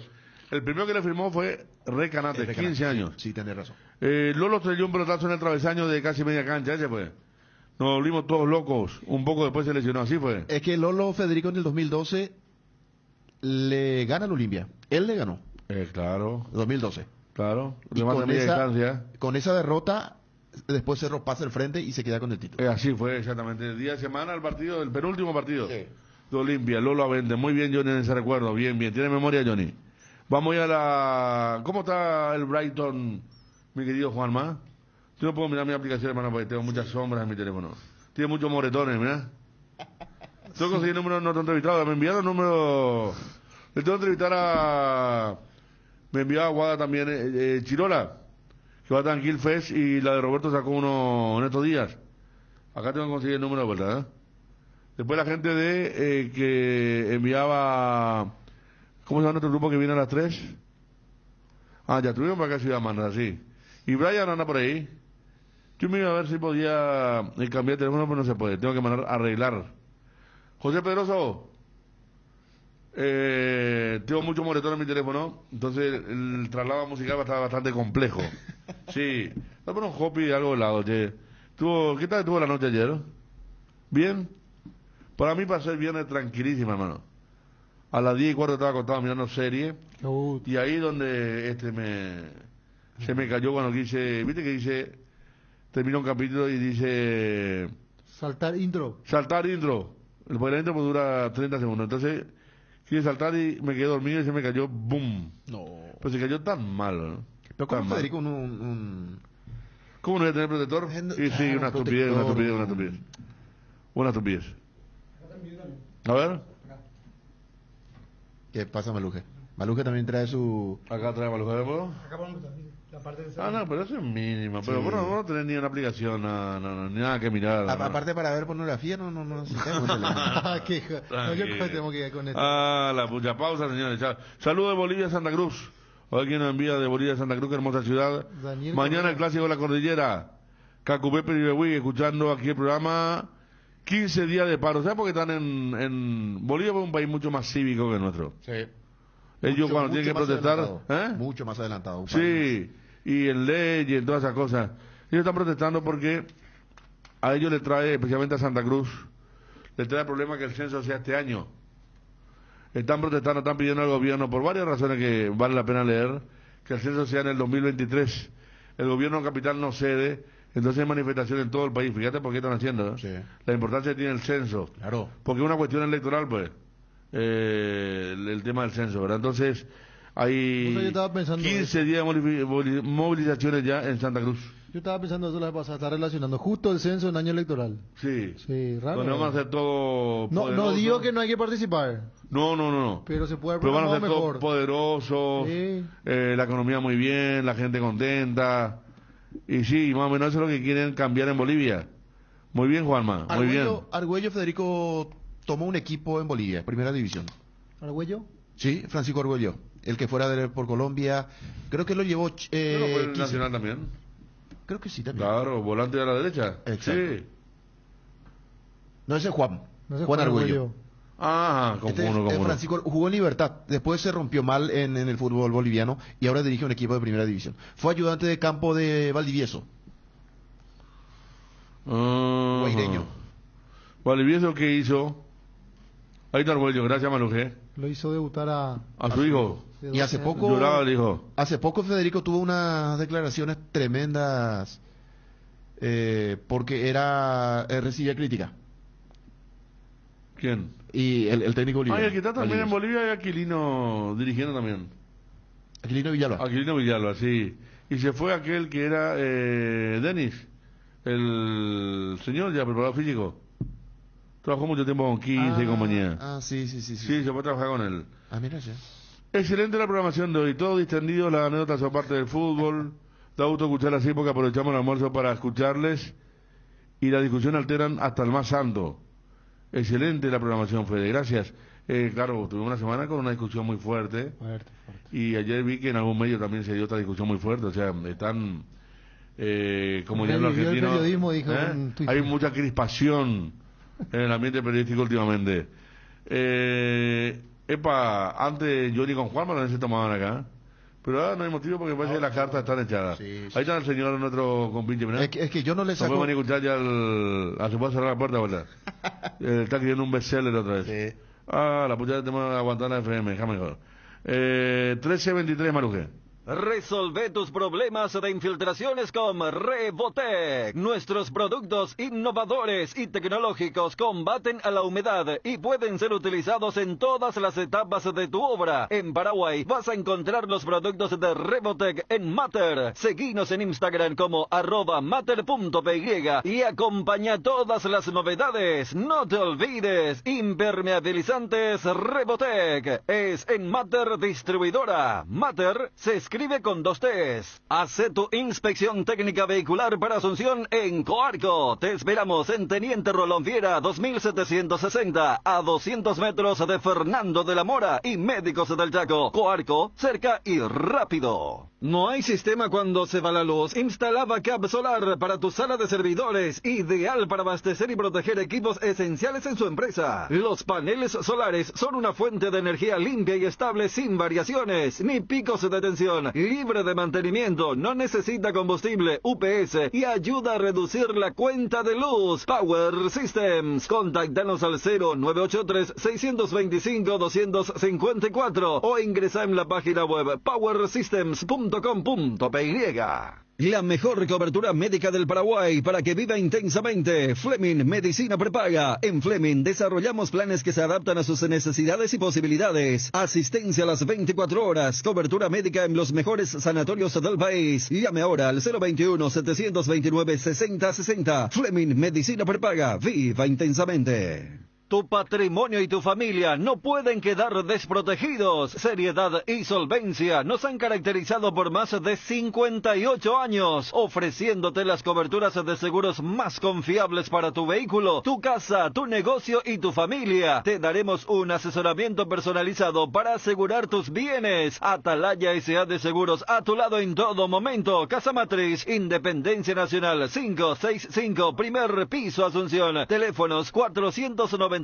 el primero que le firmó fue Recanate, 15 años. Sí, tenés razón. Lolo estrelló un pelotazo en el travesaño de casi media cancha, ese fue. Nos volvimos todos locos. Un poco después se lesionó, así fue. Es que Lolo Federico en el 2012 le gana al Olimpia. Él le ganó. Claro. 2012. Claro. Y con esa derrota, después Cerro pasa al frente y se queda con el título. Así fue, exactamente. El día de semana, el penúltimo partido de Olimpia. Lolo Avende. Muy bien, Johnny, en ese recuerdo. Bien. ¿Tiene memoria, Johnny? Vamos ya a la... ¿Cómo está el Brighton, mi querido Juanma? Yo no puedo mirar mi aplicación, hermano, porque tengo muchas sombras en mi teléfono. Tiene muchos moretones, mira. Tengo que conseguir números no te entrevistados. Me enviaron números... Le tengo que entrevistar a... Me enviaba a Guada también, Chirola, que va a Tranquil Fest, y la de Roberto sacó uno en estos días. Acá tengo que conseguir el número de vuelta, ¿eh? Después la gente de que enviaba... ¿Cómo se llama nuestro grupo que viene a las 3? Ya tuvimos para acá Ciudad Manra, sí. Y Brian anda por ahí. Yo me iba a ver si podía cambiar de teléfono, pero no se puede. Tengo que mandar a arreglar. José Pedroso, tengo mucho moretón en mi teléfono, entonces el traslado musical va a estar bastante complejo. Sí, voy a poner un hopi de algo de lado, che. ¿Qué tal estuvo la noche ayer? ¿Bien? Para mí pasé el viernes tranquilísima, hermano. A las 10:15 estaba acostado mirando serie. Y ahí donde se me cayó cuando quise, viste que dice, termina un capítulo y dice... Saltar intro. Porque la intro dura 30 segundos. Entonces, quise saltar y me quedé dormido y se me cayó, ¡boom! No. Pero se cayó tan mal, ¿no? Pero ¿cómo Federico ¿Cómo no debe tener protector? Sí, una estupidez. Una estupidez. A ver. ¿Qué pasa, Maluje? Maluje también trae su... Acá trae Maluje, ¿verdad? Acá ponemos la parte de... No, pero eso es mínima. Pero Sí. vos no tenés ni una aplicación, ni nada que mirar. Aparte para ver pornografía no necesitamos Yo tengo que ir con esto. La pucha pausa, señores. Saludos de Bolivia, Santa Cruz. Hoy quien nos envía de Bolivia, Santa Cruz, qué hermosa ciudad. Daniel Mañana Correa. el clásico de la cordillera. Cacupepe y Behuí, escuchando aquí el programa. 15 días de paro. ¿Sabes por qué están en Bolivia? Es un país mucho más cívico que el nuestro. Sí. Ellos cuando tienen que protestar... Mucho más adelantado. Sí, y en ley y en todas esas cosas. Ellos están protestando porque a ellos les trae, especialmente a Santa Cruz, les trae el problema que el censo sea este año. Están protestando, están pidiendo al gobierno, por varias razones que vale la pena leer, que el censo sea en el 2023. El gobierno capital no cede, entonces hay manifestaciones en todo el país. Fíjate por qué están haciendo, ¿no? Sí. La importancia que tiene el censo. Claro. Porque es una cuestión electoral, pues, el tema del censo, ¿verdad? Entonces, hay Yo estaba pensando 15 días de movilizaciones ya en Santa Cruz. Yo estaba pensando eso la vez pasada, está relacionando justo el censo en año electoral. Sí. Sí, raro. Donde van a hacer todo No digo que no hay que participar, No. pero se puede haber Pero van a ser programado todos mejor. poderosos, Sí. la economía muy bien, la gente contenta. Y sí, más o menos eso es lo que quieren cambiar en Bolivia. Muy bien, Juanma, muy bien. Argüello, Federico, tomó un equipo en Bolivia, primera división. ¿Argüello? Sí, Francisco Argüello, el que fuera por Colombia. Creo que lo llevó... ¿No fue el 15. Nacional también? Creo que sí, también. Claro, volante a la derecha. Exacto. Sí. No, ese es Juan. No sé, Juan Argüello. Ah, como uno. Francisco jugó en Libertad, después se rompió mal en el fútbol boliviano y ahora dirige un equipo de primera división. Fue ayudante de campo de Valdivieso. Guaireño. Valdivieso, ¿qué hizo? Ahí está Argüello, gracias Maluje. Lo hizo debutar a su hijo. Y hace poco... Lloraba el hijo. Hace poco Federico tuvo unas declaraciones tremendas porque recibía crítica. ¿Quién? Y el técnico boliviano. Ah, y el que está también en Bolivia es Aquilino dirigiendo también. Aquilino Villalba. Aquilino Villalba, sí. Y se fue aquel que era Denis, el señor ya preparado físico. Trabajó mucho tiempo con 15 y compañía. Sí. Sí, se fue a trabajar con él. Mira ya. Excelente la programación de hoy, todo distendido, las anécdotas son parte del fútbol. Da gusto escuchar así porque aprovechamos el almuerzo para escucharles y la discusión alteran hasta el más santo. Excelente la programación, Fede, gracias. Claro, tuvimos una semana con una discusión muy fuerte. Y ayer vi que en algún medio también se dio otra discusión muy fuerte. O sea, están, como ya en los argentinos, periodismo, dijo en Twitter. hay mucha crispación en el ambiente periodístico últimamente. Antes Johnny con Juan no se tomaban acá. Pero ahora no hay motivo porque parece que las cartas están echadas. Sí. Ahí está el señor, nuestro compinche, ¿verdad? Es que yo no le saco... No pueden escuchar ya se puede cerrar la puerta, ¿verdad? Está escribiendo un bestseller otra vez. Sí. La puta de tema de aguantar la FM, déjame mejor. 1323, Maruje. Resolve tus problemas de infiltraciones con Revotec. Nuestros productos innovadores y tecnológicos combaten a la humedad y pueden ser utilizados en todas las etapas de tu obra. En Paraguay vas a encontrar los productos de Revotec en Mater. Seguinos en Instagram como @mater.py y acompaña todas las novedades. No te olvides, impermeabilizantes Revotec. Es en Mater Distribuidora. Mater se escribe con 2 T's. Hace tu inspección técnica vehicular para Asunción en Coarco. Te esperamos en Teniente Rolón Viera 2760 a 200 metros de Fernando de la Mora y Médicos del Chaco. Coarco, cerca y rápido. ¿No hay sistema cuando se va la luz? Instala Backup Solar para tu sala de servidores, ideal para abastecer y proteger equipos esenciales en su empresa. Los paneles solares son una fuente de energía limpia y estable sin variaciones ni picos de tensión. instalación, libre de mantenimiento, no necesita combustible, UPS y ayuda a reducir la cuenta de luz. Power Systems. Contáctanos al 0983-625-254 o ingresa en la página web powersystems.com.py. La mejor cobertura médica del Paraguay para que viva intensamente. Fleming Medicina Prepaga. En Fleming desarrollamos planes que se adaptan a sus necesidades y posibilidades. Asistencia a las 24 horas. Cobertura médica en los mejores sanatorios del país. Llame ahora al 021-729-6060. Fleming Medicina Prepaga. Viva intensamente. Tu patrimonio y tu familia no pueden quedar desprotegidos. Seriedad y solvencia nos han caracterizado por más de 58 años, ofreciéndote las coberturas de seguros más confiables para tu vehículo, tu casa, tu negocio y tu familia. Te daremos un asesoramiento personalizado para asegurar tus bienes. Atalaya S.A. de Seguros, a tu lado en todo momento. Casa Matriz, Independencia Nacional 565, primer piso, Asunción. Teléfonos 492-811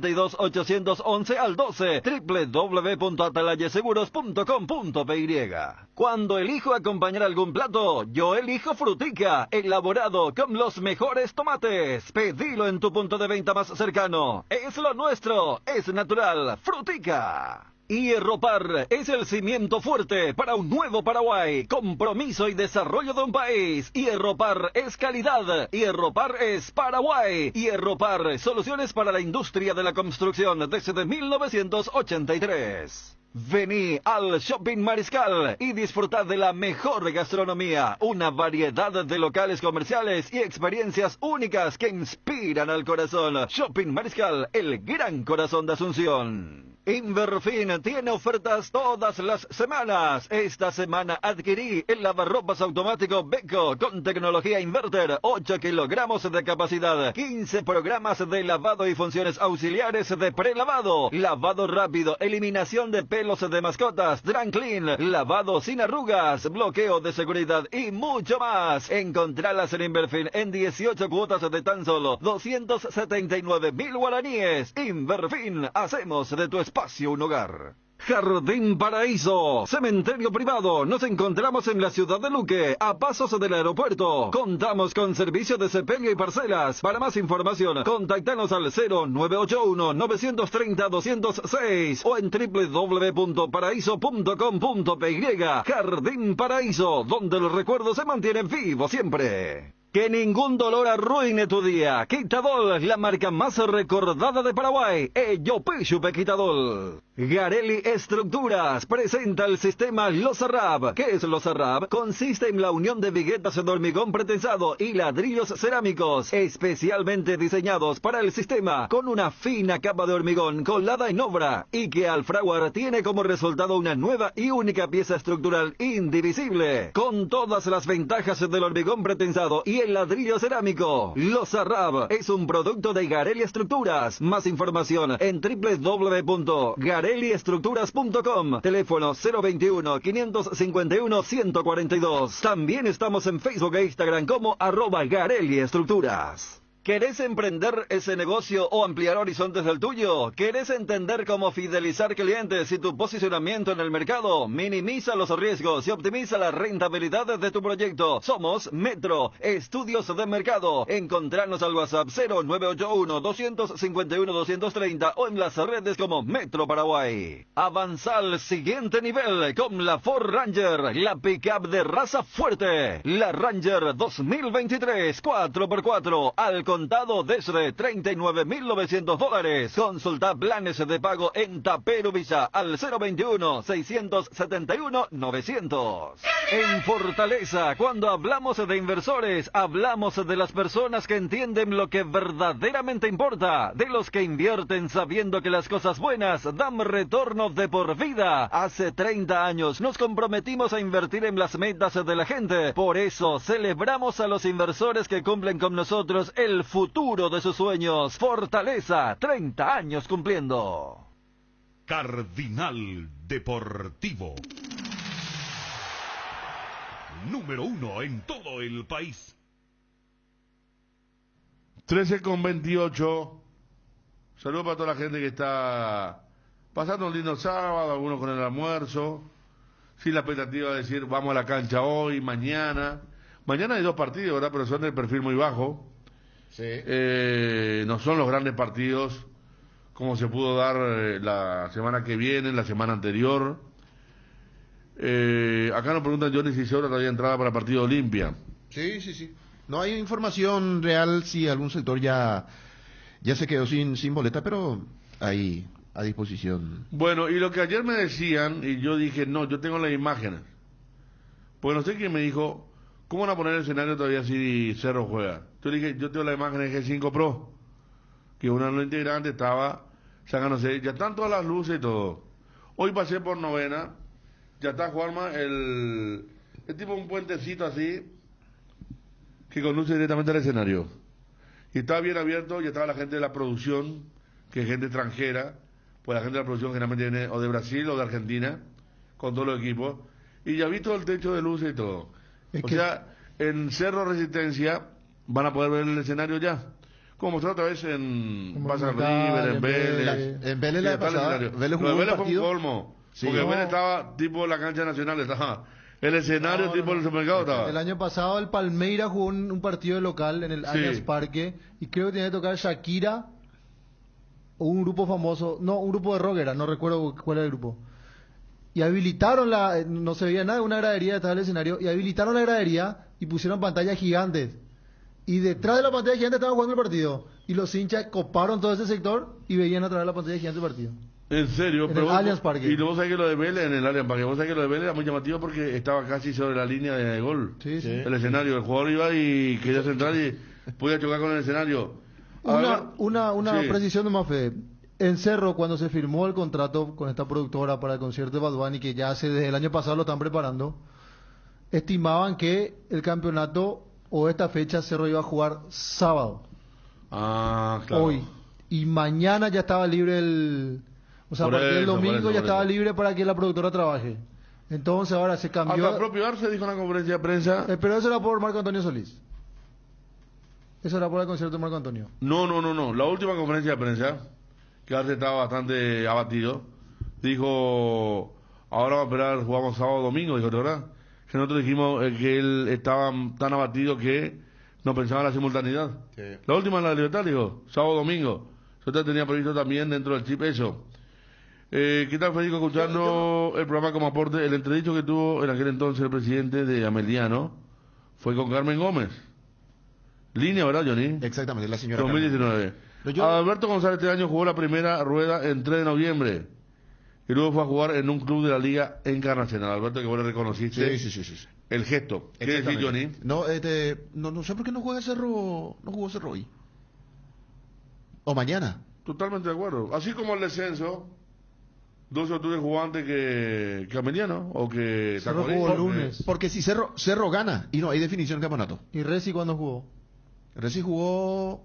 al 12, www.atalayaseguros.com.py. Cuando elijo acompañar algún plato, yo elijo Frutica, elaborado con los mejores tomates. Pedilo en tu punto de venta más cercano. Es lo nuestro, es natural. Frutica. Hierropar es el cimiento fuerte para un nuevo Paraguay, compromiso y desarrollo de un país. Hierropar es calidad, Hierropar es Paraguay. Hierropar, soluciones para la industria de la construcción desde 1983. Vení al Shopping Mariscal y disfrutad de la mejor gastronomía, una variedad de locales comerciales y experiencias únicas que inspiran al corazón. Shopping Mariscal, el gran corazón de Asunción. Inverfin tiene ofertas todas las semanas. Esta semana adquirí el lavarropas automático Beko con tecnología inverter, 8 kilogramos de capacidad, 15 programas de lavado y funciones auxiliares de prelavado, lavado rápido, eliminación de pelos de mascotas, dry clean, lavado sin arrugas, bloqueo de seguridad y mucho más. Encontralas en Inverfin en 18 cuotas de tan solo 279.000 guaraníes. Inverfin, hacemos de tu espacio un hogar. Jardín Paraíso, cementerio privado. Nos encontramos en la ciudad de Luque, a pasos del aeropuerto. Contamos con servicio de sepelio y parcelas. Para más información, contactanos al 0981-930-206 o en www.paraíso.com.py. Jardín Paraíso, donde el recuerdo se mantiene vivo siempre. Que ningún dolor arruine tu día. Quitadol, la marca más recordada de Paraguay. Yopishupe Quitadol. Garelli Estructuras presenta el sistema Losarrab. ¿Qué es Losarrab? Consiste en la unión de viguetas de hormigón pretensado y ladrillos cerámicos, especialmente diseñados para el sistema, con una fina capa de hormigón colada en obra, y que al fraguar tiene como resultado una nueva y única pieza estructural indivisible, con todas las ventajas del hormigón pretensado y el ladrillo cerámico. Losarrab es un producto de Garelli Estructuras. Más información en www.garelliestructuras.com. Teléfono 021-551-142. También estamos en Facebook e Instagram como @Garelli Estructuras. ¿Querés emprender ese negocio o ampliar horizontes del tuyo? ¿Querés entender cómo fidelizar clientes y tu posicionamiento en el mercado? Minimiza los riesgos y optimiza la rentabilidad de tu proyecto. Somos Metro, Estudios de Mercado. Encontrarnos al WhatsApp 0981-251-230 o en las redes como Metro Paraguay. Avanza al siguiente nivel con la Ford Ranger, la pickup de raza fuerte. La Ranger 2023 4x4 al contado desde $39.900. Consulta planes de pago en Taperu Visa al 021-671-900. En Fortaleza, cuando hablamos de inversores, hablamos de las personas que entienden lo que verdaderamente importa, de los que invierten sabiendo que las cosas buenas dan retorno de por vida. Hace 30 años nos comprometimos a invertir en las metas de la gente. Por eso celebramos a los inversores que cumplen con nosotros el futuro de sus sueños. Fortaleza, 30 años cumpliendo. Cardinal Deportivo. Número 1 en todo el país. 13:28. Saludos para toda la gente que está pasando un lindo sábado, algunos con el almuerzo. sin la expectativa de decir vamos a la cancha hoy, mañana. Mañana hay 2 partidos, ¿verdad? Pero son de perfil muy bajo. Sí. No son los grandes partidos como se pudo dar la semana que viene, la semana anterior. Acá nos preguntan Johnny si Sobra todavía entrada para partido Olimpia. Sí. No hay información real si algún sector ya se quedó sin boleta, pero ahí a disposición. Bueno, y lo que ayer me decían, y yo dije, no, yo tengo las imágenes. Pues no sé quién me dijo, ¿cómo van a poner el escenario todavía si Cerro juega? Yo dije, yo tengo las imágenes de G5 Pro, que uno de los integrantes estaba sacándose, ya están todas las luces y todo. Hoy pasé por Novena, ya está Juanma, el tipo un puentecito así, que conduce directamente al escenario. Y estaba bien abierto, ya estaba la gente de la producción, que es gente extranjera, pues la gente de la producción generalmente viene o de Brasil o de Argentina, con todos los equipos, y ya vi todo el techo de luces y todo. O sea, en Cerro Resistencia van a poder ver el escenario ya. Como mostró otra vez en Pasa River, en Vélez. En Vélez la pasada, Vélez jugó Vélez un fue un partido. colmo, Sí. porque No. Vélez estaba tipo la cancha nacional, estaba el escenario tipo el supermercado estaba. El año pasado el Palmeiras jugó un partido de local en el Sí. Allianz Parque y creo que tenía que tocar Shakira o un grupo famoso, no, un grupo de rock era, no recuerdo cuál era el grupo. Y habilitaron no se veía nada de una gradería detrás del escenario, y habilitaron la gradería y pusieron pantallas gigantes. Y detrás de la pantalla gigante estaban jugando el partido. Y los hinchas coparon todo ese sector y veían a través de la pantalla gigante el partido. En serio, En pero el Allianz Parque. Y vos sabés que lo de Vélez, en el Allianz Parque, vos sabés que lo de Vélez era muy llamativo porque estaba casi sobre la línea de gol. Sí, sí. El escenario, el jugador iba y quería centrar y podía chocar con el escenario. Una Sí. precisión de Mafé. En Cerro, cuando se firmó el contrato con esta productora para el concierto de Bad Bunny, que ya desde el año pasado lo están preparando, estimaban que el campeonato o esta fecha Cerro iba a jugar sábado. Ah, claro. Hoy. Y mañana ya estaba libre o sea, a partir del domingo ya estaba libre para que la productora trabaje. Entonces ahora se cambió. Hasta el propio Arce dijo en la conferencia de prensa. Pero eso era por Marco Antonio Solís. Eso era por el concierto de Marco Antonio. No. La última conferencia de prensa, que Arce estaba bastante abatido, dijo, ahora vamos a esperar, jugamos sábado domingo, dijo, ¿verdad? Que nosotros dijimos que él estaba tan abatido que no pensaba en la simultaneidad. Sí. La última en la Libertad, dijo, sábado domingo. Yo tenía previsto también dentro del chip eso. ¿Qué tal, Federico, escuchando el programa como aporte? El entredicho que tuvo en aquel entonces el presidente de Ameliano fue con Carmen Gómez. Línea, ¿verdad, Johnny? Exactamente, la señora 2019. Carmen. Alberto González este año jugó la primera rueda en 3 de noviembre. Y luego fue a jugar en un club de la Liga Encarnacional. Alberto, que vos le reconociste Sí. el gesto. ¿Qué decir, Johnny? No, no sé por qué no juega Cerro, no jugó Cerro hoy. O mañana. Totalmente de acuerdo. Así como el descenso, 12 de octubre jugó antes que Ameliano o que Cerro Tacorín, jugó el o que- lunes. Porque si Cerro gana y no hay definición en campeonato. ¿Y Resi cuándo jugó? Reci jugó.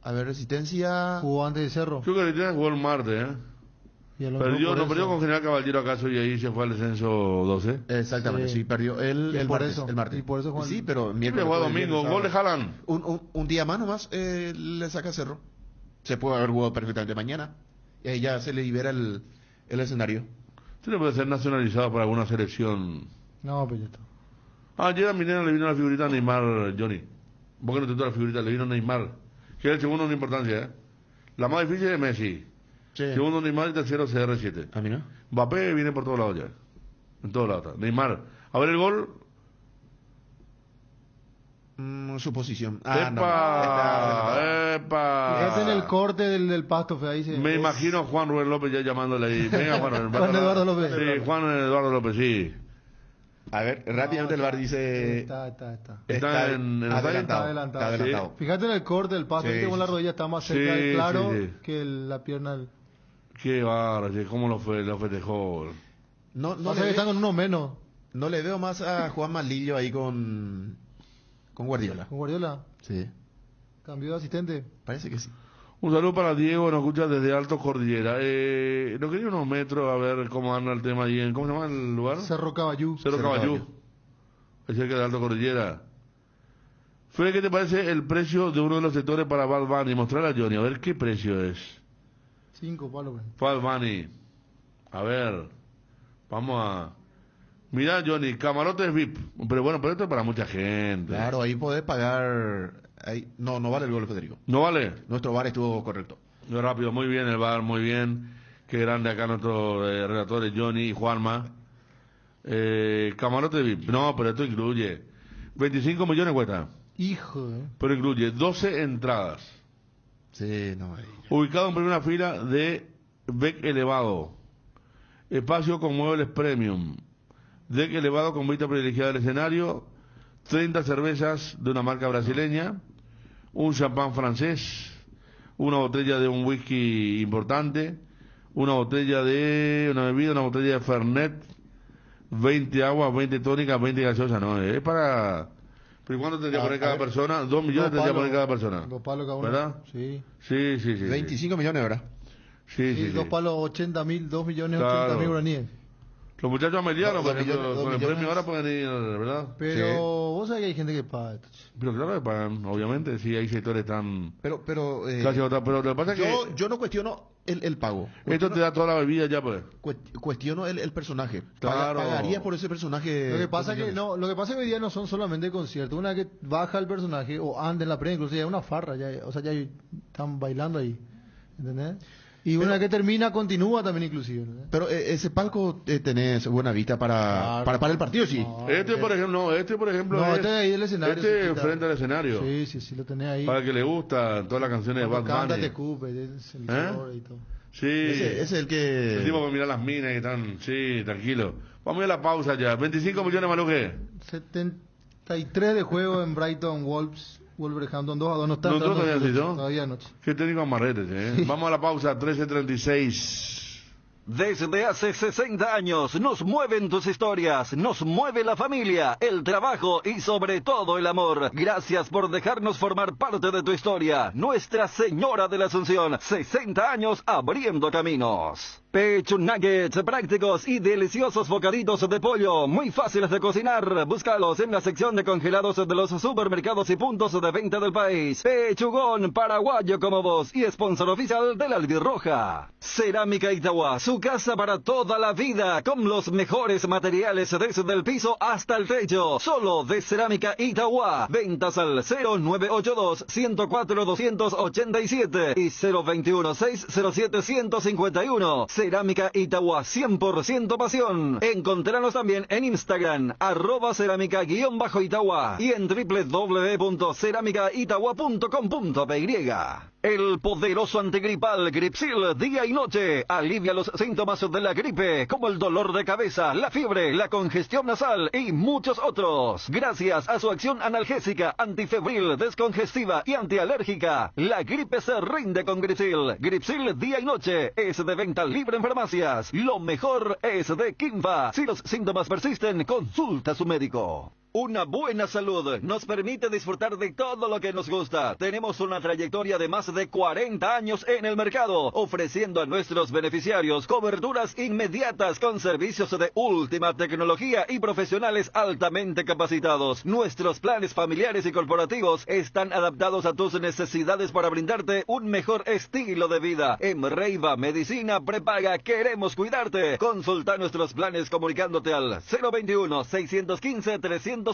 A ver, Resistencia. Jugó antes de Cerro. Creo que Argentina jugó el martes, ¿eh? Y el otro Perdió, por no eso. perdió con General Caballero acaso y ahí se fue al descenso 12. Exactamente, sí, perdió Y el por martes. eso, El martes. y por eso Juan- Sí, pero Siempre jugó domingo, gol de Haaland. Un día más nomás le saca Cerro. Se puede haber jugado perfectamente mañana. Y ahí ya se le libera el escenario. Tiene que ser nacionalizado por alguna selección. No, pues ya está. Ayer a Minera le vino la figurita a Neymar, Johnny. ¿Vos que no te toca la figurita? Le vino a Neymar. Que es el segundo en importancia, ¿eh? La más difícil es Messi. Segundo Neymar y tercero CR7. ¿A mí no? Mbappé viene por todos lados ya. En todos lados está. Neymar. A ver el gol. Su posición. ¡Epa! Fíjate en el corte del pasto, fe, ahí se... Me imagino a Juan Rubén López ya llamándole ahí. Venga, Juan Rubén. Juan Eduardo López. Sí, Juan Eduardo López, sí. A ver, rápidamente el VAR dice. Está. Está en el adelantado. Está Está adelantado. Fíjate en el corte del pasto, Sí, viste cómo la sí. rodilla está más cerca Sí, del claro sí. que la pierna del... Qué bárbaro, sí, cómo lo festejó. No Pasa que están con uno menos. No le veo más a Juan Malillo ahí con Guardiola. ¿Con Guardiola? Sí. ¿Cambió de asistente? Parece que sí. Un saludo para Diego, nos escucha desde Alto Cordillera. Nos quería unos metros a ver cómo anda el tema ahí en... ¿Cómo se llama el lugar? Cerro Caballú. Cerro Caballú. Es cerca de Alto Cordillera. Fede, ¿qué te parece el precio de uno de los sectores para Bad Bunny? Mostrarle a Johnny, a ver qué precio es. 5 palos. Bad Bunny. A ver. Vamos a... Mira, Johnny, camarotes VIP. Pero bueno, pero esto es para mucha gente. Claro, ahí podés pagar... Ahí... No vale el gol, Federico. ¿No vale? Nuestro bar estuvo correcto. Muy rápido, muy bien el bar, muy bien. Qué grande acá nuestros relatores, Johnny y Juanma. Camarote VIP. No, pero esto incluye 25 millones cuesta. Hijo, Pero incluye 12 entradas. Sí, no. Ubicado en primera fila de deck elevado. Espacio con muebles premium. Deck elevado con vista privilegiada del escenario. 30 cervezas de una marca brasileña. Un champán francés. Una botella de un whisky importante. Una botella de una bebida, una botella de Fernet. 20 aguas, 20 tónicas, 20 gaseosas. No, es para... ¿Pero cuánto tendría que poner cada persona? 2 millones tendría que poner cada persona. 2 palos cada uno. ¿Verdad? Sí. Sí. 25 millones, ¿verdad? Sí. 2 palos 80.000, 2 millones Claro. 80.000 guaraníes. Los muchachos americanos, por ejemplo, millones, con el 2 premio millones. ahora pueden ir, ¿verdad? Pero Sí. vos sabés que hay gente que paga. Pero claro que pagan, obviamente, sí, hay sectores tan... Pero casi otra, pero lo que pasa es que... yo no cuestiono el pago. Esto te da toda la bebida ya, pues. Cuestiono el personaje. Claro. Pagaría por ese personaje. Lo que pasa 2 que millones. lo que pasa que hoy día no son solamente conciertos. Una vez que baja el personaje o anda en la pre, incluso ya es una farra, ya, o sea, ya están bailando ahí, ¿entendés? Y una vez que termina continúa también inclusive, ¿entendés? Pero ese palco tenés buena vista para el partido, sí. No, Por ejemplo, no, es... este de ahí del escenario. Este cerquita. frente al escenario. Sí, lo tenés ahí. Para el que le gustan todas las canciones de Bad Canta, Bunny. te cupe, el flor y todo. Sí. Ese es el que... El tipo que mira las minas que están... Sí, tranquilo. Vamos a ir a la pausa ya. 25 millones, Maluje. 73 de juego en Brighton Wolves. Wolverhampton 2-2, no está No, entrando todavía sí, ¿no? todavía anoche. Qué técnico amarretes, ¿eh? Vamos a la pausa, 13:36. Desde hace 60 años nos mueven tus historias, nos mueve la familia, el trabajo y sobre todo el amor. Gracias por dejarnos formar parte de tu historia. Nuestra Señora de la Asunción, 60 años abriendo caminos. Pecho nuggets prácticos y deliciosos bocaditos de pollo, muy fáciles de cocinar. Búscalos en la sección de congelados de los supermercados y puntos de venta del país. Pechugón, paraguayo como vos y sponsor oficial de la Albirroja. Cerámica Itagua, su casa para toda la vida, con los mejores materiales desde el piso hasta el techo. Solo de Cerámica Itagua. Ventas al 0982-104-287 y 021-607-151. Cerámica Itagua, 100% pasión. Encontranos también en Instagram, @cerámica_Itagua y en www.ceramicaitagua.com.py. El poderoso antigripal Gripsil día y noche alivia los síntomas de la gripe, como el dolor de cabeza, la fiebre, la congestión nasal y muchos otros. Gracias a su acción analgésica, antifebril, descongestiva y antialérgica, la gripe se rinde con Gripsil. Gripsil día y noche es de venta libre en farmacias. Lo mejor es de Kimva. Si los síntomas persisten, consulta a su médico. Una buena salud nos permite disfrutar de todo lo que nos gusta. Tenemos una trayectoria de más de 40 años en el mercado, ofreciendo a nuestros beneficiarios coberturas inmediatas con servicios de última tecnología y profesionales altamente capacitados. Nuestros planes familiares y corporativos están adaptados a tus necesidades para brindarte un mejor estilo de vida. En Reiva Medicina Prepaga queremos cuidarte. Consulta nuestros planes comunicándote al 021-615-380.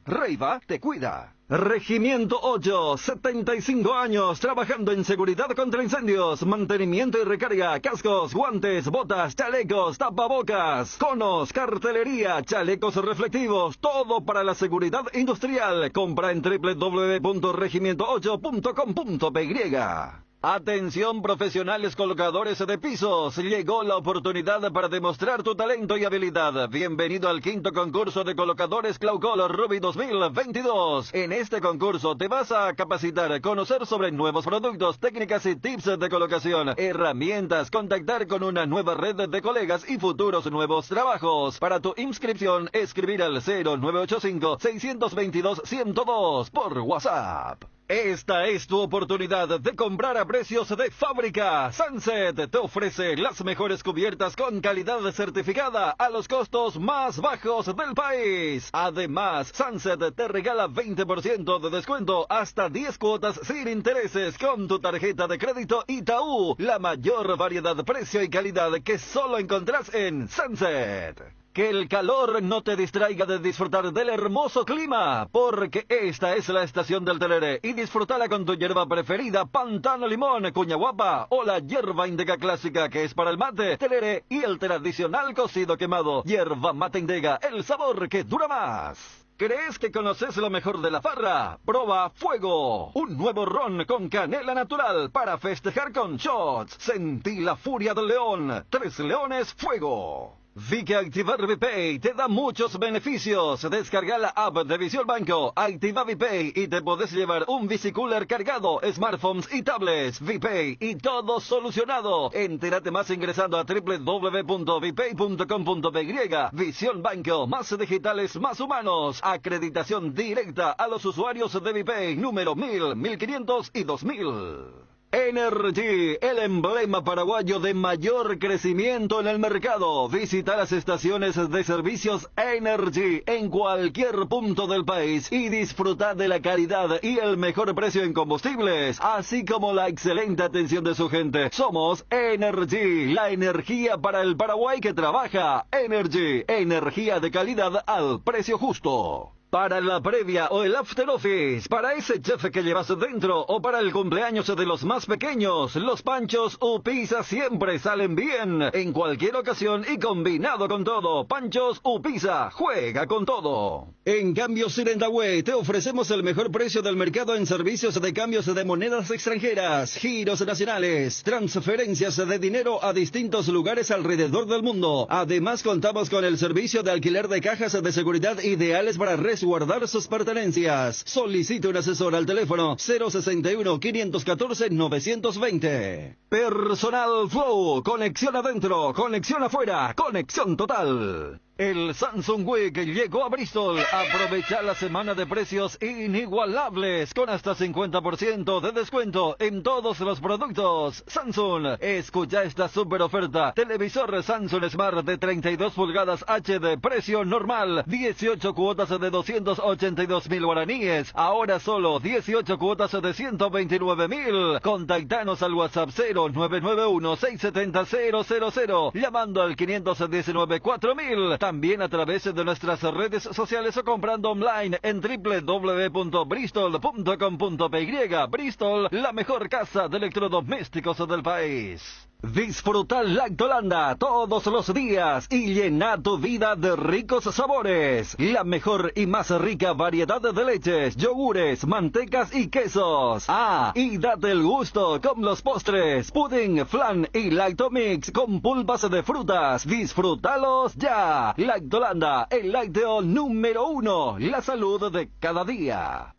Reiva te cuida. Regimiento 8, 75 años trabajando en seguridad contra incendios, mantenimiento y recarga, cascos, guantes, botas, chalecos, tapabocas, conos, cartelería, chalecos reflectivos, todo para la seguridad industrial. Compra en www.regimiento8.com.py. Atención profesionales colocadores de pisos, llegó la oportunidad para demostrar tu talento y habilidad. Bienvenido al quinto concurso de colocadores Claucol Ruby 2022. En este concurso te vas a capacitar, conocer sobre nuevos productos, técnicas y tips de colocación, herramientas, contactar con una nueva red de colegas y futuros nuevos trabajos. Para tu inscripción, escribir al 0985-622-102 por WhatsApp. Esta es tu oportunidad de comprar a precios de fábrica. Sunset te ofrece las mejores cubiertas con calidad certificada a los costos más bajos del país. Además, Sunset te regala 20% de descuento hasta 10 cuotas sin intereses con tu tarjeta de crédito Itaú. La mayor variedad, precio y calidad que solo encontrás en Sunset. Que el calor no te distraiga de disfrutar del hermoso clima, porque esta es la estación del Telere y disfrutala con tu hierba preferida, Pantano Limón, Cuña Guapa o la hierba Indega clásica que es para el mate, Telere y el tradicional cocido quemado, hierba mate Indega, el sabor que dura más. ¿Crees que conoces lo mejor de la farra? Proba Fuego, un nuevo ron con canela natural para festejar con shots. Sentí la furia del león. 3 leones Fuego. Vi que activar VPay te da muchos beneficios. Descarga la app de Visión Banco, activa VPay y te podés llevar un bicicooler cargado, smartphones y tablets. VPay y todo solucionado. Entérate más ingresando a www.vipay.com.py. Visión Banco, más digitales, más humanos. Acreditación directa a los usuarios de VPay, número 1000, 1500 y 2000. Energy, el emblema paraguayo de mayor crecimiento en el mercado. Visita las estaciones de servicios Energy en cualquier punto del país y disfruta de la calidad y el mejor precio en combustibles, así como la excelente atención de su gente. Somos Energy, la energía para el Paraguay que trabaja. Energy, energía de calidad al precio justo. Para la previa o el after office, para ese chef que llevas dentro o para el cumpleaños de los más pequeños, los panchos u pizza siempre salen bien. En cualquier ocasión y combinado con todo, panchos u pizza, juega con todo. En Cambios Sirentaway te ofrecemos el mejor precio del mercado en servicios de cambios de monedas extranjeras, giros nacionales, transferencias de dinero a distintos lugares alrededor del mundo. Además contamos con el servicio de alquiler de cajas de seguridad ideales para guardar sus pertenencias. Solicite un asesor al teléfono 061-514-920. Personal Flow, conexión adentro, conexión afuera, conexión total. El Samsung Week llegó a Bristol. Aprovecha la semana de precios inigualables con hasta 50% de descuento en todos los productos Samsung. Escucha esta super oferta. Televisor Samsung Smart de 32 pulgadas HD, precio normal, 18 cuotas de 282.000 guaraníes. Ahora solo 18 cuotas de 129.000. Contactanos al WhatsApp 0991-670-000, llamando al 519-4000. También a través de nuestras redes sociales o comprando online en www.bristol.com.py. Bristol, la mejor casa de electrodomésticos del país. Disfruta Lactolanda todos los días y llena tu vida de ricos sabores. La mejor y más rica variedad de leches, yogures, mantecas y quesos. Ah, y date el gusto con los postres, pudding, flan y Lactomix con pulpas de frutas. Disfrútalos ya. Lactolanda, el lácteo número 1. La salud de cada día.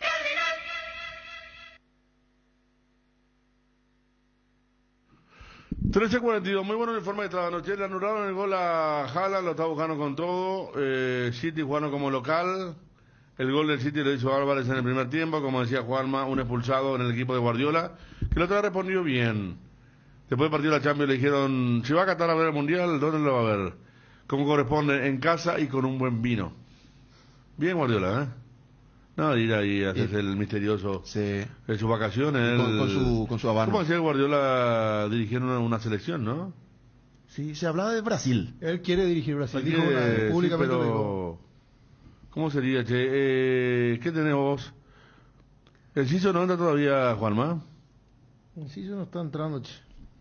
13:42, muy bueno el informe de esta noche. Le anularon el gol a Haaland, lo está buscando con todo. City jugando como local. El gol del City lo hizo Álvarez en el primer tiempo, como decía Juanma, un expulsado en el equipo de Guardiola, que lo ha respondido bien. Después del partido de la Champions le dijeron, si va a Qatar a ver el Mundial, ¿dónde lo va a ver? Como corresponde, en casa y con un buen vino. Bien Guardiola, ¿eh? No, ir ahí a hacerse el misterioso en sus vacaciones. Con su habano. ¿Cómo hacía Guardiola dirigiendo una selección, no? Sí, se hablaba de Brasil. Él quiere dirigir Brasil, dijo públicamente. Sí, pero... ¿Cómo sería, che? ¿Qué tenés vos? ¿El Ciso no anda todavía, Juanma? El Ciso no está entrando, che.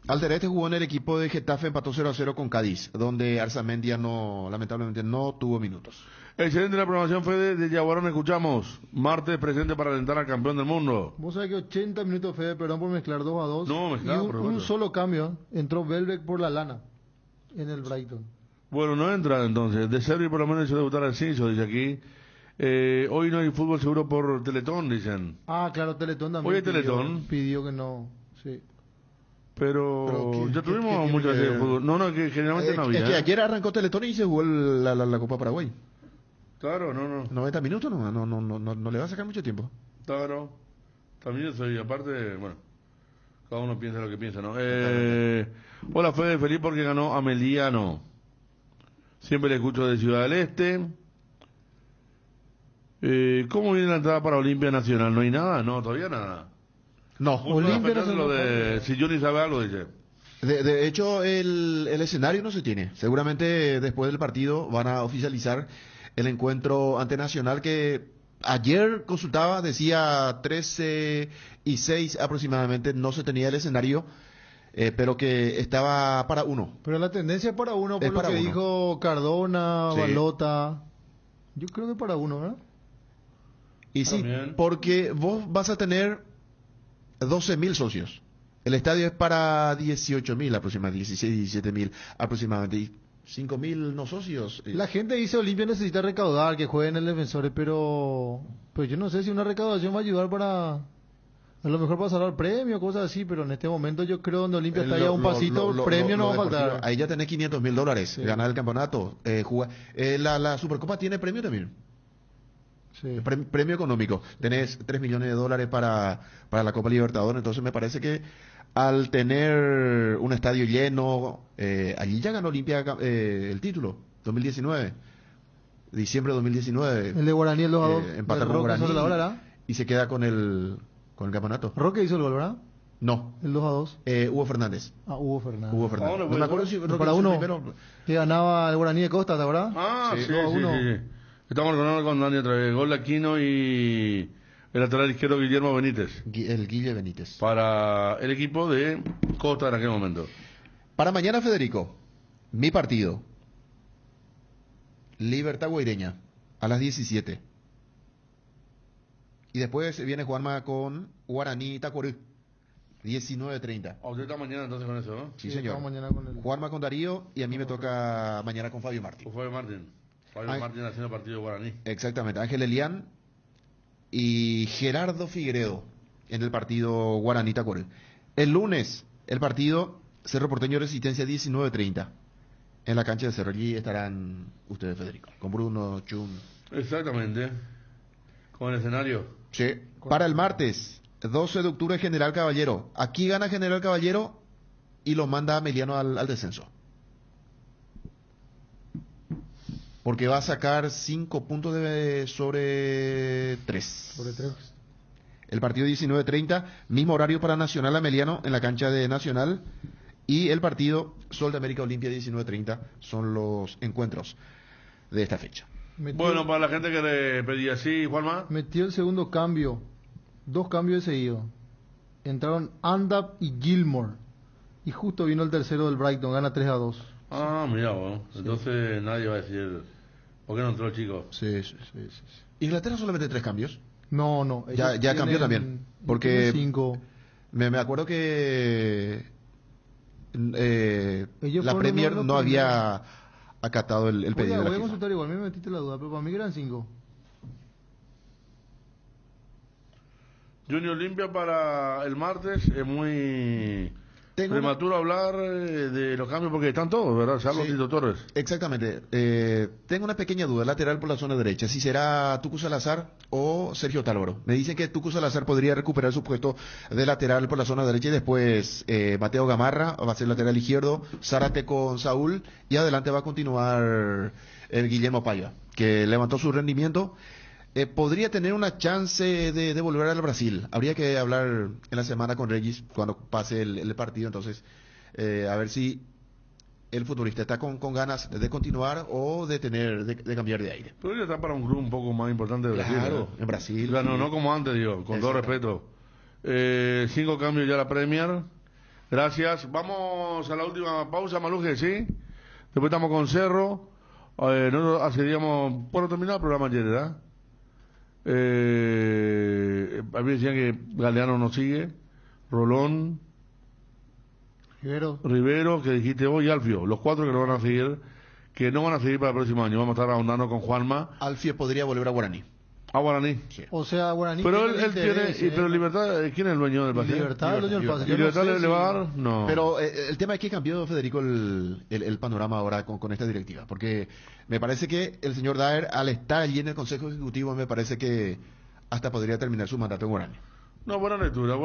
Alderete jugó en el equipo de Getafe, empató 0-0 con Cádiz, donde Arzamendia lamentablemente no tuvo minutos. Excelente la programación, Fede, de Yaguarón escuchamos. Martes presente para alentar al campeón del mundo. Vos sabés que 80 minutos, Fede, perdón por mezclar 2-2. No, mezclar, y un solo cambio, entró Welbeck por la lana en el Brighton. Bueno, no entra entonces. De Servi por lo menos hizo debutar al Ciso, dice aquí. Hoy no hay fútbol seguro por Teletón, dicen. Ah, claro, Teletón también. Hoy hay Teletón. Pidió que no, sí. Pero ya tuvimos mucho de fútbol. No, que generalmente no había. Es que ayer arrancó Teletón y se jugó la Copa Paraguay. Claro, no. 90 minutos no le va a sacar mucho tiempo. Claro. También soy, aparte, bueno, cada uno piensa lo que piensa, ¿no? Hola, Fede, feliz porque ganó Ameliano. Siempre le escucho de Ciudad del Este. ¿Cómo viene la entrada para Olimpia Nacional? ¿No hay nada? No, todavía nada. No, Olimpia Nacional. Si Johnny sabe algo, dice. De hecho, el escenario no se tiene. Seguramente después del partido van a oficializar el encuentro ante Nacional, que ayer consultaba, decía 13:06 aproximadamente, no se tenía el escenario, pero que estaba para uno. Pero la tendencia es para uno, por lo que dijo Cardona, Sí. Balota. Yo creo que para uno, ¿verdad? Y sí, porque vos vas a tener 12.000 socios. El estadio es para 18.000 aproximadamente, 16, 17.000 aproximadamente. Y 5.000 no socios. La gente dice Olimpia necesita recaudar, que jueguen el Defensores, pero yo no sé si una recaudación va a ayudar para, a lo mejor para salvar premio, cosas así, pero en este momento yo creo donde Olimpia está ya un pasito, premio no va a faltar. Ahí ya tenés $500.000, ganar el campeonato. La Supercopa tiene premio también. Sí. Premio económico. Tenés $3 millones para la Copa Libertadores, entonces me parece que al tener un estadio lleno, allí ya ganó Olimpia el título, 2019, diciembre de 2019. El de Guaraní, el 2-2. Empata con Guaraní y se queda con el campeonato. ¿Roque hizo el gol, verdad? No. El 2-2. Hugo Fernández. Hugo Fernández. Hugo Fernández. No me acuerdo si para uno que ganaba el Guaraní de Costa, ¿verdad? Ah, sí. Estamos recordando con Dani otra vez. Gol de Aquino y el lateral izquierdo Guillermo Benítez. El Guille Benítez. Para el equipo de Costa en aquel momento. Para mañana, Federico, mi partido. Libertad Guaireña, a las 17. Y después viene Juanma con Guaraní Tacuarú, 19:30. Usted está mañana entonces con eso, ¿no? Sí, señor. Mañana con Juanma con Darío y a mí me toca mañana con Fabio Martín. Fabio Martín haciendo partido de Guaraní. Exactamente. Ángel Elián y Gerardo Figueredo en el partido Guaraní Tacuarú. El lunes, el partido Cerro Porteño Resistencia, 19:30. En la cancha de Cerro. Allí estarán ustedes, Federico. Con Bruno, Chum. Exactamente. Con el escenario. Sí. Para el martes, 12 de octubre, General Caballero. Aquí gana General Caballero y lo manda a Meliano al descenso. Porque va a sacar 5 puntos sobre 3. Sobre 3. El partido 19:30, mismo horario para Nacional Ameliano en la cancha de Nacional. Y el partido Sol de América Olimpia, 19:30, son los encuentros de esta fecha. Bueno, para la gente que le pedía así, Juanma. Metió el segundo cambio. 2 cambios de seguido. Entraron Andap y Gilmore. Y justo vino el tercero del Brighton, gana 3-2. Ah, mira, bueno. Entonces nadie va a decir, ¿por qué no entró el chico? Sí. ¿Inglaterra solamente 3 cambios? No. Ya cambió también. Porque 5. Me acuerdo que la fueron Premier los no primeros. había acatado el pedido. Voy a de la FIFA. consultar igual, me metiste la duda, pero para mí que eran 5. Junior Olimpia para el martes es muy prematuro hablar de los cambios porque están todos, ¿verdad? Salvo Tito Torres. Exactamente. Tengo una pequeña duda, lateral por la zona derecha, si será Tucu Salazar o Sergio Tálvaro. Me dicen que Tucu Salazar podría recuperar su puesto de lateral por la zona derecha y después Mateo Gamarra va a ser lateral izquierdo, Zárate con Saúl y adelante va a continuar el Guillermo Paiva, que levantó su rendimiento. Podría tener una chance de volver al Brasil. Habría que hablar en la semana con Regis cuando pase el partido. Entonces, a ver si el futbolista está con ganas de continuar o de cambiar de aire. Pero ya está para un club un poco más importante de Brasil. Claro, en Brasil. Claro, no como antes, digo, con todo respeto. 5 cambios ya la Premier. Gracias. Vamos a la última pausa, Maluje, ¿sí? Después estamos con Cerro. Nosotros accedíamos, por terminar el programa ayer, ¿verdad? A mí decían que Galeano no sigue, Rolón, Rivero, que dijiste hoy, y Alfio, los 4 que no van a seguir, para el próximo año. Vamos a estar ahondando con Juanma. Alfio podría volver a Guaraní. A Guaraní. Sí. O sea, Guaraní. Pero él tiene, pero Libertad, ¿quién es el dueño del pase? Libertad, el dueño del pase. ¿Y Libertad le va a dar? No. Pero el tema es que cambió, Federico, el panorama ahora con esta directiva. Porque me parece que el señor Daer, al estar allí en el Consejo Ejecutivo, me parece que hasta podría terminar su mandato en Guaraní. No, buena lectura,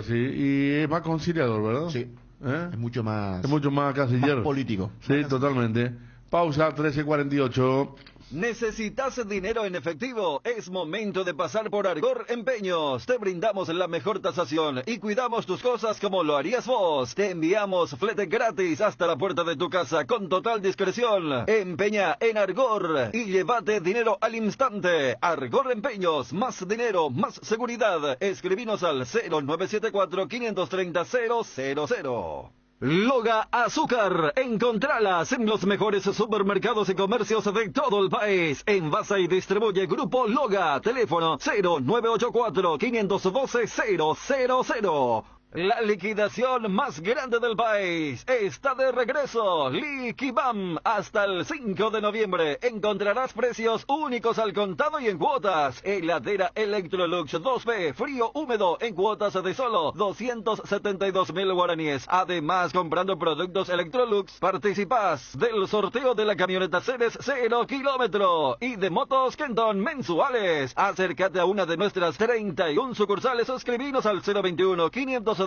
sí. Y es más conciliador, ¿verdad? Sí. Es mucho más... Es mucho más casillero. Más político. Sí, totalmente. Pausa, 13:48. ¿Necesitas dinero en efectivo? Es momento de pasar por Argor Empeños. Te brindamos la mejor tasación y cuidamos tus cosas como lo harías vos. Te enviamos flete gratis hasta la puerta de tu casa con total discreción. Empeña en Argor y llévate dinero al instante. Argor Empeños, más dinero, más seguridad. Escribinos al 0974-530-000. Loga Azúcar, encontralas en los mejores supermercados y comercios de todo el país. Envasa y distribuye Grupo Loga, teléfono 0984-512-000. La liquidación más grande del país está de regreso. Liquibam hasta el 5 de noviembre. Encontrarás precios únicos al contado y en cuotas. Heladera Electrolux 2B, frío húmedo, en cuotas de solo 272.000 guaraníes. Además, comprando productos Electrolux, participas del sorteo de la camioneta Ceres 0 kilómetro y de motos Kenton mensuales. Acércate a una de nuestras 31 sucursales. Suscribinos al 021-519-3000.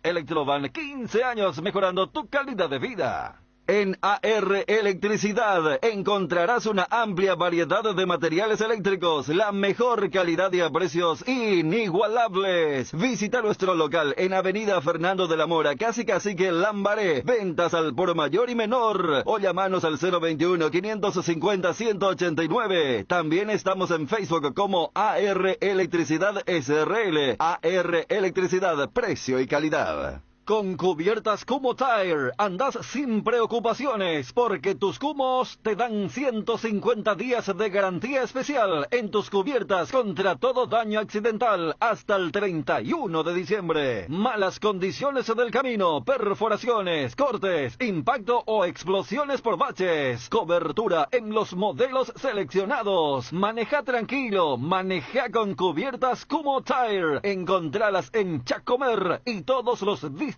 Electrovan, 15 años mejorando tu calidad de vida. En AR Electricidad encontrarás una amplia variedad de materiales eléctricos, la mejor calidad y a precios inigualables. Visita nuestro local en Avenida Fernando de la Mora, casi Cacique Lambaré. Ventas al por mayor y menor. O llamanos al 021-550-189. También estamos en Facebook como AR Electricidad SRL. AR Electricidad, precio y calidad. Con cubiertas Kumo Tire andas sin preocupaciones porque tus Kumos te dan 150 días de garantía especial en tus cubiertas contra todo daño accidental hasta el 31 de diciembre. Malas condiciones del camino, perforaciones, cortes, impacto o explosiones por baches. Cobertura en los modelos seleccionados. Maneja tranquilo, maneja con cubiertas Kumo Tire. Encontralas en Chacomer y todos los distribuidores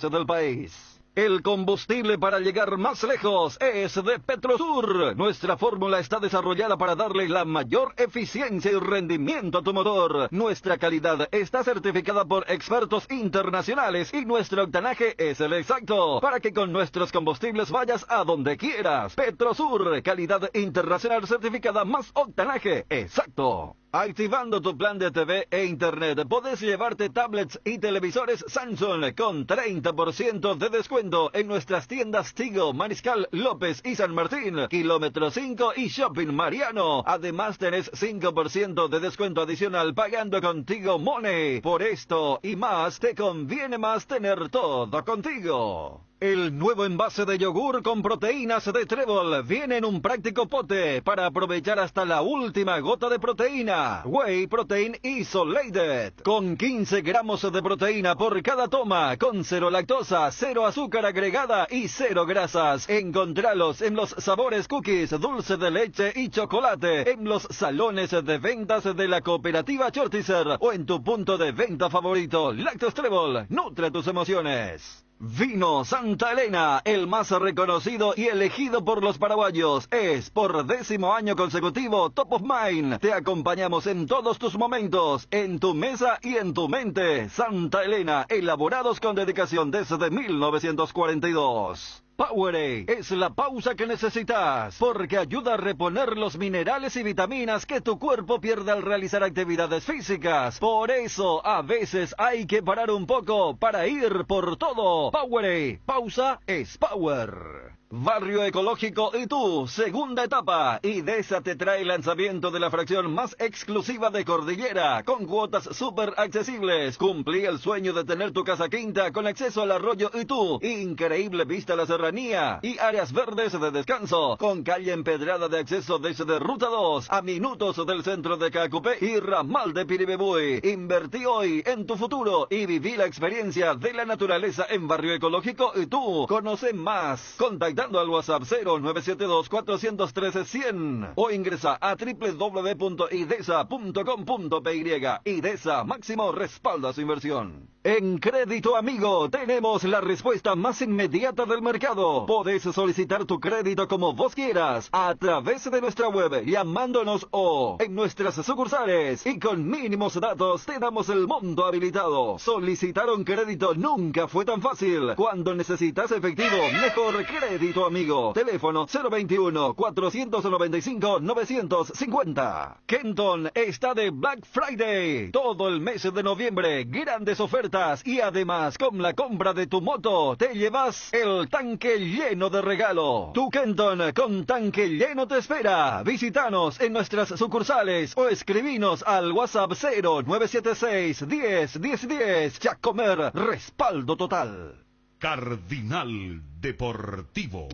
del país. El combustible para llegar más lejos es de Petrosur. Nuestra fórmula está desarrollada para darle la mayor eficiencia y rendimiento a tu motor. Nuestra calidad está certificada por expertos internacionales y nuestro octanaje es el exacto para que con nuestros combustibles vayas a donde quieras. Petrosur, calidad internacional certificada más octanaje exacto. Activando tu plan de TV e Internet, podés llevarte tablets y televisores Samsung con 30% de descuento en nuestras tiendas Tigo, Mariscal, López y San Martín, Kilómetro 5 y Shopping Mariano. Además tenés 5% de descuento adicional pagando con Tigo Money. Por esto y más, te conviene más tener todo contigo. El nuevo envase de yogur con proteínas de Trébol viene en un práctico pote para aprovechar hasta la última gota de proteína. Whey Protein Isolated, con 15 gramos de proteína por cada toma, con 0 lactosa, 0 azúcar agregada y 0 grasas. Encontralos en los sabores cookies, dulce de leche y chocolate, en los salones de ventas de la cooperativa Chortizer o en tu punto de venta favorito. Lácteos Trébol, nutre tus emociones. Vino Santa Elena, el más reconocido y elegido por los paraguayos. Es por 10º año consecutivo Top of Mind. Te acompañamos en todos tus momentos, en tu mesa y en tu mente. Santa Elena, elaborados con dedicación desde 1942. Powerade es la pausa que necesitas, porque ayuda a reponer los minerales y vitaminas que tu cuerpo pierde al realizar actividades físicas. Por eso, a veces hay que parar un poco para ir por todo. Powerade, pausa es power. Barrio Ecológico y tú, segunda etapa. IDESA te trae el lanzamiento de la fracción más exclusiva de Cordillera, con cuotas súper accesibles. Cumplí el sueño de tener tu casa quinta con acceso al arroyo Itú, increíble vista a la serranía y áreas verdes de descanso, con calle empedrada de acceso desde Ruta 2 a minutos del centro de Cacupé y ramal de Piribebuy. Invertí hoy en tu futuro y viví la experiencia de la naturaleza en Barrio Ecológico y tú. Conoce más. Contacta al WhatsApp 0972-413-100 o ingresa a www.idesa.com.py. IDESA, máximo respaldo a su inversión. En Crédito Amigo tenemos la respuesta más inmediata del mercado. Podés solicitar tu crédito como vos quieras, a través de nuestra web, llamándonos o en nuestras sucursales. Y con mínimos datos te damos el monto habilitado. Solicitar un crédito nunca fue tan fácil. Cuando necesitas efectivo, mejor Crédito Amigo. Teléfono 021-495-950. Kenton está de Black Friday. Todo el mes de noviembre, grandes ofertas. Y además, con la compra de tu moto, te llevas el tanque lleno de regalo. Tu Kenton con tanque lleno te espera. Visítanos en nuestras sucursales o escribinos al WhatsApp 0976 10 10 10. Jacomer, respaldo total. Cardinal Deportivo.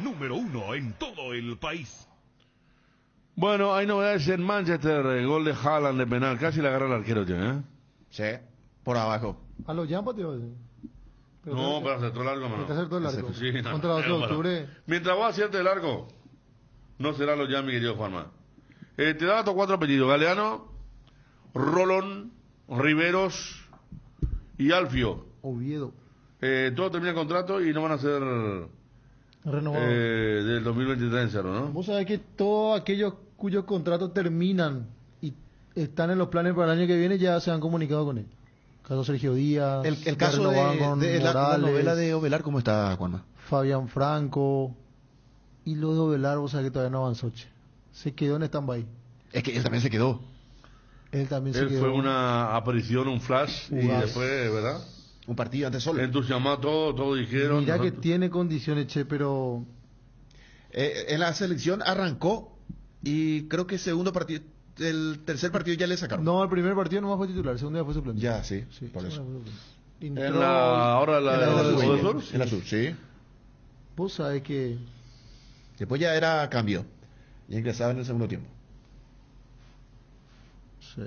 Número 1 en todo el país. Bueno, hay novedades en Manchester. Gol de Haaland de penal. Casi le agarra el arquero, ¿eh? Sí, por abajo. A los Yampa, tío. No, pero acertó el largo, mano. Acertó el largo. Sí, no, Contra los de octubre. Mientras vos aciertes el largo, no será los Yampa, mi querido Juanma. Te da estos 4 apellidos: Galeano, Rolón, Riveros y Alfio. Oviedo. Todos terminan contrato y no van a ser renovados del 2023 en cero, ¿no? Vos sabés que todos aquellos cuyos contratos terminan y están en los planes para el año que viene ya se han comunicado con él. Caso Sergio Díaz. El caso de la novela de Ovelar, ¿cómo está, Juanma? Fabián Franco. Y lo de Ovelar, vos sabés que todavía no avanzó, che. Se quedó en stand-by. Es que él también se quedó. Él quedó. Fue una aparición, un flash, y después, ¿verdad? Un partido antes solo. Entusiasmó a todos dijeron. Mirá que tiene condiciones, che, pero... en la selección arrancó y creo que el tercer partido ya le sacaron. No, el primer partido nomás fue titular, el segundo ya fue suplente. Ya, sí, por eso. En la sur, sí. Vos sabés que... Después ya era cambio. Ya ingresaba en el segundo tiempo. Sí.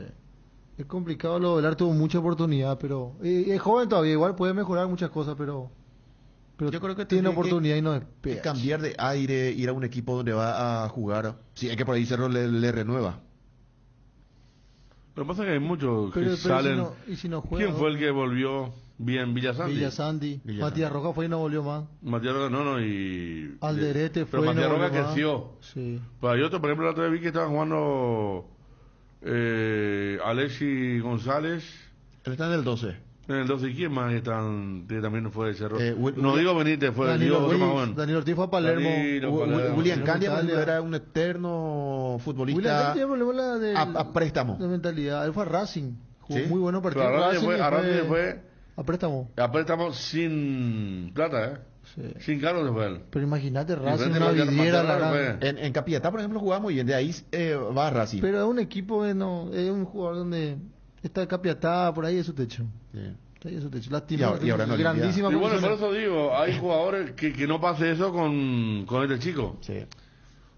Es complicado, lo Velar tuvo mucha oportunidad, pero es joven todavía, igual puede mejorar muchas cosas, pero yo creo que tiene oportunidad y no despega. Cambiar de aire, ir a un equipo donde va a jugar. Sí, es que por ahí Cerro le renueva. Lo que pasa es que hay muchos que salen. Si no juega, ¿quién fue el que volvió bien? Villasanti. Matías Rojas fue y no volvió más. Matías Rojas, y... Alderete fue pero y no Matías volvió Rojas más. creció. Sí. Pero hay otro, por ejemplo, la otra vez vi que estaban jugando Alexi González. Él está en el 12. En el 12, ¿y quién más también fue de Cerro? No digo Benítez, fue Daniel Ortiz fue a Palermo. William Candia era un eterno futbolista a préstamo. De mentalidad. Él fue a Racing. Jugó ¿sí? muy bueno partido. Racing fue a préstamo. A préstamo sin plata, Sí. Sin cargo se fue él. Pero imagínate, Racing una vidriera. En Capiatá, por ejemplo, jugaba muy bien. De ahí va a Racing. Pero es un equipo, es un jugador donde está Capiatá, por ahí es su techo. Sí. Ahí es su techo. Lástima. Y ahora no grandísima. Y bueno, por eso digo, hay jugadores que no pase eso con este chico. Sí.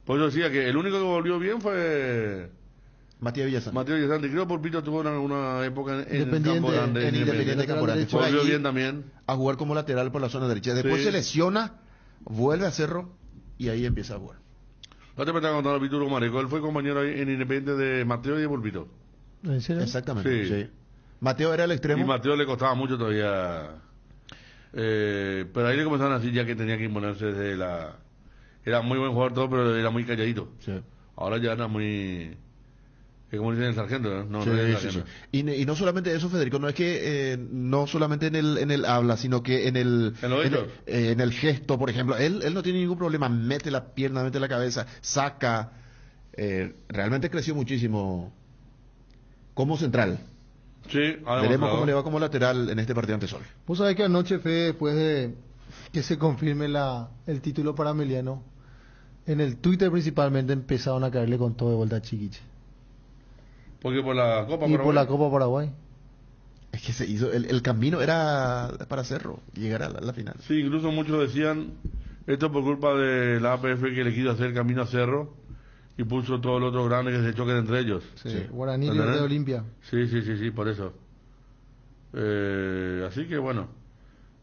Por eso decía que el único que volvió bien fue Matías Villasanti. Creo que Pulpito tuvo una época en Independiente Campo Grande. Volvió bien también. A jugar como lateral por la zona derecha. Después se lesiona, vuelve a Cerro y ahí empieza a jugar. No te me estaba contando Pituro Mareco. Él fue compañero ahí en Independiente de Mateo y de Pulpito. ¿En serio? Exactamente. Sí. Mateo era el extremo. Y Mateo le costaba mucho todavía. Pero ahí le comenzaron a decir ya que tenía que imponerse desde la... Era muy buen jugador todo, pero era muy calladito. Sí. Ahora ya era muy... como dicen el sargento, ¿no? Sí, sí. Y no solamente eso, Federico, no es que no solamente en el habla, sino que en el gesto, por ejemplo. Él no tiene ningún problema, mete la pierna, mete la cabeza, saca. Realmente creció muchísimo como central. Sí, veremos cómo le va como lateral en este partido ante Sol. Vos sabés que anoche, Fede, después de que se confirme el título para Emiliano, en el Twitter principalmente empezaron a caerle con todo de vuelta a Chiquiche. Porque por la Copa Paraguay. Y por la Copa Paraguay. Es que se hizo, el camino era para Cerro, llegar a la final. Sí, incluso muchos decían, esto por culpa de la APF que le quiso hacer camino a Cerro y puso todos los otros grandes que se choquen entre ellos. Sí. Guaraní y de Olimpia. Sí, por eso. Así que bueno.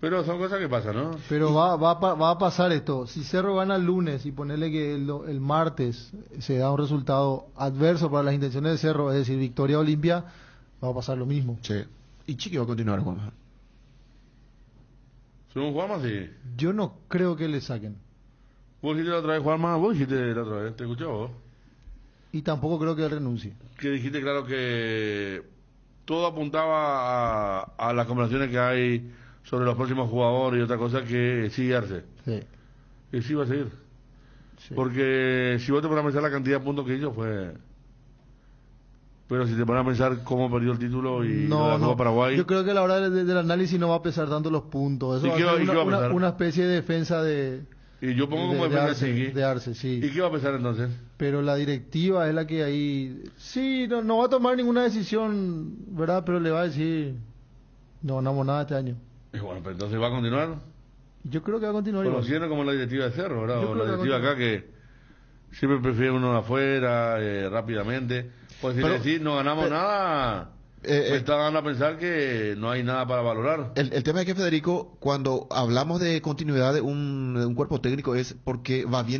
Pero son cosas que pasan, ¿no? Pero va a pasar esto. Si Cerro gana el lunes y ponerle que el martes se da un resultado adverso para las intenciones de Cerro, es decir, victoria Olimpia, va a pasar lo mismo. Sí. Y Chiqui va a continuar, Juanma. Según Juanma, sí. Yo no creo que le saquen. Vos dijiste la otra vez, Juanma, vos dijiste la otra vez, ¿te escuchó vos? Y tampoco creo que él renuncie. Que dijiste, claro, que todo apuntaba a las conversaciones que hay sobre los próximos jugadores y otra cosa que sigue Arce. Sí. Y sí va a seguir. Sí. Porque si vos te pones a pensar la cantidad de puntos que hizo fue... Pero si te pones a pensar cómo perdió el título y la Copa Paraguay... Yo creo que a la hora del análisis no va a pesar tanto los puntos. Eso va a ser una especie de defensa de... Y yo pongo como defensa de Arce, sí. ¿Y qué va a pesar entonces? Pero la directiva es la que ahí... Sí, no va a tomar ninguna decisión, ¿verdad? Pero le va a decir... No ganamos nada este año. Y bueno, pero entonces va a continuar. Yo creo que va a continuar. Conociendo como la directiva de Cerro, ¿verdad? O la directiva acá que siempre prefiere uno afuera, rápidamente. Pues si le decís no ganamos nada... me está dando a pensar que no hay nada para valorar. El tema es que, Federico, cuando hablamos de continuidad de un cuerpo técnico es porque va bien